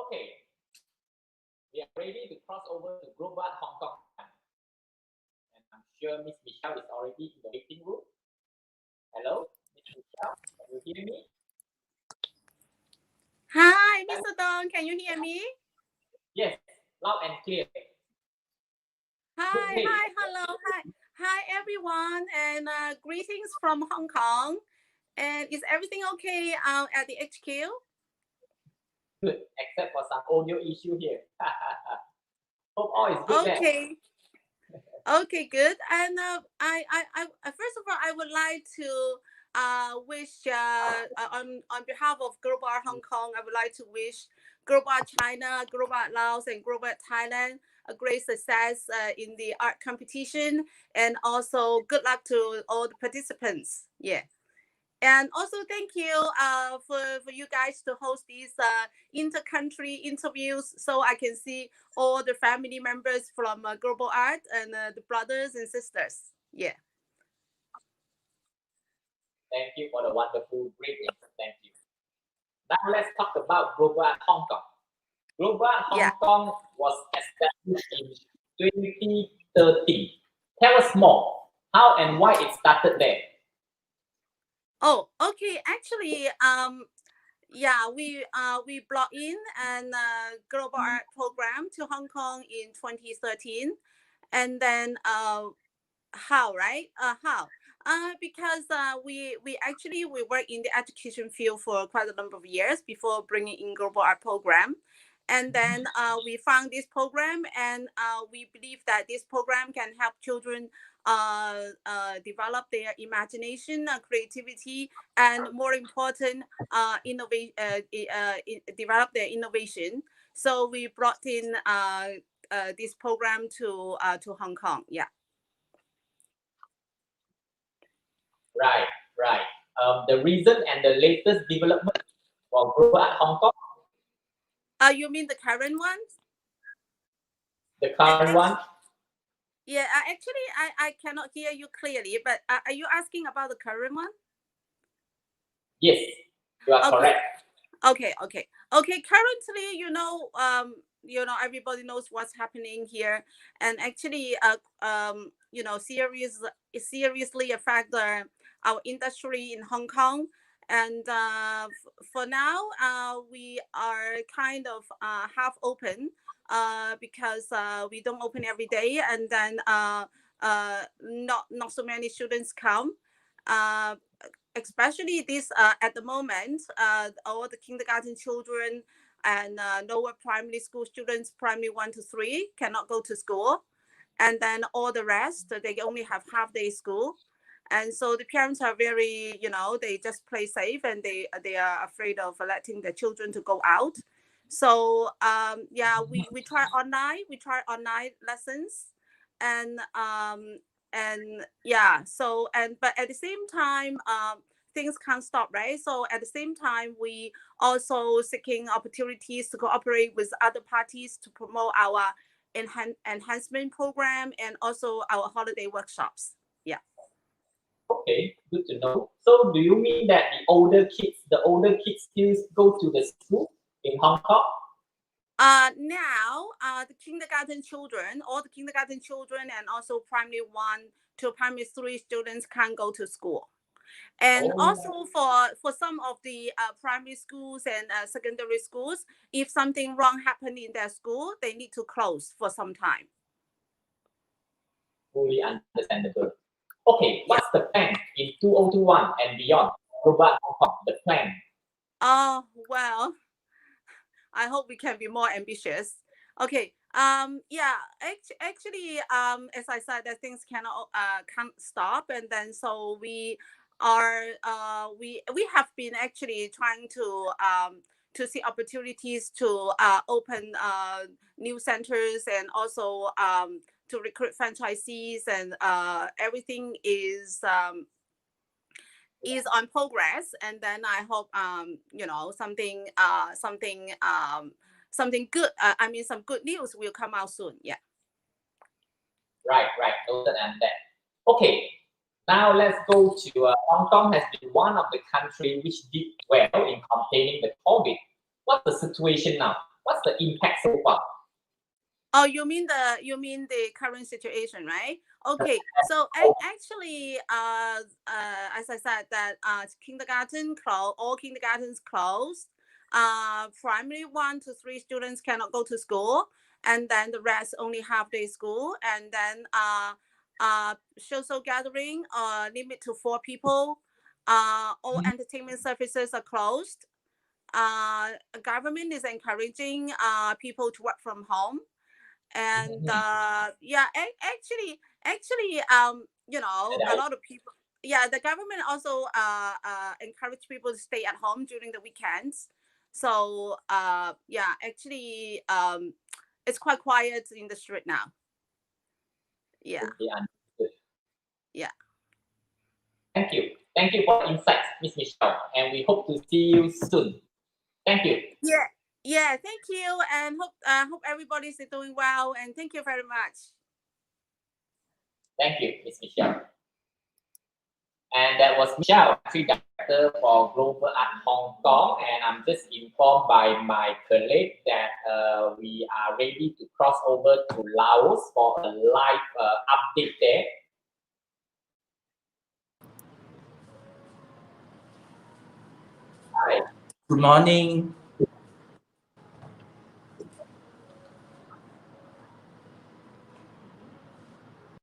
Okay, we are ready to cross over to Global Hong Kong. And I'm sure Miss Michelle is already in the waiting room. Hello, Miss Michelle, can you hear me? Hi, Mr. Dong, can you hear me? Yes, loud and clear. Hi, hello, hi everyone, and greetings from Hong Kong. And is everything okay at the HQ? Good, except for some audio issue here. Hope all is good Okay. there. Okay, good. And I first of all, I would like to wish on behalf of Global Hong Kong, I would like to wish Global China, Global Laos, and Global Thailand a great success in the art competition, and also good luck to all the participants. Yeah. And also thank you for you guys to host these inter-country interviews, so I can see all the family members from Global Art and the brothers and sisters. Yeah. Thank you for the wonderful greetings. Thank you. Now let's talk about Global Art Hong Kong. Global Art Hong Kong was established in 2013. Tell us more, how and why it started there. Oh, okay. Actually, yeah, we brought in an global art program to Hong Kong in 2013, and then how, right? How? Because we actually work in the education field for quite a number of years before bringing in global art program. And then we found this program, and we believe that this program can help children develop their imagination, creativity, and more important, develop their innovation. So we brought in this program to Hong Kong. Yeah. Right. The recent and the latest development for Global Art Hong Kong. You mean the current ones? The current one? Yeah, actually, I cannot hear you clearly, but are you asking about the current one? Yes, you are correct. Okay. Currently, everybody knows what's happening here, and actually, seriously affect our industry in Hong Kong. And for now, we are kind of half open because we don't open every day, and then not so many students come. Especially this at the moment, all the kindergarten children and lower primary school students, primary 1 to 3, cannot go to school, and then all the rest they only have half-day school, and so the parents are very, they just play safe, and they are afraid of letting the children to go out. So yeah, we try online lessons, and yeah, so but at the same time, things can't stop, right? So at the same time, we also seeking opportunities to cooperate with other parties to promote our enhancement program and also our holiday workshops. Yeah. Okay, good to know. So do you mean that the older kids still go to the school in Hong Kong? Now, the kindergarten children, all the kindergarten children, and also primary 1 to primary 3 students can go to school. And also for some of the primary schools and secondary schools, if something wrong happened in their school, they need to close for some time. Fully understandable. Okay, what's the plan in 2021 and beyond? Global Hong Kong, the plan. Well, I hope we can be more ambitious. Okay. Yeah, actually, as I said, that things can't stop, and then so we are we have been actually trying to see opportunities to open new centers, and also to recruit franchisees, and everything is on progress. And then I hope something good, some good news will come out soon. Yeah. Right. Noted on that. Okay, now let's go to Hong Kong has been one of the countries which did well in containing the COVID. What's the situation now? what's the impact so far? Oh, you mean the current situation, right? Okay, so actually, as I said, that kindergarten closed, all kindergartens closed. Primary 1 to 3 students cannot go to school, and then the rest only half-day school, and then social gathering limit to 4 people. All entertainment services are closed. Government is encouraging people to work from home. And yeah, actually you know, a lot of people, yeah, the government also encourage people to stay at home during the weekends. So yeah, actually it's quite quiet in the street now. Yeah. Yeah. Thank you for the insights, Miss Michelle, and we hope to see you soon. Thank you. Yeah, thank you, and hope everybody's doing well, and thank you very much. Thank you, Miss Michelle. And that was Michelle, Country Director for Global Art Hong Kong. And I'm just informed by my colleague that we are ready to cross over to Laos for a live update there. Hi. Good morning.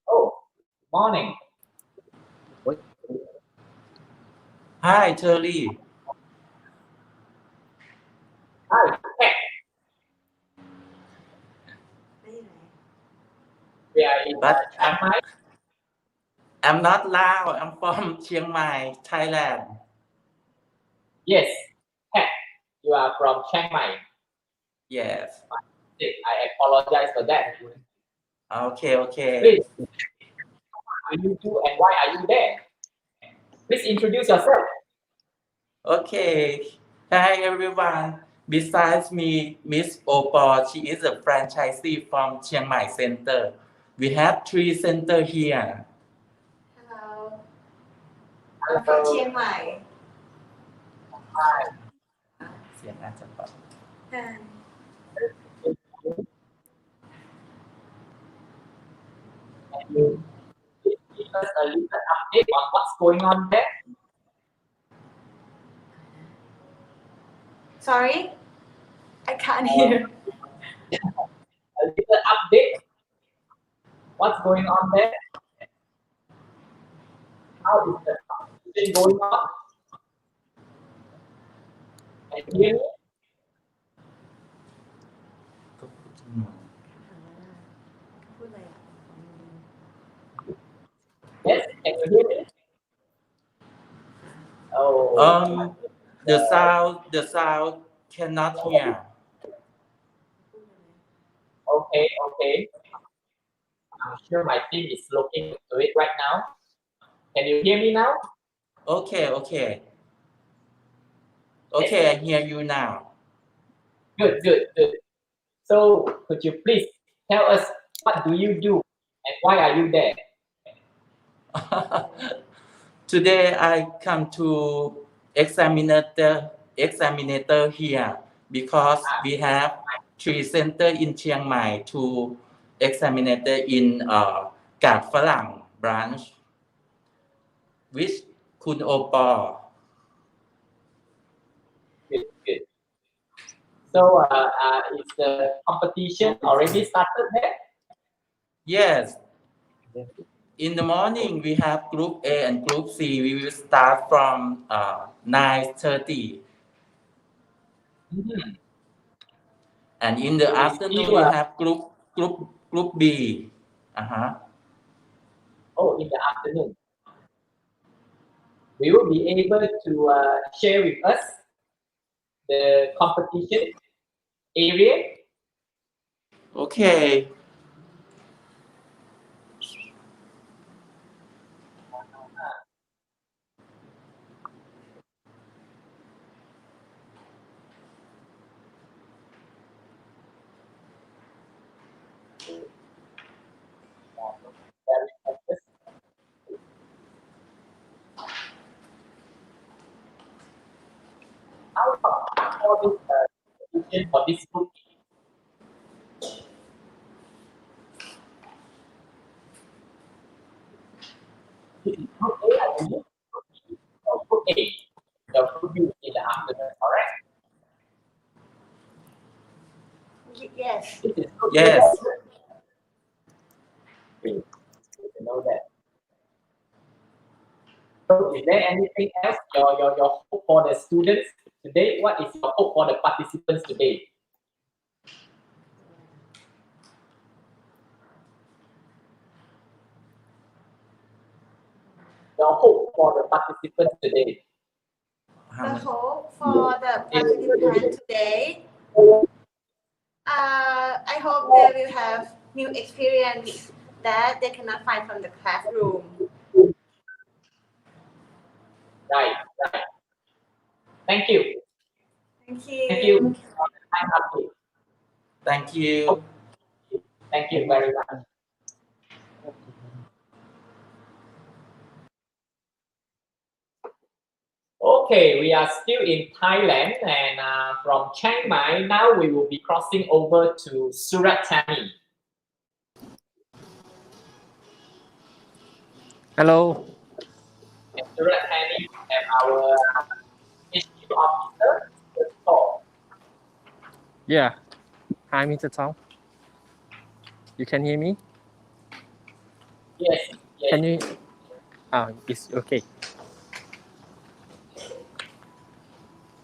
Oh, morning. Hi, Charlie. Hi. We are in Chiang Mai. I'm not Lao. I'm from Chiang Mai, Thailand. Yes. You are from Chiang Mai. Yes. I apologize for that. Okay. Please, what do you do and why are you there? Please introduce yourself. Okay. Hi, everyone. Besides me, Miss Opal, she is a franchisee from Chiang Mai Center. We have 3 centers here. Hello. I'm from Chiang Mai. Hi. Hi. Can you give us a little update on what's going on there? Sorry? I can't hear. A little update. What's going on there? How is the competition going on? Can you hear me? Yes, can you hear me? Oh. The sound cannot hear. Okay. I'm sure my team is looking into it right now. Can you hear me now? Okay, I hear you now. Good. So, could you please tell us what do you do and why are you there? Today I come to examinator here because we have 3 centers in Chiang Mai, 2 examinator in Kat Phalang branch, which Kun Opal. Good. So, is the competition already started there? Yes. In the morning, we have Group A and Group C. We will start from 9:30. And in the afternoon, we have Group B. Oh, in the afternoon. We will be able to share with us the competition area. Okay. How about for this competition for this group? Group A, I believe. Group A. The group B in the afternoon, correct? Yes. This is group Yes. A. Okay. Good to know that. So, is there anything else? Your hope for the students today? What is your hope for the participants today? Your hope for the participants today. The hope for the participants today. I hope they will have new experience that they cannot find from the classroom. Right, right. Thank you. Thank you. Thank you. Time update. Thank you. Thank you very much. Okay, we are still in Thailand and from Chiang Mai, now we will be crossing over to Surat Thani. Hello. In Surat Thani, we have our HQ officer, Mr. Thor. Yeah. Hi, Mr. Tong. You can hear me? Yes, yes. Can you? It's okay.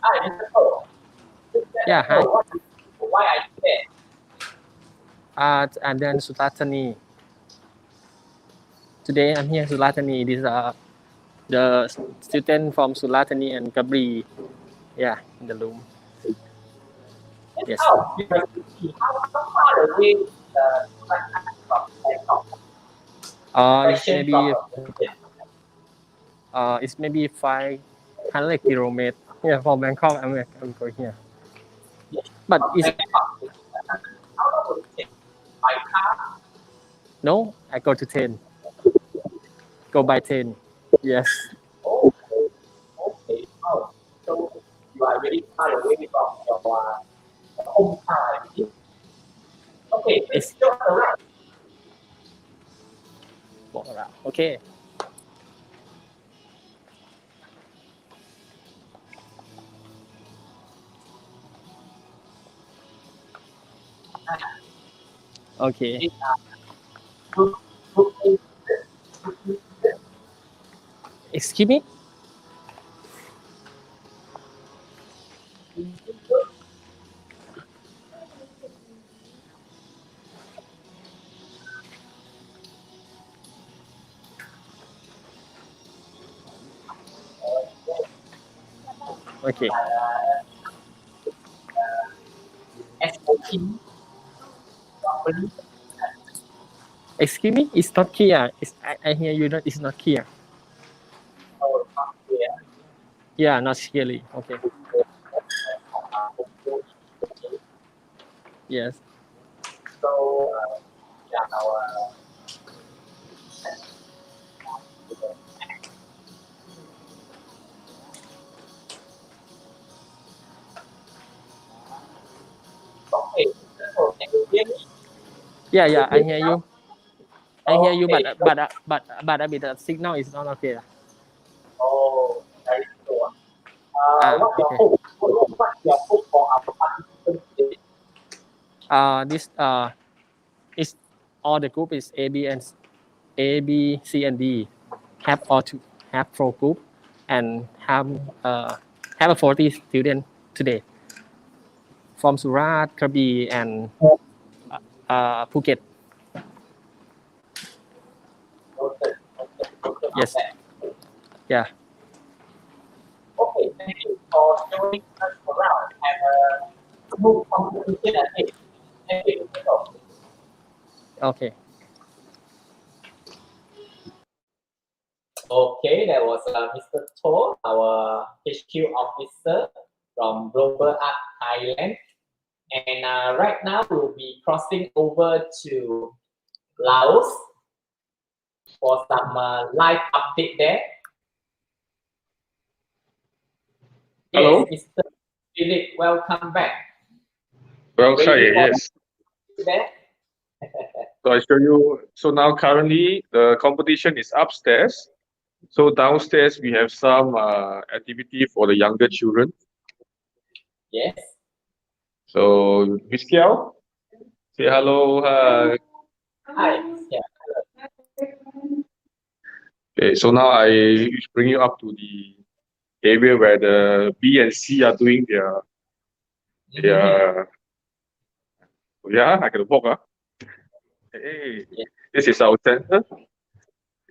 Hi, Mr. Thor. Yeah, hi. Why are you there? I'm in Surat Thani. Today I'm here in Surat Thani. These are the student from Surat Thani and Kabri. Yeah, in the room. Yes. How far away is Surat Thani from Bangkok? It's maybe it's maybe 500 kilometers. Yeah, from Bangkok, I'm going here. But it's How long will it take? By car? no, I go to 10. Go by 10. Yes. Oh, okay. Oh, so you are really far away from your hometown. Okay, please show us around. Walk around. Okay. Okay. Excuse me? Okay. SOP. Excuse me? It's not clear. I hear you. It's not clear. Oh, not clear. Yeah, not clearly. Okay. Yes. So, yeah, our okay. So, can you hear me? Yeah, I hear you. I hear you, Okay. but a bit the signal is not okay. Oh, very good. What's your Okay. hope? What's your hope for our participants today? This is all the group is A, B, C, and D. Have all to have 4 group and have a 40 student today from Surat, Krabi, and Phuket. Yes. Yeah. Okay, thank you for showing us around and smooth competition ahead. Thank you. Okay. Okay, that was Mr. To, our HQ officer from Global Art Thailand. And right now we'll be crossing over to Laos for some live update there. Hello? Yes, Mr. Philip, welcome back. Well, sorry, Ready for yes. there? So I show you. So now currently the competition is upstairs. So downstairs we have some activity for the younger children. Yes. So Miss Kiao, say hello. Hi. Yeah. Okay, so now I bring you up to the area where the B and C are doing their yeah, I can walk. Hey, this is our center.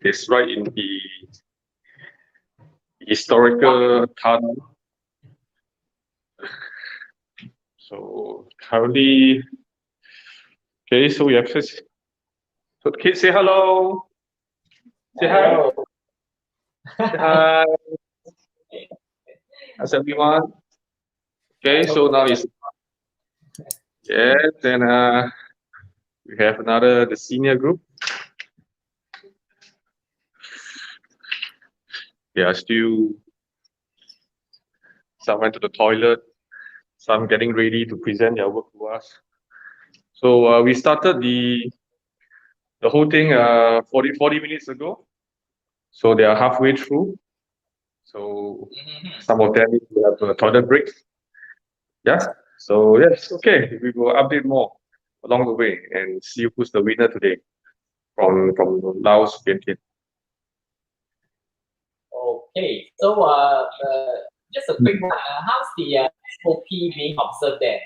It's right in the historical tunnel. So currently, okay, so we have first. So kids say hello. Say hi. Say hi. How's everyone? Okay, so now it's then we have the senior group. They are still, some went to the toilet, some getting ready to present their work to us. So we started the whole thing 40 minutes ago. So they are halfway through. So some of them will have a toilet break. Yeah. So yes, okay. We will update more along the way and see who's the winner today from Laos, Vietnam. Okay. So just a quick one. How's the SOP being observed there?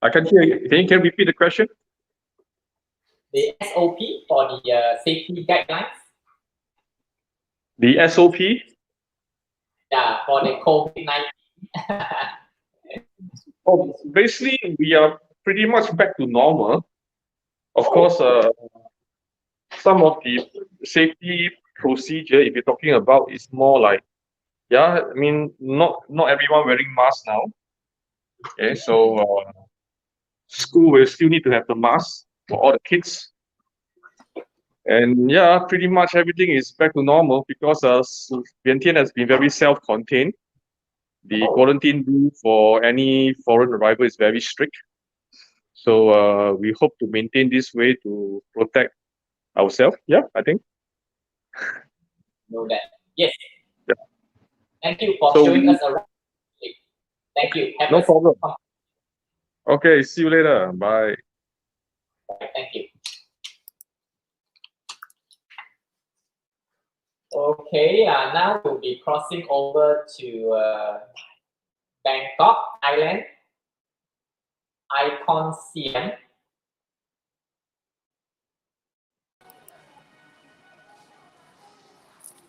I can hear you. Can you repeat the question? The SOP for the safety guidelines? The SOP? Yeah, for the COVID-19. Oh, basically, we are pretty much back to normal. Of course, some of the safety procedure, if you're talking about, is more like, yeah, I mean, not everyone wearing masks now. Okay, so school will still need to have the mask for all the kids. And yeah, pretty much everything is back to normal because Vientiane has been very self-contained. The quarantine rule for any foreign arrival is very strict. So we hope to maintain this way to protect ourselves. Yeah, I think. Know that. Yes. Yeah. Thank you for So showing us around. Thank you. No problem. Okay, see you later. Bye. Thank you. Okay, now we'll be crossing over to Bangkok, Thailand. Icon Siam.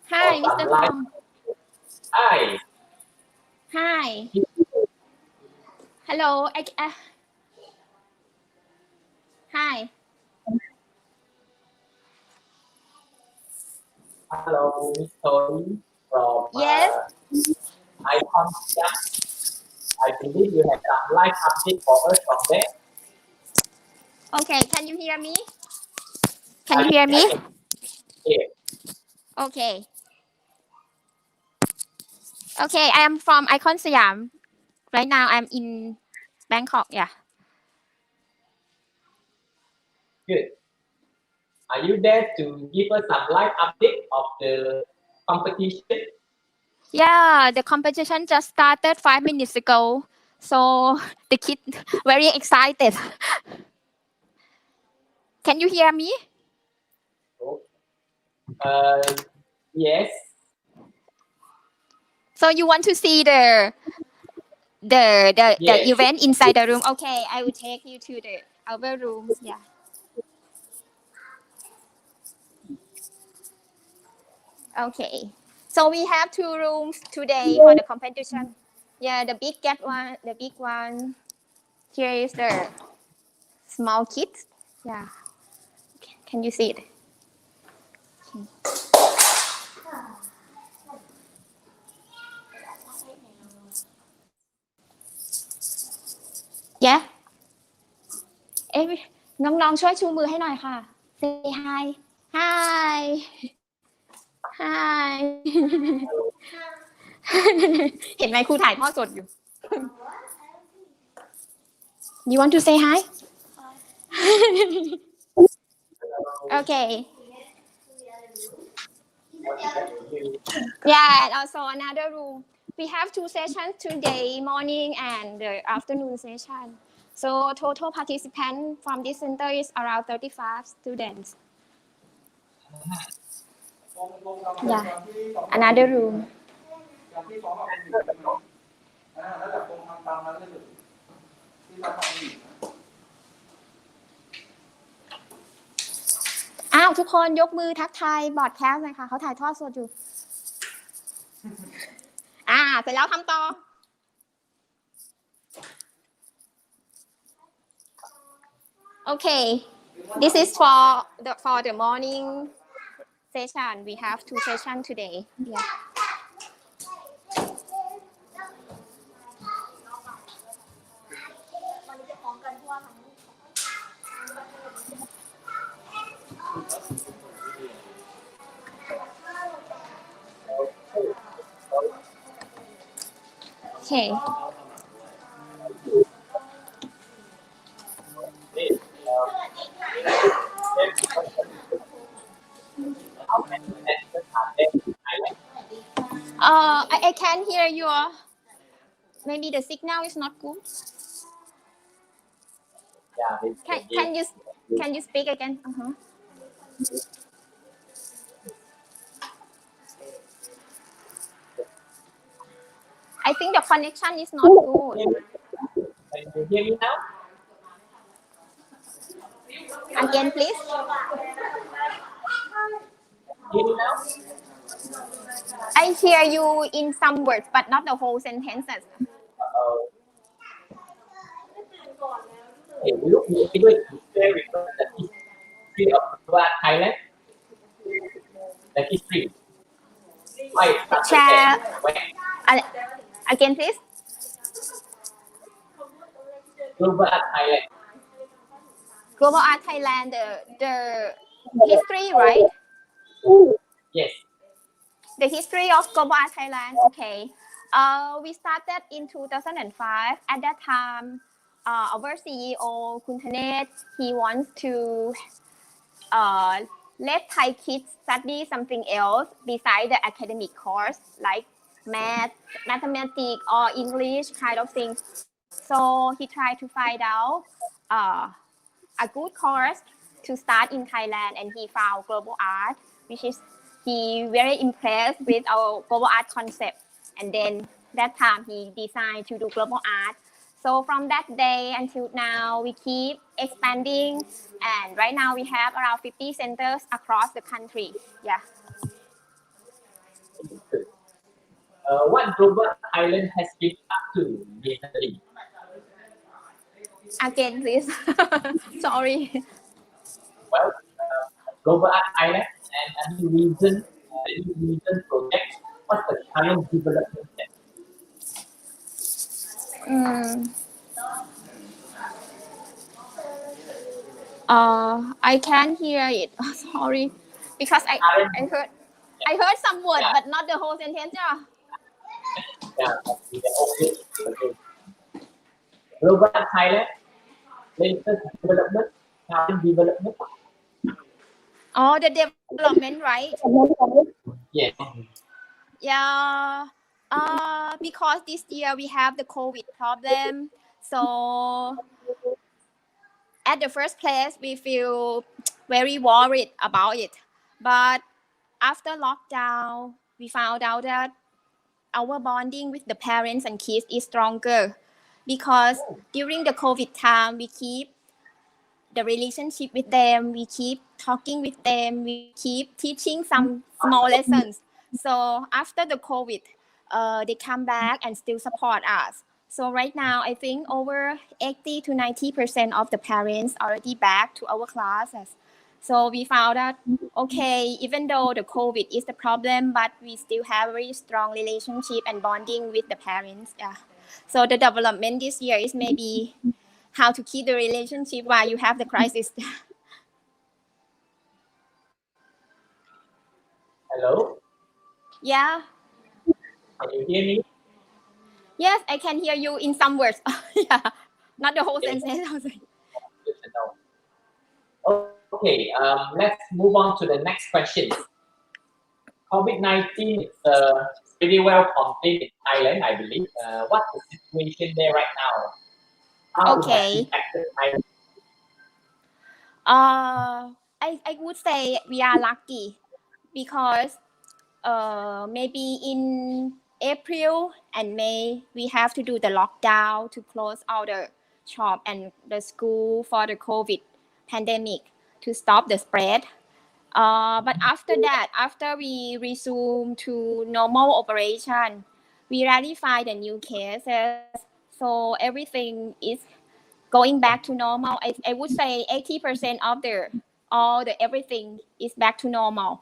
Hi, Mr. Tom. Hi. Hi. Hello. Hi. Hello, Miss Tony from Yes. Icon Siam. I believe you have some live update for us from there. Okay, can you hear me? Can you hear me? Yes. Okay. Okay, I am from Icon Siam. Right now I'm in Bangkok, yeah. Good. Are you there to give us some live update of the competition? Yeah, the competition just started 5 minutes ago. So the kid very excited. Can you hear me? Yes. So you want to see the Yes. event inside the room? Okay, I will take you to the our room. Yeah. Okay. So we have 2 rooms today for the competition. Yeah, the big one, the big one. Here is the small kids. Yeah. Can you see it? Yeah. น้องๆช่วยชูมือให้หน่อยค่ะ Say hi. Hi. Hi. เห็นไหมครูถ่ายทอดสดอยู่ You want to say hi? Okay. Yeah, and also another room. We have 2 sessions today, morning and the afternoon session. So total participants from this center is around 35 students. Yeah, another room.อ้าวทุกคนยกมือทักทายบอร์ดแคสต์เลยค่ะเขาถ่ายทอดสดอยู่เสร็จแล้วทำต่อ Okay, this is for the morning session. We have 2 sessions today. Yeah. Okay. I can't hear you. Maybe the signal is not good. Can you speak again? I think the connection is not good. Can you hear me now? Again, please. Hear me now? I hear you in some words, but not the whole sentences. Okay, look, we will very first the history of Thailand. The history. Why it started Share. when? Again, please. Global Art Thailand. Global Art Thailand, the history, right? Yes. The history of Global Art Thailand. Okay. We started in 2005. At that time, our CEO, Kun Thanet, he wants to let Thai kids study something else besides the academic course, like math, mathematics, or English kind of thing. So he tried to find out a good course to start in Thailand, and he found global art, which is he very impressed with our global art concept. And then that time he decided to do global art. So from that day until now, we keep expanding, and right now we have around 50 centers across the country. Yeah. What Global Thailand has been up to recently? Again, please. Sorry. Well, Global Art Thailand and any reason project. What's the current development there? I can't hear it. Sorry, because I heard some word, but not the whole sentence. Yeah, okay. Global Art Thailand, latest development, current development. Oh, the development, right? Yes. Yeah. Because this year we have the COVID problem, so at the first place we feel very worried about it. But after lockdown, we found out that our bonding with the parents and kids is stronger, because during the COVID time we keep the relationship with them, we keep talking with them, we keep teaching some small lessons. So after the COVID, they come back and still support us. So right now, I think over 80 to 90% of the parents already back to our classes. So we found that, okay, even though the COVID is the problem, but we still have a very strong relationship and bonding with the parents. Yeah. So the development this year is maybe how to keep the relationship while you have the crisis. Hello? Yeah. Can you hear me? Yes, I can hear you in some words. Yeah, not the whole sentence. Good to know. Okay, let's move on to the next question. COVID-19 is pretty well contained in Thailand, I believe. What's the situation there right now? How it has Okay. impacted Thailand? I would say we are lucky because maybe in April and May we have to do the lockdown to close all the shop and the school for the COVID pandemic to stop the spread. But after that, after we resume to normal operation, we rarely find the new cases. So everything is going back to normal. I would say 80% of everything is back to normal,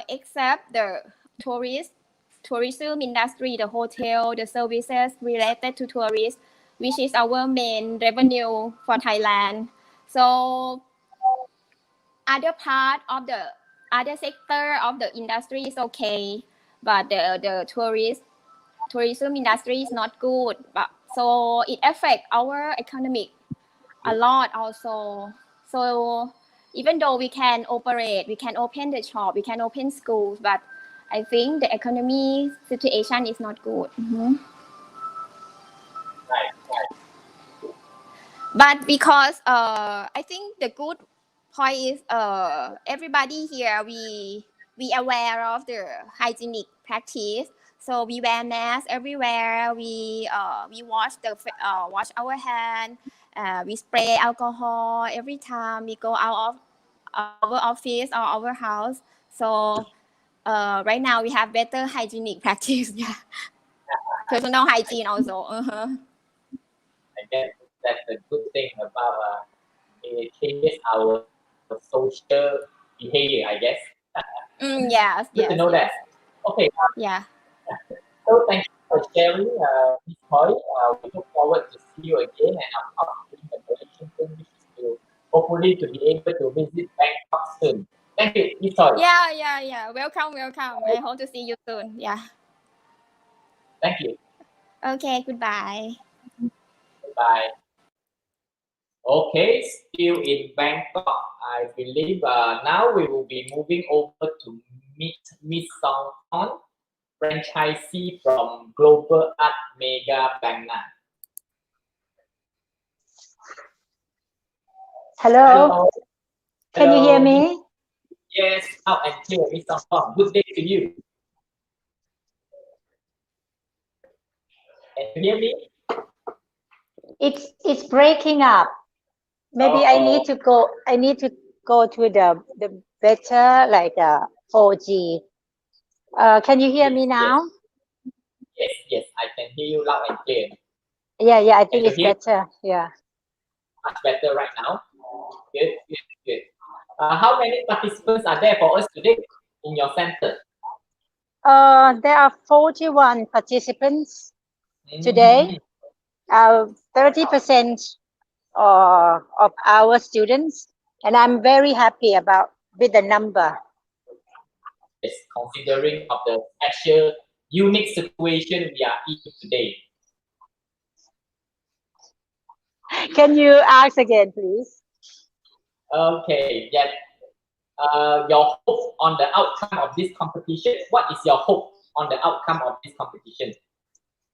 except the tourism industry, the hotel, the services related to tourists, which is our main revenue for Thailand. So other part of the other sector of the industry is okay, but the tourism industry is not good. But so it affects our economic a lot also. So even though we can operate, we can open the shop, we can open schools, but I think the economy situation is not good. But because I think the good point is everybody here we aware of the hygienic practice. So we wear masks everywhere. We wash our hand. We spray alcohol every time we go out of our office or our house. So right now we have better hygienic practice. Yeah, personal hygiene also. I guess that's the good thing about it changes our social behavior, I guess. Yes, Good to know that. Okay. Yeah. So thank you for sharing this point. We look forward to see you again and I'm doing the Malaysian thing, which is to hopefully to be able to visit Bangkok soon. Thank you, Miss Toy. Yeah. Welcome. I hope to see you soon. Yeah. Thank you. Okay, goodbye. Bye. Okay, still in Bangkok. I believe now we will be moving over to meet Miss Song Ton, franchisee from Global Art Mega Bangna. Hello. Can you hear me? Yes, loud and clear, Miss Song Ton. Good day to you. Can you hear me? It's breaking up. Maybe I need to go. I need to go to the better like 4G. Can you hear me now? Yes, I can hear you loud and clear. Yeah, I think you it's hear better. Yeah. much better right now. Good. How many participants are there for us today in your center? There are 41 participants today. 30% of our students, and I'm very happy with the number. Yes, considering of the special, unique situation we are in today. Can you ask again, please? Okay, yes. Your hope on the outcome of this competition. What is your hope on the outcome of this competition?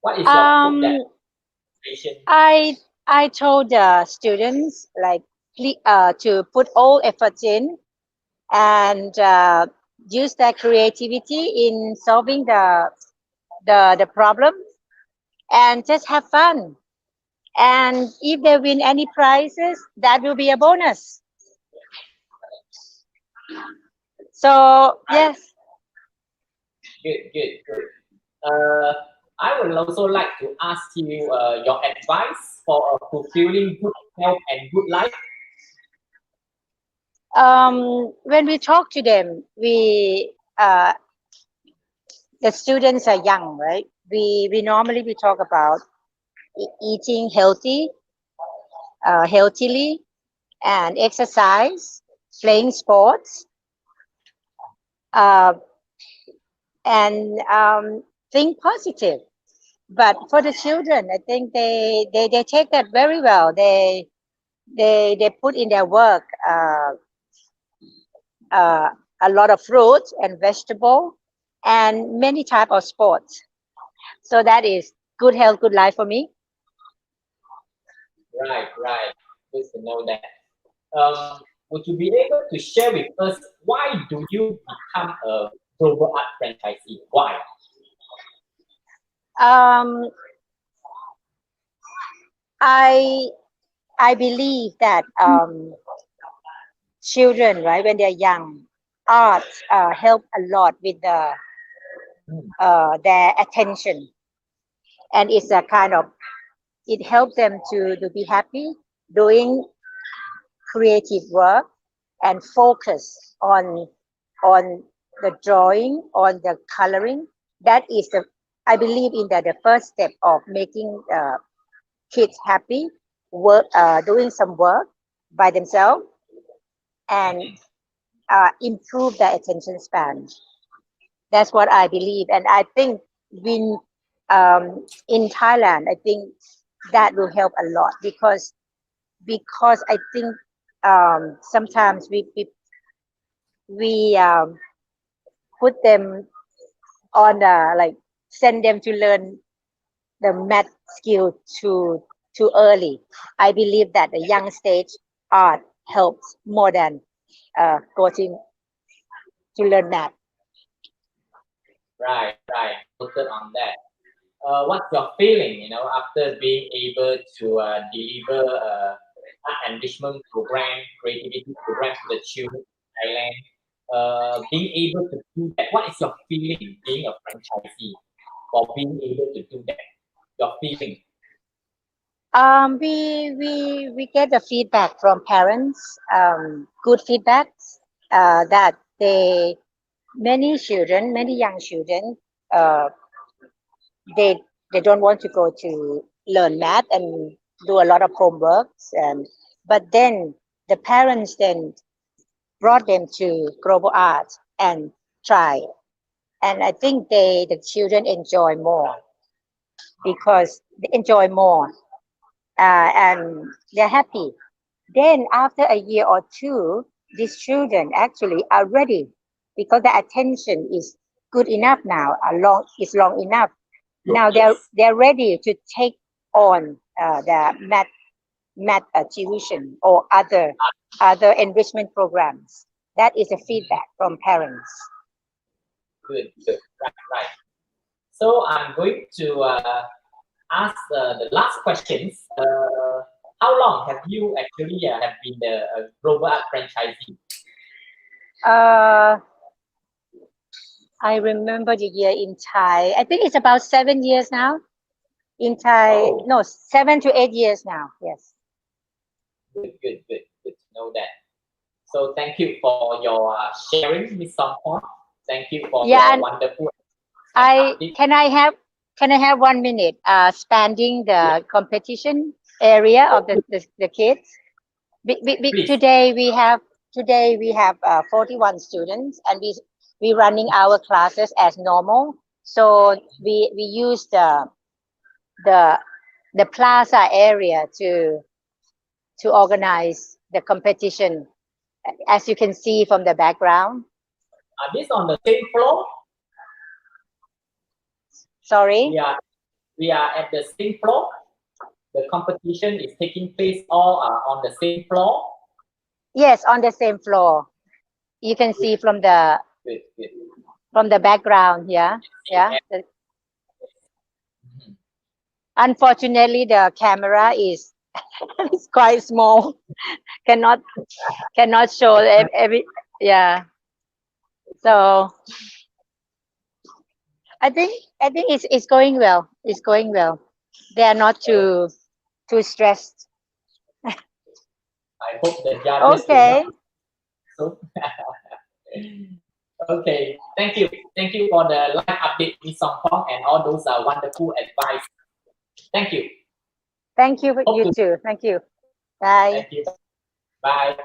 What is your hope that I told the students to put all efforts in and use their creativity in solving the problem and just have fun. And if they win any prizes, that will be a bonus. So yes. Good. I would also like to ask you your advice for a fulfilling good health and good life. When we talk to them, the students are young, right? We normally talk about eating healthily, and exercise, playing sports, and think positive. But for the children, I think they take that very well. They put in their work a lot of fruits and vegetable and many type of sports. So that is good health, good life for me. Right. Good to know that. Would you be able to share with us why do you become a global art franchisee? Why? I believe that children, right, when they're young, art help a lot with their attention, and it's a kind of, it helps them to be happy doing creative work and focus on the drawing, on the coloring. That is the, I believe in that, the first step of making kids happy, work, doing some work by themselves, and improve their attention span. That's what I believe, and I think when in Thailand, I think that will help a lot because I think sometimes we put them on like send them to learn the math skill too early. I believe that the young stage art helps more than going to learn math. Right. Noted on that. What's your feeling, after being able to deliver art enrichment program, creativity program to the children in Thailand? Being able to do that, what is your feeling being a franchisee for being able to do that? Your feeling? We get the feedback from parents, good feedback, that many children, many young children, they don't want to go to learn math and do a lot of homeworks, but then the parents then brought them to global art and try, and I think the children enjoy more because they enjoy more, and they're happy. Then after a year or two, these children actually are ready because the attention is good enough now, is long enough. Now they're ready to take on the math tuition or other enrichment programs. That is a feedback from parents. Good. Right. So I'm going to ask the last questions. How long have you actually have been the global art franchisee? I remember the year in Thai. I think it's about 7 years now. In Thai, no, 7 to 8 years now. Yes. Good to know that. So thank you for your sharing, Ms. Songpon. Thank you for your wonderful. Can I have 1 minute? Spanning the competition area of the kids. Today we have 41 students, and we running our classes as normal. So we use the plaza area to organize the competition, as you can see from the background. Are these on the same floor? Sorry? We are at the same floor. The competition is taking place all on the same floor? Yes, on the same floor. You can see from the from the background, yeah. Unfortunately, the camera is it's quite small. cannot show every. So I think it's going well. It's going well. They are not too stressed. I hope the judges. Okay. Okay. Thank you for the live update, Ms. Songpong, and all those wonderful advice. Thank you. Thank you. You too. Thank you. Bye. Thank you. Bye.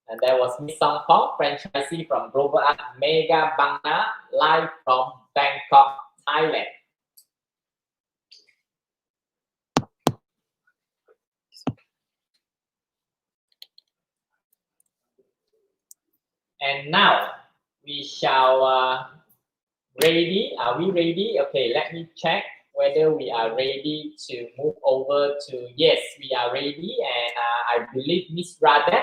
And that was Ms. Songpong, franchisee from Global Art Mega Bangna, live from Bangkok, Thailand. And now we shall ready. Are we ready? Okay, let me check whether we are ready to move over to. Yes, we are ready, and I believe Miss Radek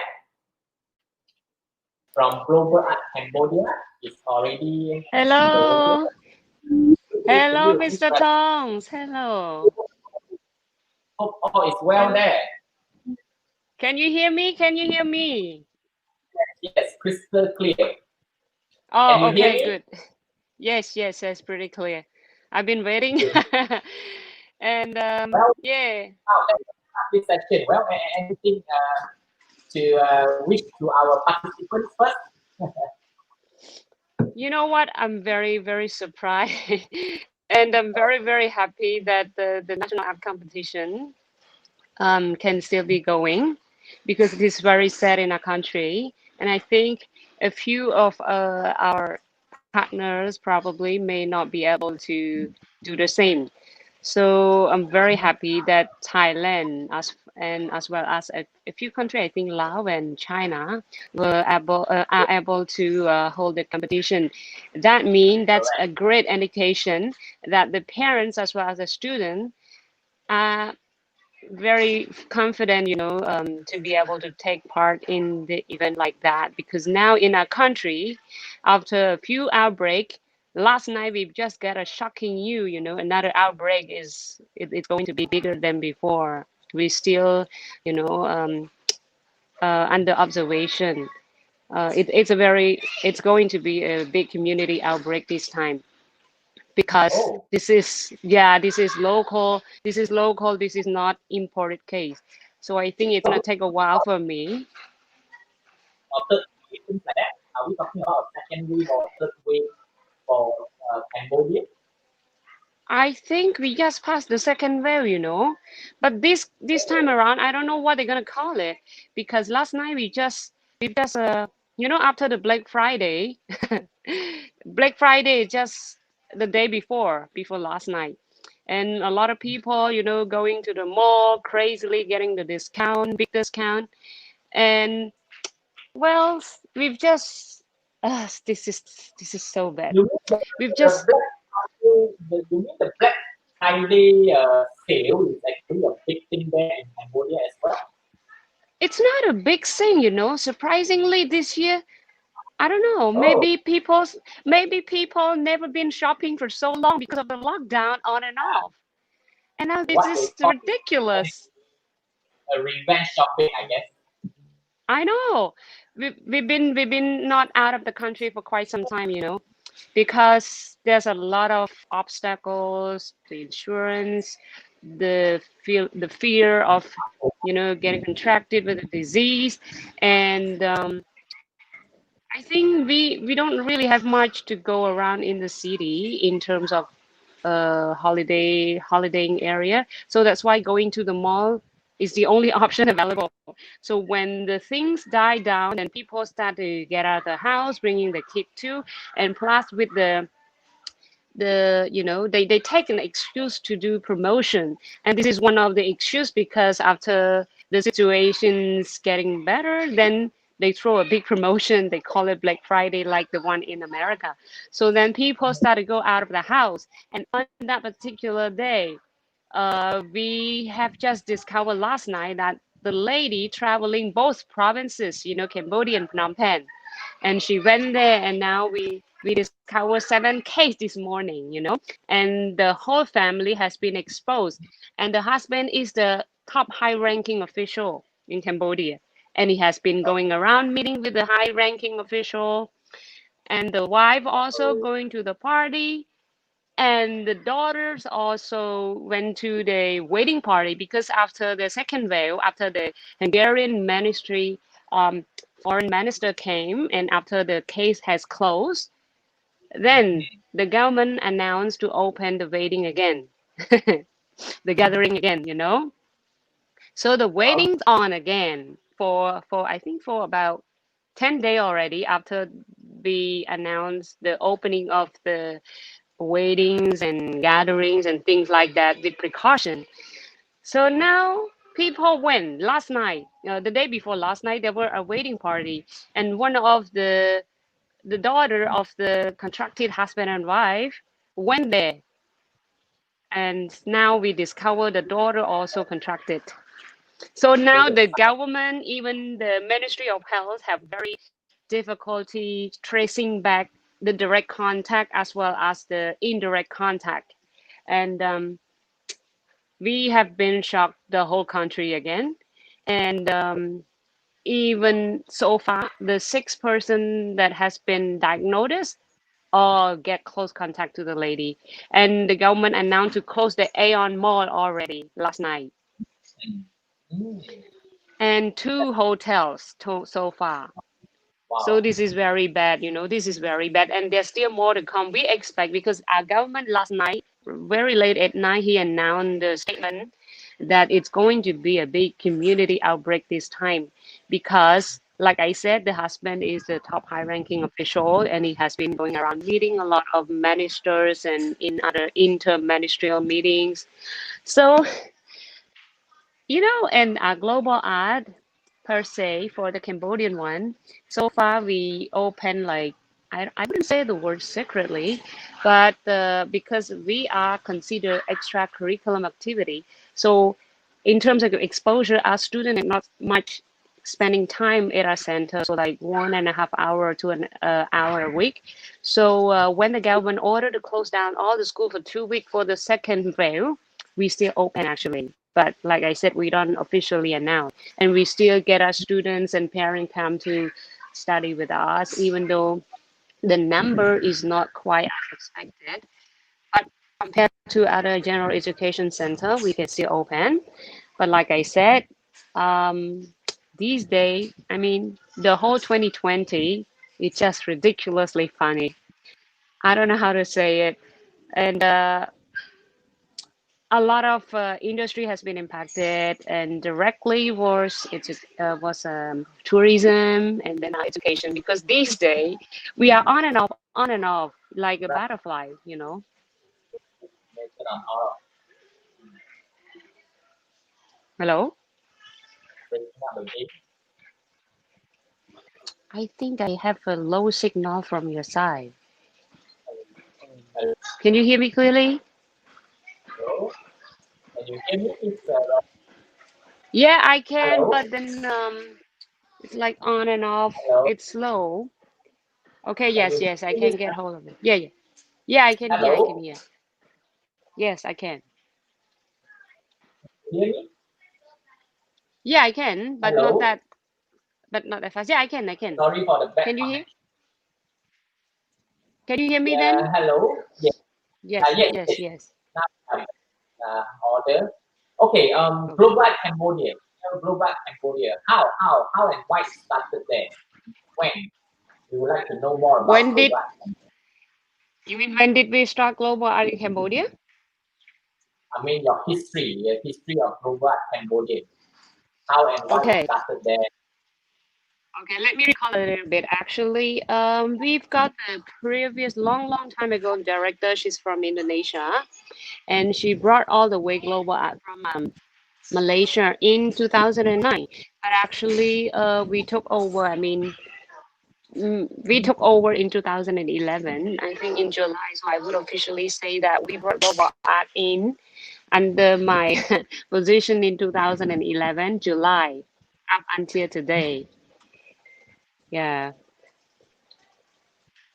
from Global Art Cambodia is already Hello. Hello, Miss Mr. Radek. Tongs. Hello. Hope all is well there. Can you hear me? Can you hear me? Yes, crystal clear. Can Oh, you hear okay, me? good. Yes, yes, pretty clear. I've been waiting. And Well, yeah. now let's start this session. Well, anything to wish to our participants first? You know what? I'm very, very surprised. And I'm very, very happy that the national art competition can still be going because it is very sad in our country. And I think a few of our partners probably may not be able to do the same. So I'm very happy that Thailand as well as a few countries, I think Laos and China, are able to hold the competition. That means that's a great indication that the parents as well as the student are very confident, to be able to take part in the event like that. Because now in our country, after a few outbreak, last night we just got a shocking news, another outbreak it's going to be bigger than before. We still, under observation. It's going to be a big community outbreak this time because Oh, this is local, this is not imported case. So I think it's going to take a while for me. or third wave, things like that. Are we talking about second wave or third wave for Cambodia? I think we just passed the second wave, but this time around I don't know what they're going to call it, because last night we just after the Black Friday. Black Friday is just the day before last night. And a lot of people, going to the mall crazily getting the discount, big discount. And well, we've just this is so bad. You mean We've the just Black Friday, you mean the Black Friday sale is actually a big thing there in Cambodia as well? it's not a big thing, surprisingly this year. I don't know. Oh, Maybe people never been shopping for so long because of the lockdown on and off. And now this what they is call ridiculous. a revenge shopping, I guess. I know. We've been not out of the country for quite some time, because there's a lot of obstacles, the insurance, the fear of, getting contracted with a disease, and I think we don't really have much to go around in the city in terms of holidaying area. So that's why going to the mall is the only option available. So when the things die down and people start to get out of the house, bringing the kid too, and plus with they take an excuse to do promotion, and this is one of the excuse because after the situation's getting better, then they throw a big promotion. They call it Black Friday, like the one in America. So then people start to go out of the house, and on that particular day, we have just discovered last night that the lady traveling both provinces, Cambodia and Phnom Penh, and she went there, and now we discovered 7 cases this morning, and the whole family has been exposed, and the husband is the top high ranking official in Cambodia, and he has been going around meeting with the high ranking official, and the wife also going to the party, and the daughters also went to the wedding party because after the second wave, after the Hungarian ministry, um, foreign minister came, and after the case has closed, then the government announced to open the wedding again, the gathering again, So the wedding's on again for I think for about 10 days already after we announced the opening of the weddings and gatherings and things like that with precaution. So now people went last night, the day before last night. There were a wedding party, and one of the daughter of the contracted husband and wife went there, and now we discover the daughter also contracted. So now the government, even the Ministry of Health, have very difficulty tracing back the direct contact as well as the indirect contact, and we have been shocked, the whole country again, and even so far, the 6 person that has been diagnosed all get close contact to the lady, and the government announced to close the Aeon Mall already last night, and 2 hotels so far. So this is very bad, this is very bad, and there's still more to come. We expect, because our government last night, very late at night, he announced the statement that it's going to be a big community outbreak this time, because, like I said, the husband is the top high-ranking official, and he has been going around meeting a lot of ministers and in other inter-ministerial meetings. So, and our global art per se for the Cambodian one, so far we open like, I wouldn't say the word secretly, but because we are considered extracurriculum activity. So in terms of exposure, our students are not much spending time at our center, so like 1.5 hour to an hour a week. So when the government ordered to close down all the school for 2 weeks for the second wave, we still open actually. But like I said, we don't officially announce, and we still get our students and parents come to study with us, even though the number is not quite as expected. But compared to other general education center, we can still open. But like I said, these days, I mean, the whole 2020, it's just ridiculously funny. I don't know how to say it, and a lot of industry has been impacted, and directly was tourism, and then our education, because these days we are on and off like a butterfly. Hello, I think I have a low signal from your side. Can you hear me clearly? Can you hear me, Yeah, I can, Hello? but then it's like on and off. Hello? It's slow. Okay, Can yes, you yes, I hear me? can get hold of it. Yeah, yeah. Yeah, I can hear, I can Hello? hear. Yes, I can. Hear me? Yeah, I can, Hello? but not that fast. Yeah, I can, I can. Sorry for the Can you background. hear? Can you hear me then? Yeah, hello? Yes. Yes, Yes, yes, yes. yes. Now I order. Okay, Okay. Global Cambodia. Global Cambodia. How and why it started there? When? We would like to know more about When did Global. you mean when did we start global art in Cambodia? I mean your history of Global Cambodia. How and why it Okay. started there. Okay, let me recall a little bit. Actually, we've got the previous long time ago director. She's from Indonesia, and she brought all the way global art from Malaysia in 2009. But actually, we took over. I mean, we took over in 2011, I think in July. So I would officially say that we brought global art in under my position in 2011, July, up until today. Yeah.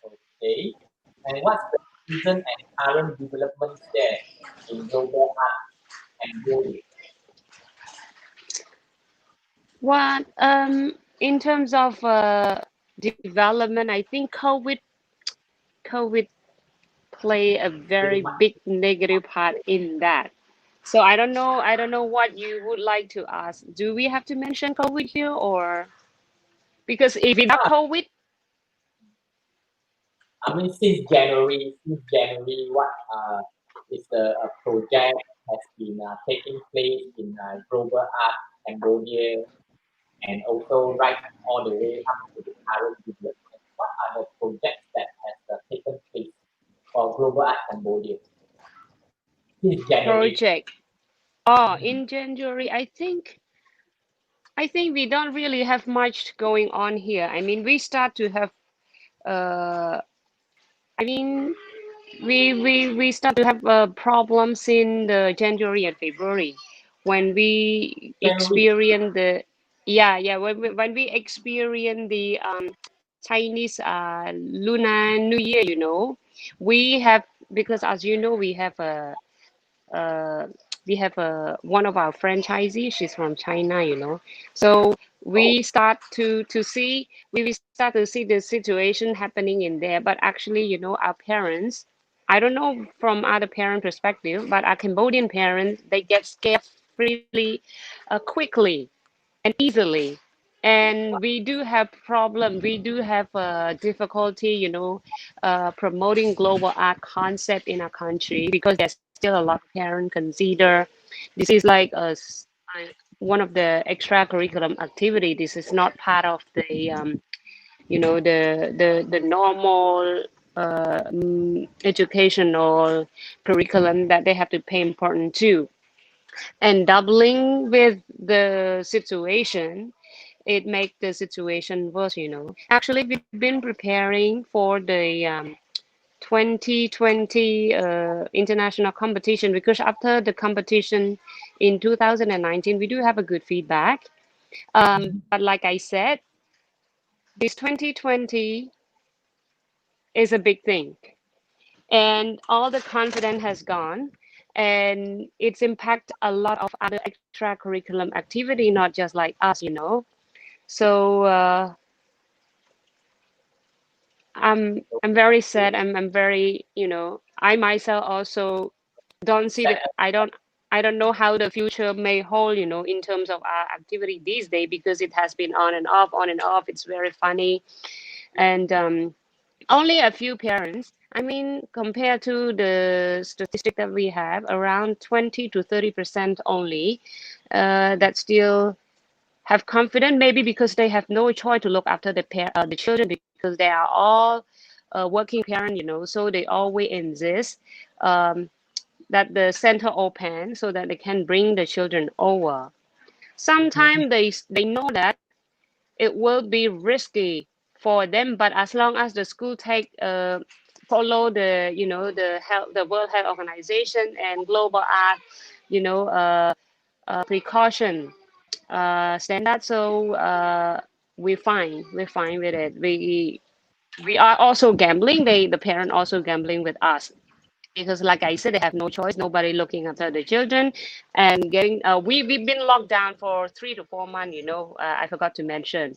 Okay. And what's the recent and current developments there in Global Art Cambodia? What in terms of development, I think COVID play a very big negative part in that. So I don't know what you would like to ask. Do we have to mention COVID here, or because if without COVID, I mean, since January, what is the project has been taking place in Global Art Cambodia, and also right all the way up to the current development. What are the projects that has taken place for Global Art Cambodia since January? project. Oh, in January, I think we don't really have much going on here. I mean, we start to have I mean, we start to have problems in the January and February when we experience the when we experience the Chinese Lunar New Year, you know, we have, because as you know, uh, we have one of our franchisees. She's from China, you know. So we start to see the situation happening in there. But actually, you know, our parents, I don't know from other parent perspective, but our Cambodian parents, they get scared really quickly and easily. And we do have problem. We do have difficulty, you know, promoting global art concept in our country because there's still a lot of parents consider this is like one of the extracurriculum activity. This is not part of the, you know, the normal educational curriculum that they have to pay important to. And doubling with the situation, it make the situation worse, you know. Actually, we've been preparing for the 2020 international competition, because after the competition in 2019, we do have a good feedback. But like I said, this 2020 is a big thing, and all the confidence has gone, and it's impact a lot of other extracurriculum activity, not just like us, you know. So I'm very sad. I'm very, you know, I myself also don't see that. I don't know how the future may hold, you know, in terms of our activity these days, because it has been on and off, on and off. It's very funny, and only a few parents. I mean, compared to the statistic that we have, around 20 to 30% only, that still have confidence, maybe because they have no choice to look after the children, because they are all working parent, you know, so they always insist that the center open so that they can bring the children over. Sometimes they know that it will be risky for them, but as long as the school take follow the, you know, the World Health Organization and global art, you know, precaution standard, so we're fine with it. We are also gambling. The parent also gambling with us, because like I said, they have no choice. Nobody looking after the children, and getting we've been locked down for 3 to 4 months. You know, I forgot to mention,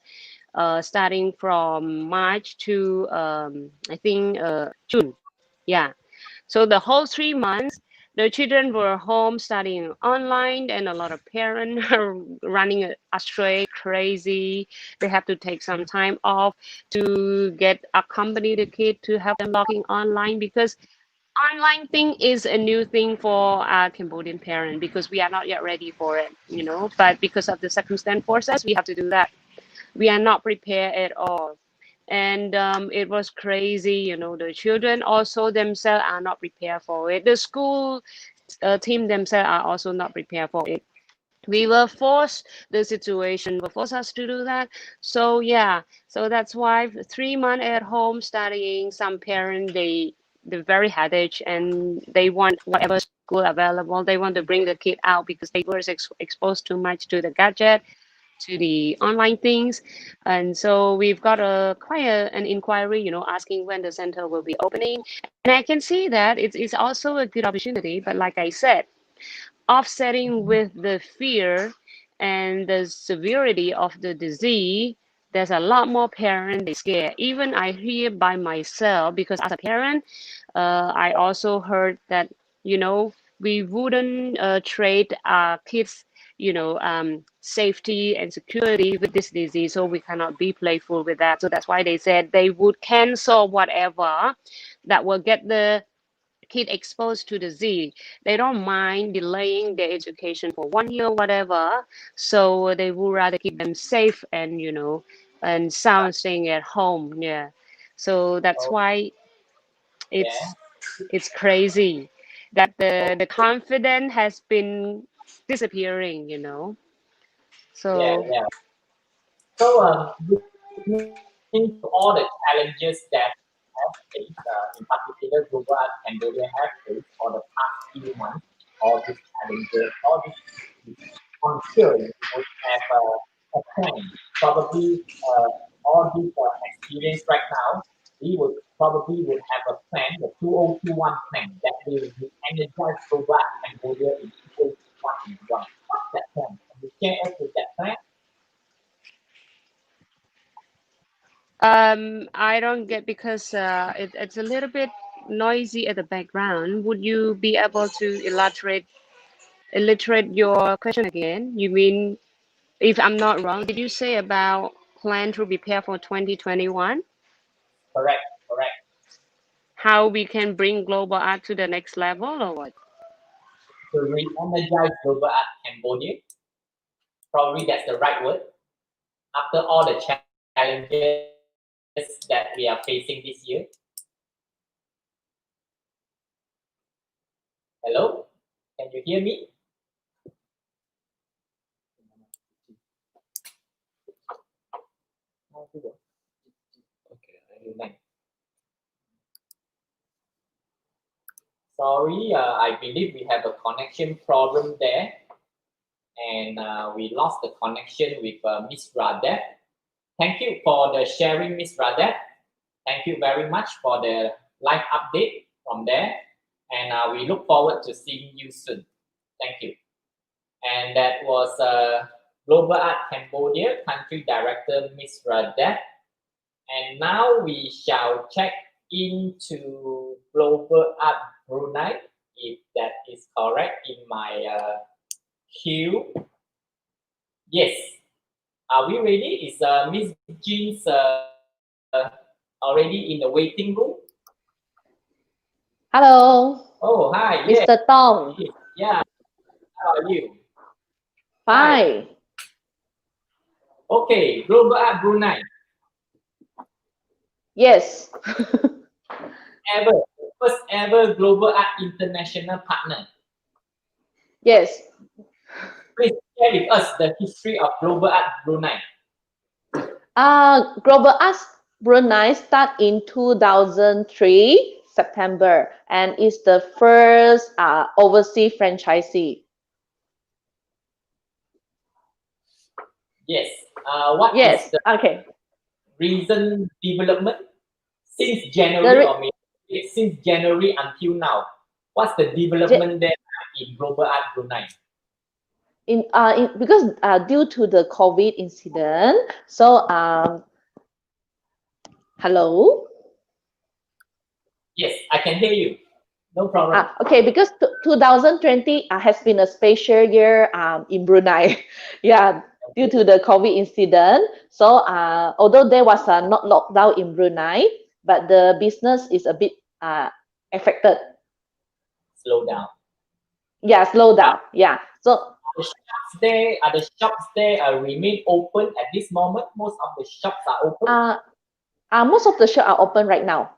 starting from March to I think June. Yeah. So the whole 3 months, the children were home studying online, and a lot of parents are running astray, crazy. They have to take some time off to get accompany the kid to help them logging online, because online thing is a new thing for our Cambodian parent, because we are not yet ready for it, you know. But because of the circumstance forces, we have to do that. We are not prepared at all, and it was crazy, you know. The children also themselves are not prepared for it. The school team themselves are also not prepared for it. We were forced, the situation will force us to do that. So yeah, so that's why 3 months at home studying, some parents, they're very headache, and they want whatever school available. They want to bring the kid out because they were exposed too much to the gadget, to the online things. And so we've got an inquiry, you know, asking when the center will be opening. And I can see that it's also a good opportunity. But like I said, offsetting with the fear and the severity of the disease, there's a lot more parents they scared. Even I hear by myself, because as a parent, I also heard that, you know, we wouldn't trade our kids, you know, safety and security with this disease, so we cannot be playful with that. So that's why they said they would cancel whatever that will get the kid exposed to the disease. They don't mind delaying their education for 1 year, whatever. So they would rather keep them safe and, you know, and sound, staying at home. Yeah. So that's why it's crazy that the confidence has been disappearing, you know. So Yeah. So, looking to all the challenges that have faced, in particular Global Art Cambodia have faced for the past few months, all these challenges, all these issues, I'm sure you would have a plan. Probably all these experience right now, we would probably would have a plan, the 2021 plan, that will re-energize Global Art Cambodia in 2021. What's that plan? Can you share us with that plan? I don't get because it's a little bit noisy at the background. Would you be able to illiterate your question again? You mean, if I'm not wrong, did you say about plan to prepare for 2021? Correct. How we can bring global art to the next level or what? To re-energize Global Art Cambodia, probably that's the right word. After all the challenges that we are facing this year. Hello? Can you hear me? Sorry, I believe we have a connection problem there, and we lost the connection with Miss Radef. Thank you for the sharing, Miss Radef. Thank you very much for the live update from there, and we look forward to seeing you soon. Thank you. And that was Global Art Cambodia Country Director, Miss Radef. And now we shall check into Global Art Brunei, if that is correct in my queue. Yes. Are we ready? Is Miss Jeans already in the waiting room? Hello. Oh, hi. Mr. Tom. Yeah. How are you? Fine. Okay, Global Art Brunei. Yes. First ever Global Art International partner. Yes. Please share with us the history of Global Art Brunei. Global Arts Brunei start in 2003 September and is the first overseas franchisee. Yes. What is the okay. recent development since January or maybe since January until now? What's the development there in Global Art Brunei? Because due to the COVID incident, so hello. Yes, I can hear you. No problem. Okay, because 2020 has been a special year in Brunei. Yeah, due to the COVID incident. So although there was not lockdown in Brunei, but the business is a bit affected. Slow down. Yeah, slow down. Yeah. So the shops there remain open at this moment? Most of the shops are open. Most of the shops are open right now.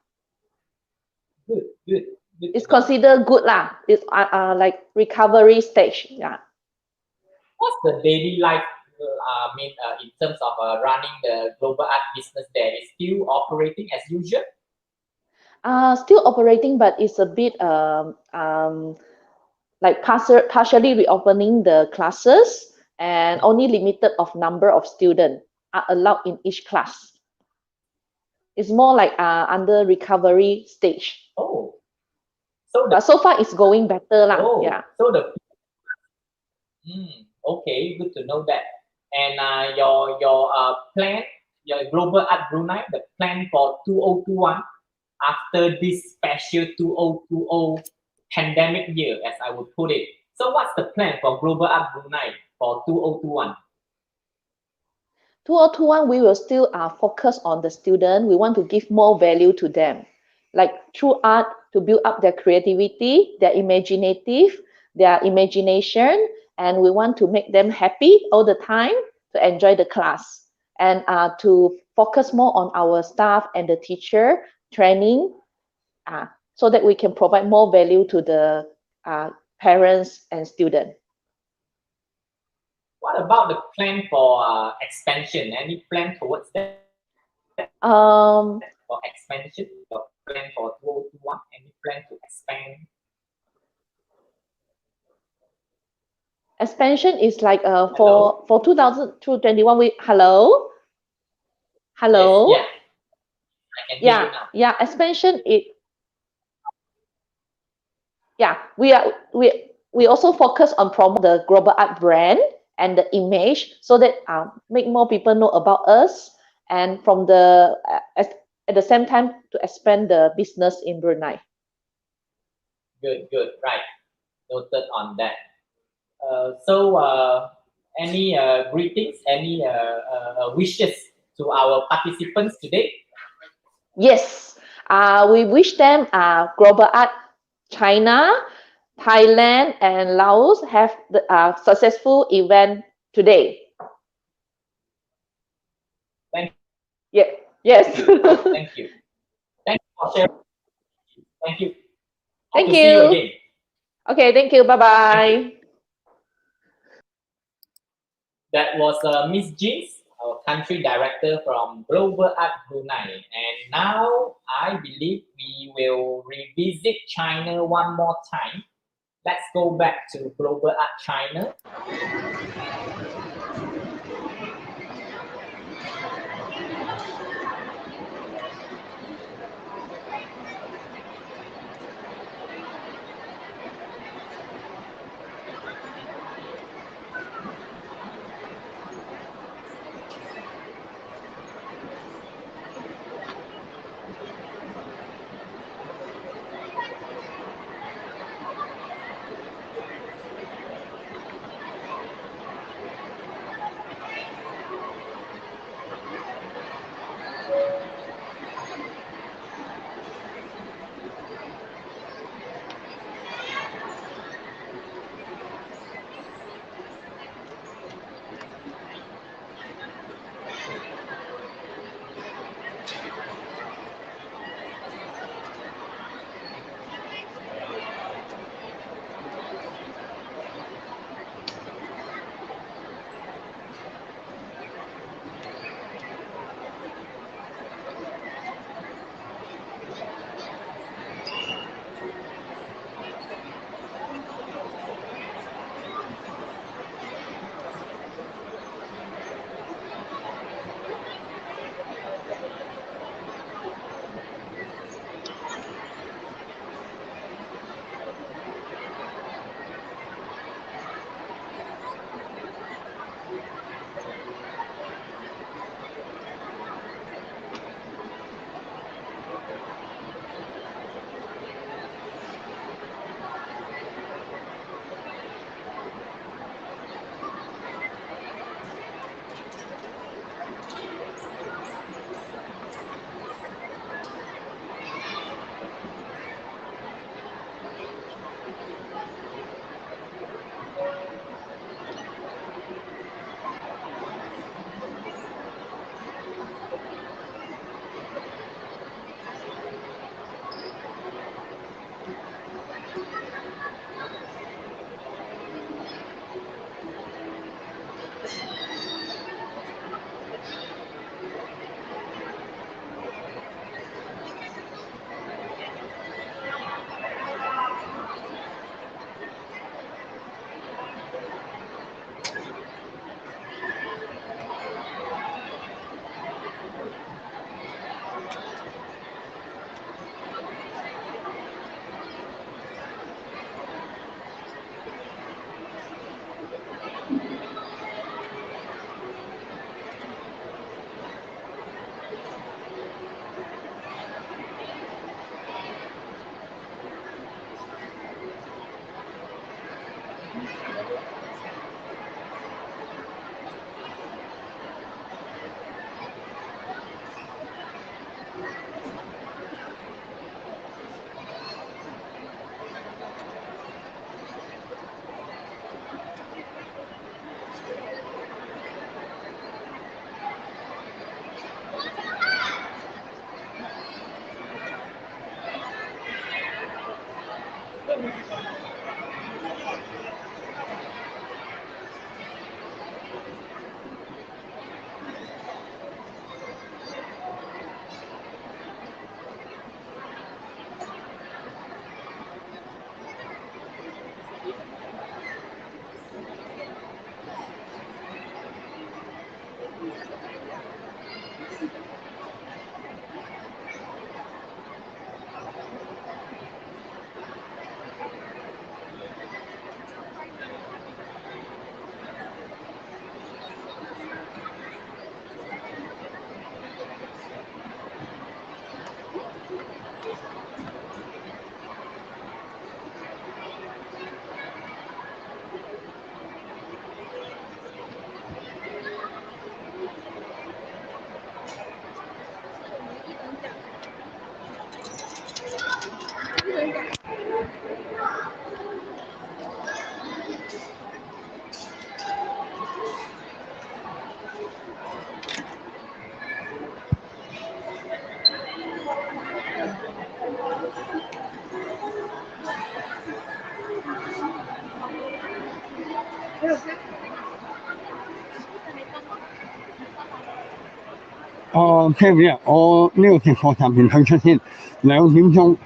Good. It's considered good lah. It's like recovery stage. Yeah. What's the daily life? In terms of running the global art business there, is still operating as usual? Still operating, but it's a bit like partially reopening the classes and only limited of number of students are allowed in each class. It's more like under recovery stage. Oh. But so far it's going better lah. Oh, yeah. So okay, good to know that. And your plan, your Global Art Brunei, the plan for 2021 after this special 2020 pandemic year, as I would put it. So what's the plan for Global Art Brunei for 2021? 2021, we will still focus on the student. We want to give more value to them, like through art to build up their creativity, their imagination, and we want to make them happy all the time to enjoy the class and to focus more on our staff and the teacher training so that we can provide more value to the parents and students. What about the plan for expansion? Any plan towards that? For expansion, or plan for 2021? Any plan to expand? Expansion is like for 2021. Hello. Yes, I can hear you now. Yeah. Expansion is we also focus on promote the global art brand and the image so that make more people know about us, and from the at the same time to expand the business in Brunei. Good, right. Noted on that. Any greetings, any wishes to our participants today? Yes, we wish them global art China, Thailand, and Laos have the successful event today. Thank you. Yes. Thank you. Thank you for sharing. Thank you. Hope Thank to you. see you again. Okay, thank you. Bye bye. That was Miss Jeans, our country director from Global Art Brunei. And now I believe we will revisit China one more time. Let's go back to Global Art China. 譬如呢，我呢個期課暫時退出先，2點鐘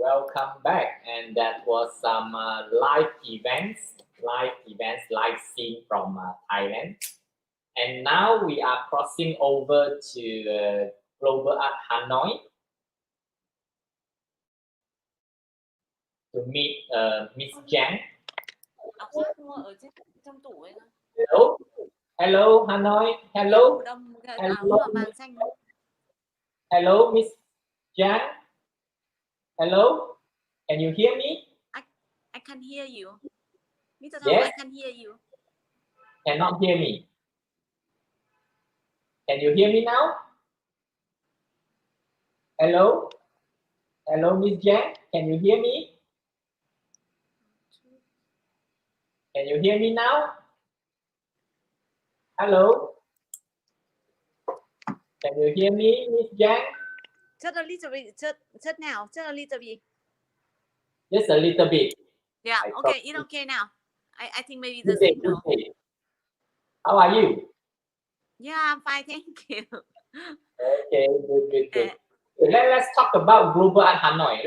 Welcome back, and that was some live events, live scene from Thailand. And now we are crossing over to Global Art Hanoi to meet Miss Giang. Áo khoác mua ở trong tủ ấy. Hello, hello Hanoi, hello, Màu đông áo hello, màu vàng xanh. hello Miss Giang. Hello, can you hear me? I can hear you. Mr. Thong, Yes. I can hear you. Cannot hear me. Can you hear me now? Hello, hello Miss Giang, can you hear me? Can you hear me now? Hello, can you hear me, Miss Giang? Just a little bit. Just now. Just a little bit. Just a little bit. Yeah. I Okay. probably- It's okay now. I think maybe the Good day, signal. good day. How are you? Yeah, I'm fine. Thank you. Okay, good. Let's talk about Global Art Hanoi.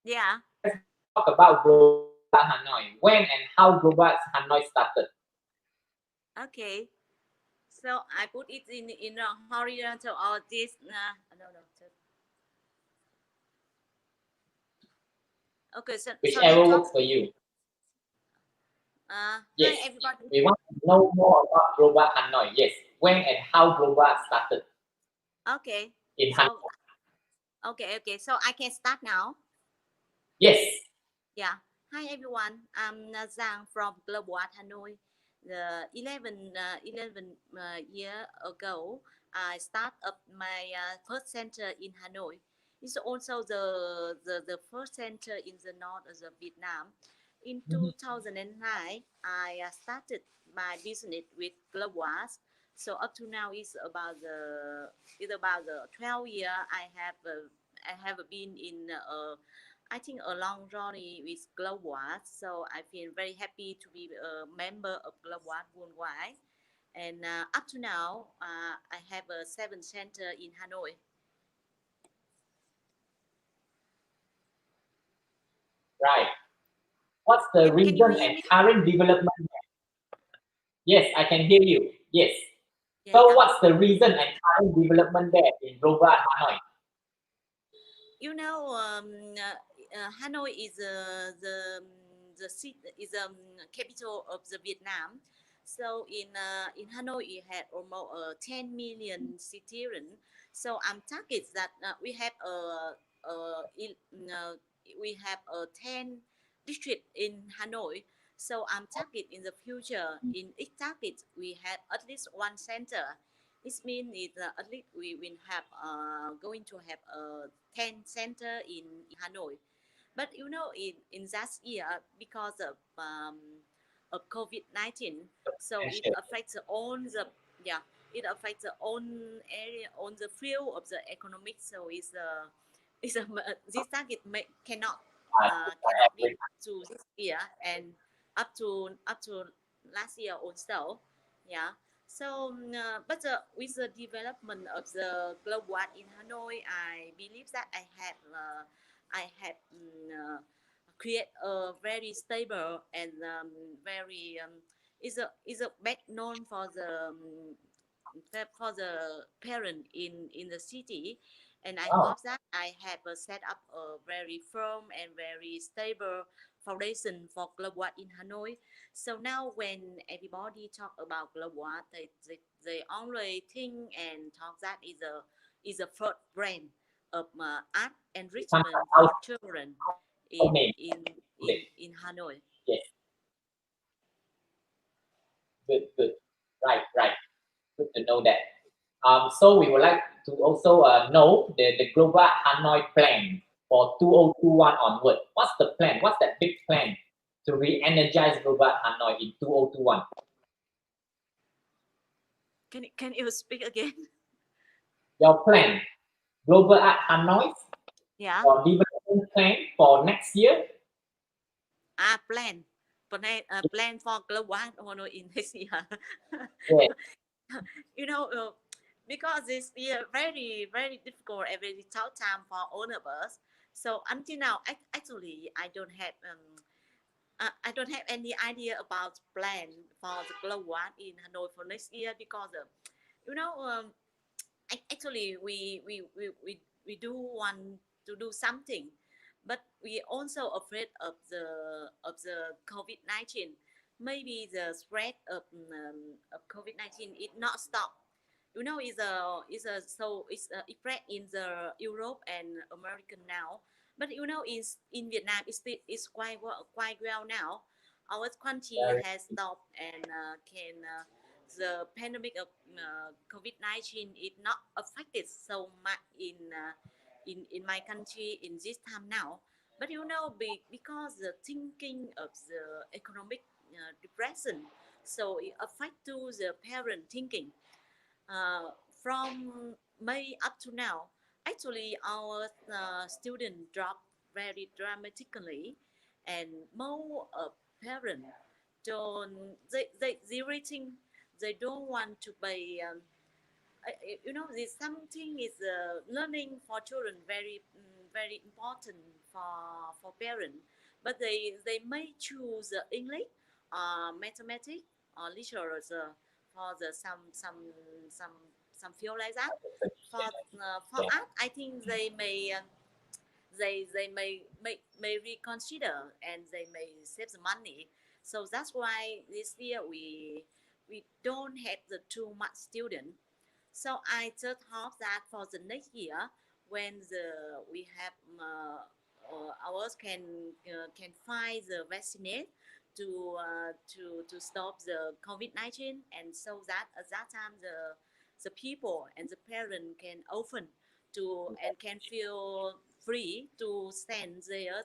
Yeah. Let's talk about Global Art Hanoi. When and how Global Art Hanoi started. Okay. So I put it in a horizontal or this. No. Okay. So Whichever let's works talk. for you. Hi Yes, everybody. we want to know more about Global Art Hanoi. Yes, when and how Global Art started Okay. in Hanoi. Okay. So I can start now. Yes. Yeah. Hi everyone. I'm Zhang from Global Art Hanoi. The 11 year ago, I start up my first center in Hanoi. It's also the first center in the north of Vietnam. In 2009, I started my business with Global Art. So up to now, it's about the 12 year I have been in I think a long journey with Global Art, so I feel very happy to be a member of Global Art worldwide. And up to now, I have a 7 center in Hanoi. Right. What's the Can you reason hear and me? current development? Yes, I can hear you. Yes. Yeah, So what's the reason and current development there in Global Art Hanoi? You know, Hanoi is the city is capital of the Vietnam. So in Hanoi, we had almost 10 million citizens. So I'm target that we have we have 10 district in Hanoi. So I'm target in the future in each target we have at least one center. This means at least we will have going to have a 10 center in Hanoi. But you know, in that year, because of COVID-19, so it affects all the it affects the own area, on the field of the economic. So it's this target cannot be to this year and up to last year also. Yeah. So, but with the development of the Global Art in Hanoi, I believe that I have create a very stable and very is a back known for the parent in the city, and I hope that I have set up a very firm and very stable foundation for Global Art in Hanoi. So now when everybody talk about Global Art, they only think and talk that is a first brand of art enrichment for children in Hanoi. Yes. Good. Right. Good to know that. So we would like to also know the Global Hanoi plan for 2021 onward. What's the plan? What's that big plan to re-energize Global Hanoi in 2021? Can you speak again? Your plan, Global Art Hanoi, Yeah. your development plan for next year? Plan for Global Art Hanoi in this year. Yes. You know, because this year very difficult and very tough time for all of us. So until now, actually, I don't have any idea about plan for the global art in Hanoi for next year because you know actually we do want to do something, but we also afraid of the COVID-19. Maybe the spread of COVID-19 is not stop. You know, it's spread in the Europe and American now, but you know in Vietnam it's quite well now. Our country has stopped and can the pandemic of COVID-19 is not affected so much in my country in this time now. But you know, because the thinking of the economic depression, so it affect to the parent thinking. From May up to now, actually our student dropped very dramatically, and more parents don't they rating they don't want to pay. You know, this something is learning for children very important for parents, but they may choose English, mathematics, or literature for the some field like that. For art, I think they may may reconsider and they may save the money. So that's why this year we don't have the too much student. So I just hope that for the next year, when we have ours can find the vaccine to stop the COVID-19, and so that at that time the people and the parent can open to and can feel free to send their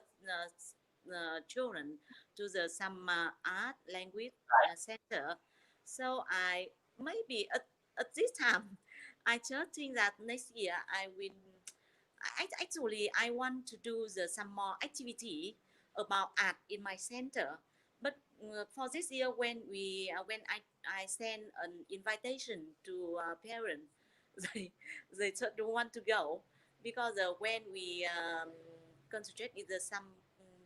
children to the some art language center. So I maybe at this time I just think that next year I will. Actually, I want to do some more activity about art in my center. But for this year, when I send an invitation to parents, they just don't want to go because when we concentrate in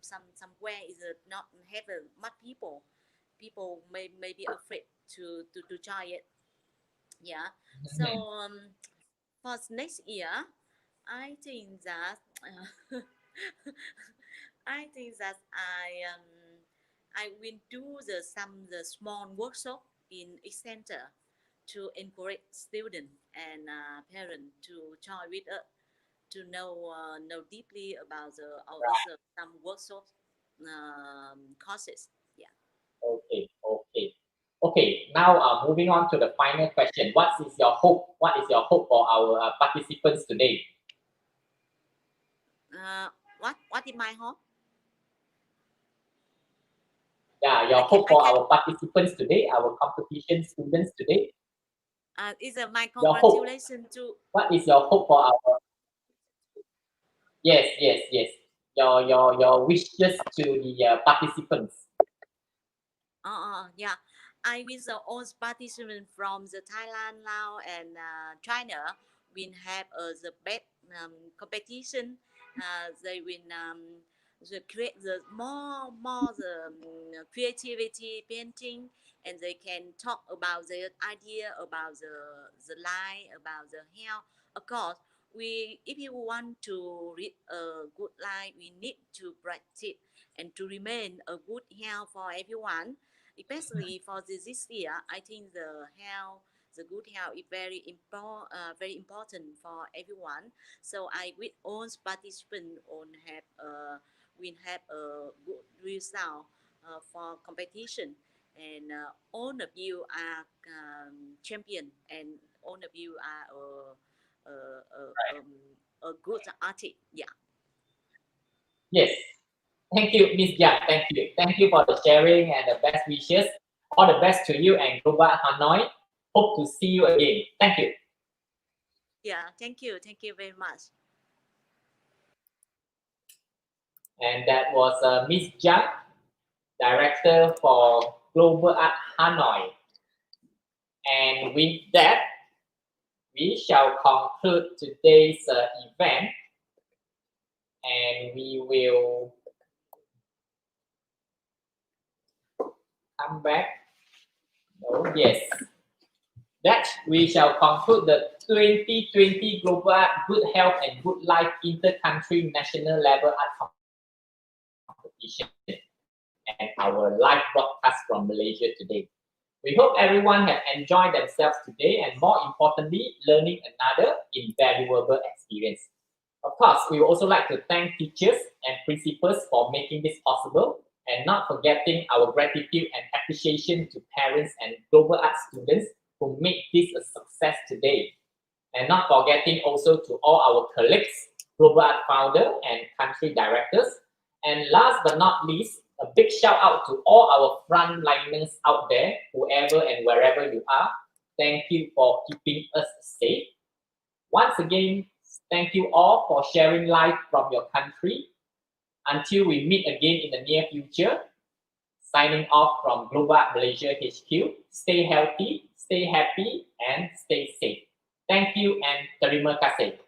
somewhere is not have much people may be afraid to try it. Yeah. So for next year, I think that I think that I will do the small workshop in each center to encourage students and parents to join with us to know deeply about some workshop courses. Yeah. Okay. Now, moving on to the final question. What is your hope? What is your hope for our participants today? What is my hope? Yeah, your hope for our participants today, our competition students today. Is my Your hope. congratulations to. What is your hope for our? Yes. Your wishes to the participants. Yeah. I wish all participants from the Thailand, Laos, and China will have the best competition. They will create the more the creativity painting, and they can talk about their idea about the line about the hair. Of course, if you want to read a good line, we need to practice and to remain a good hair for everyone. Especially for this year, I think the good health is very important for everyone. So I with all participants will have a good result for competition, and all of you are champion, and all of you are a good artist. Yeah. Yes. Thank you, Miss Yang. Thank you for the sharing and the best wishes. All the best to you and Global Hanoi. Hope to see you again. Thank you. Yeah, thank you very much. And that was Miss Yang, Director for Global Art Hanoi. And with that, we shall conclude today's event. and we will come back. Oh, yes. That we shall conclude the 2020 Global Good Health and Good Life Intercountry National Level Art Competition and our live broadcast from Malaysia today. We hope everyone have enjoyed themselves today and more importantly, learning another invaluable experience. Of course, we would also like to thank teachers and principals for making this possible and not forgetting our gratitude and appreciation to parents and global art students who make this a success today. And not forgetting also to all our colleagues, global art founder and country directors. And last but not least, a big shout out to all our frontliners out there, whoever and wherever you are. Thank you for keeping us safe. Once again, thank you all for sharing life from your country. Until we meet again in the near future, signing off from Global Art Malaysia HQ. Stay healthy, stay happy, and stay safe. Thank you and terima kasih.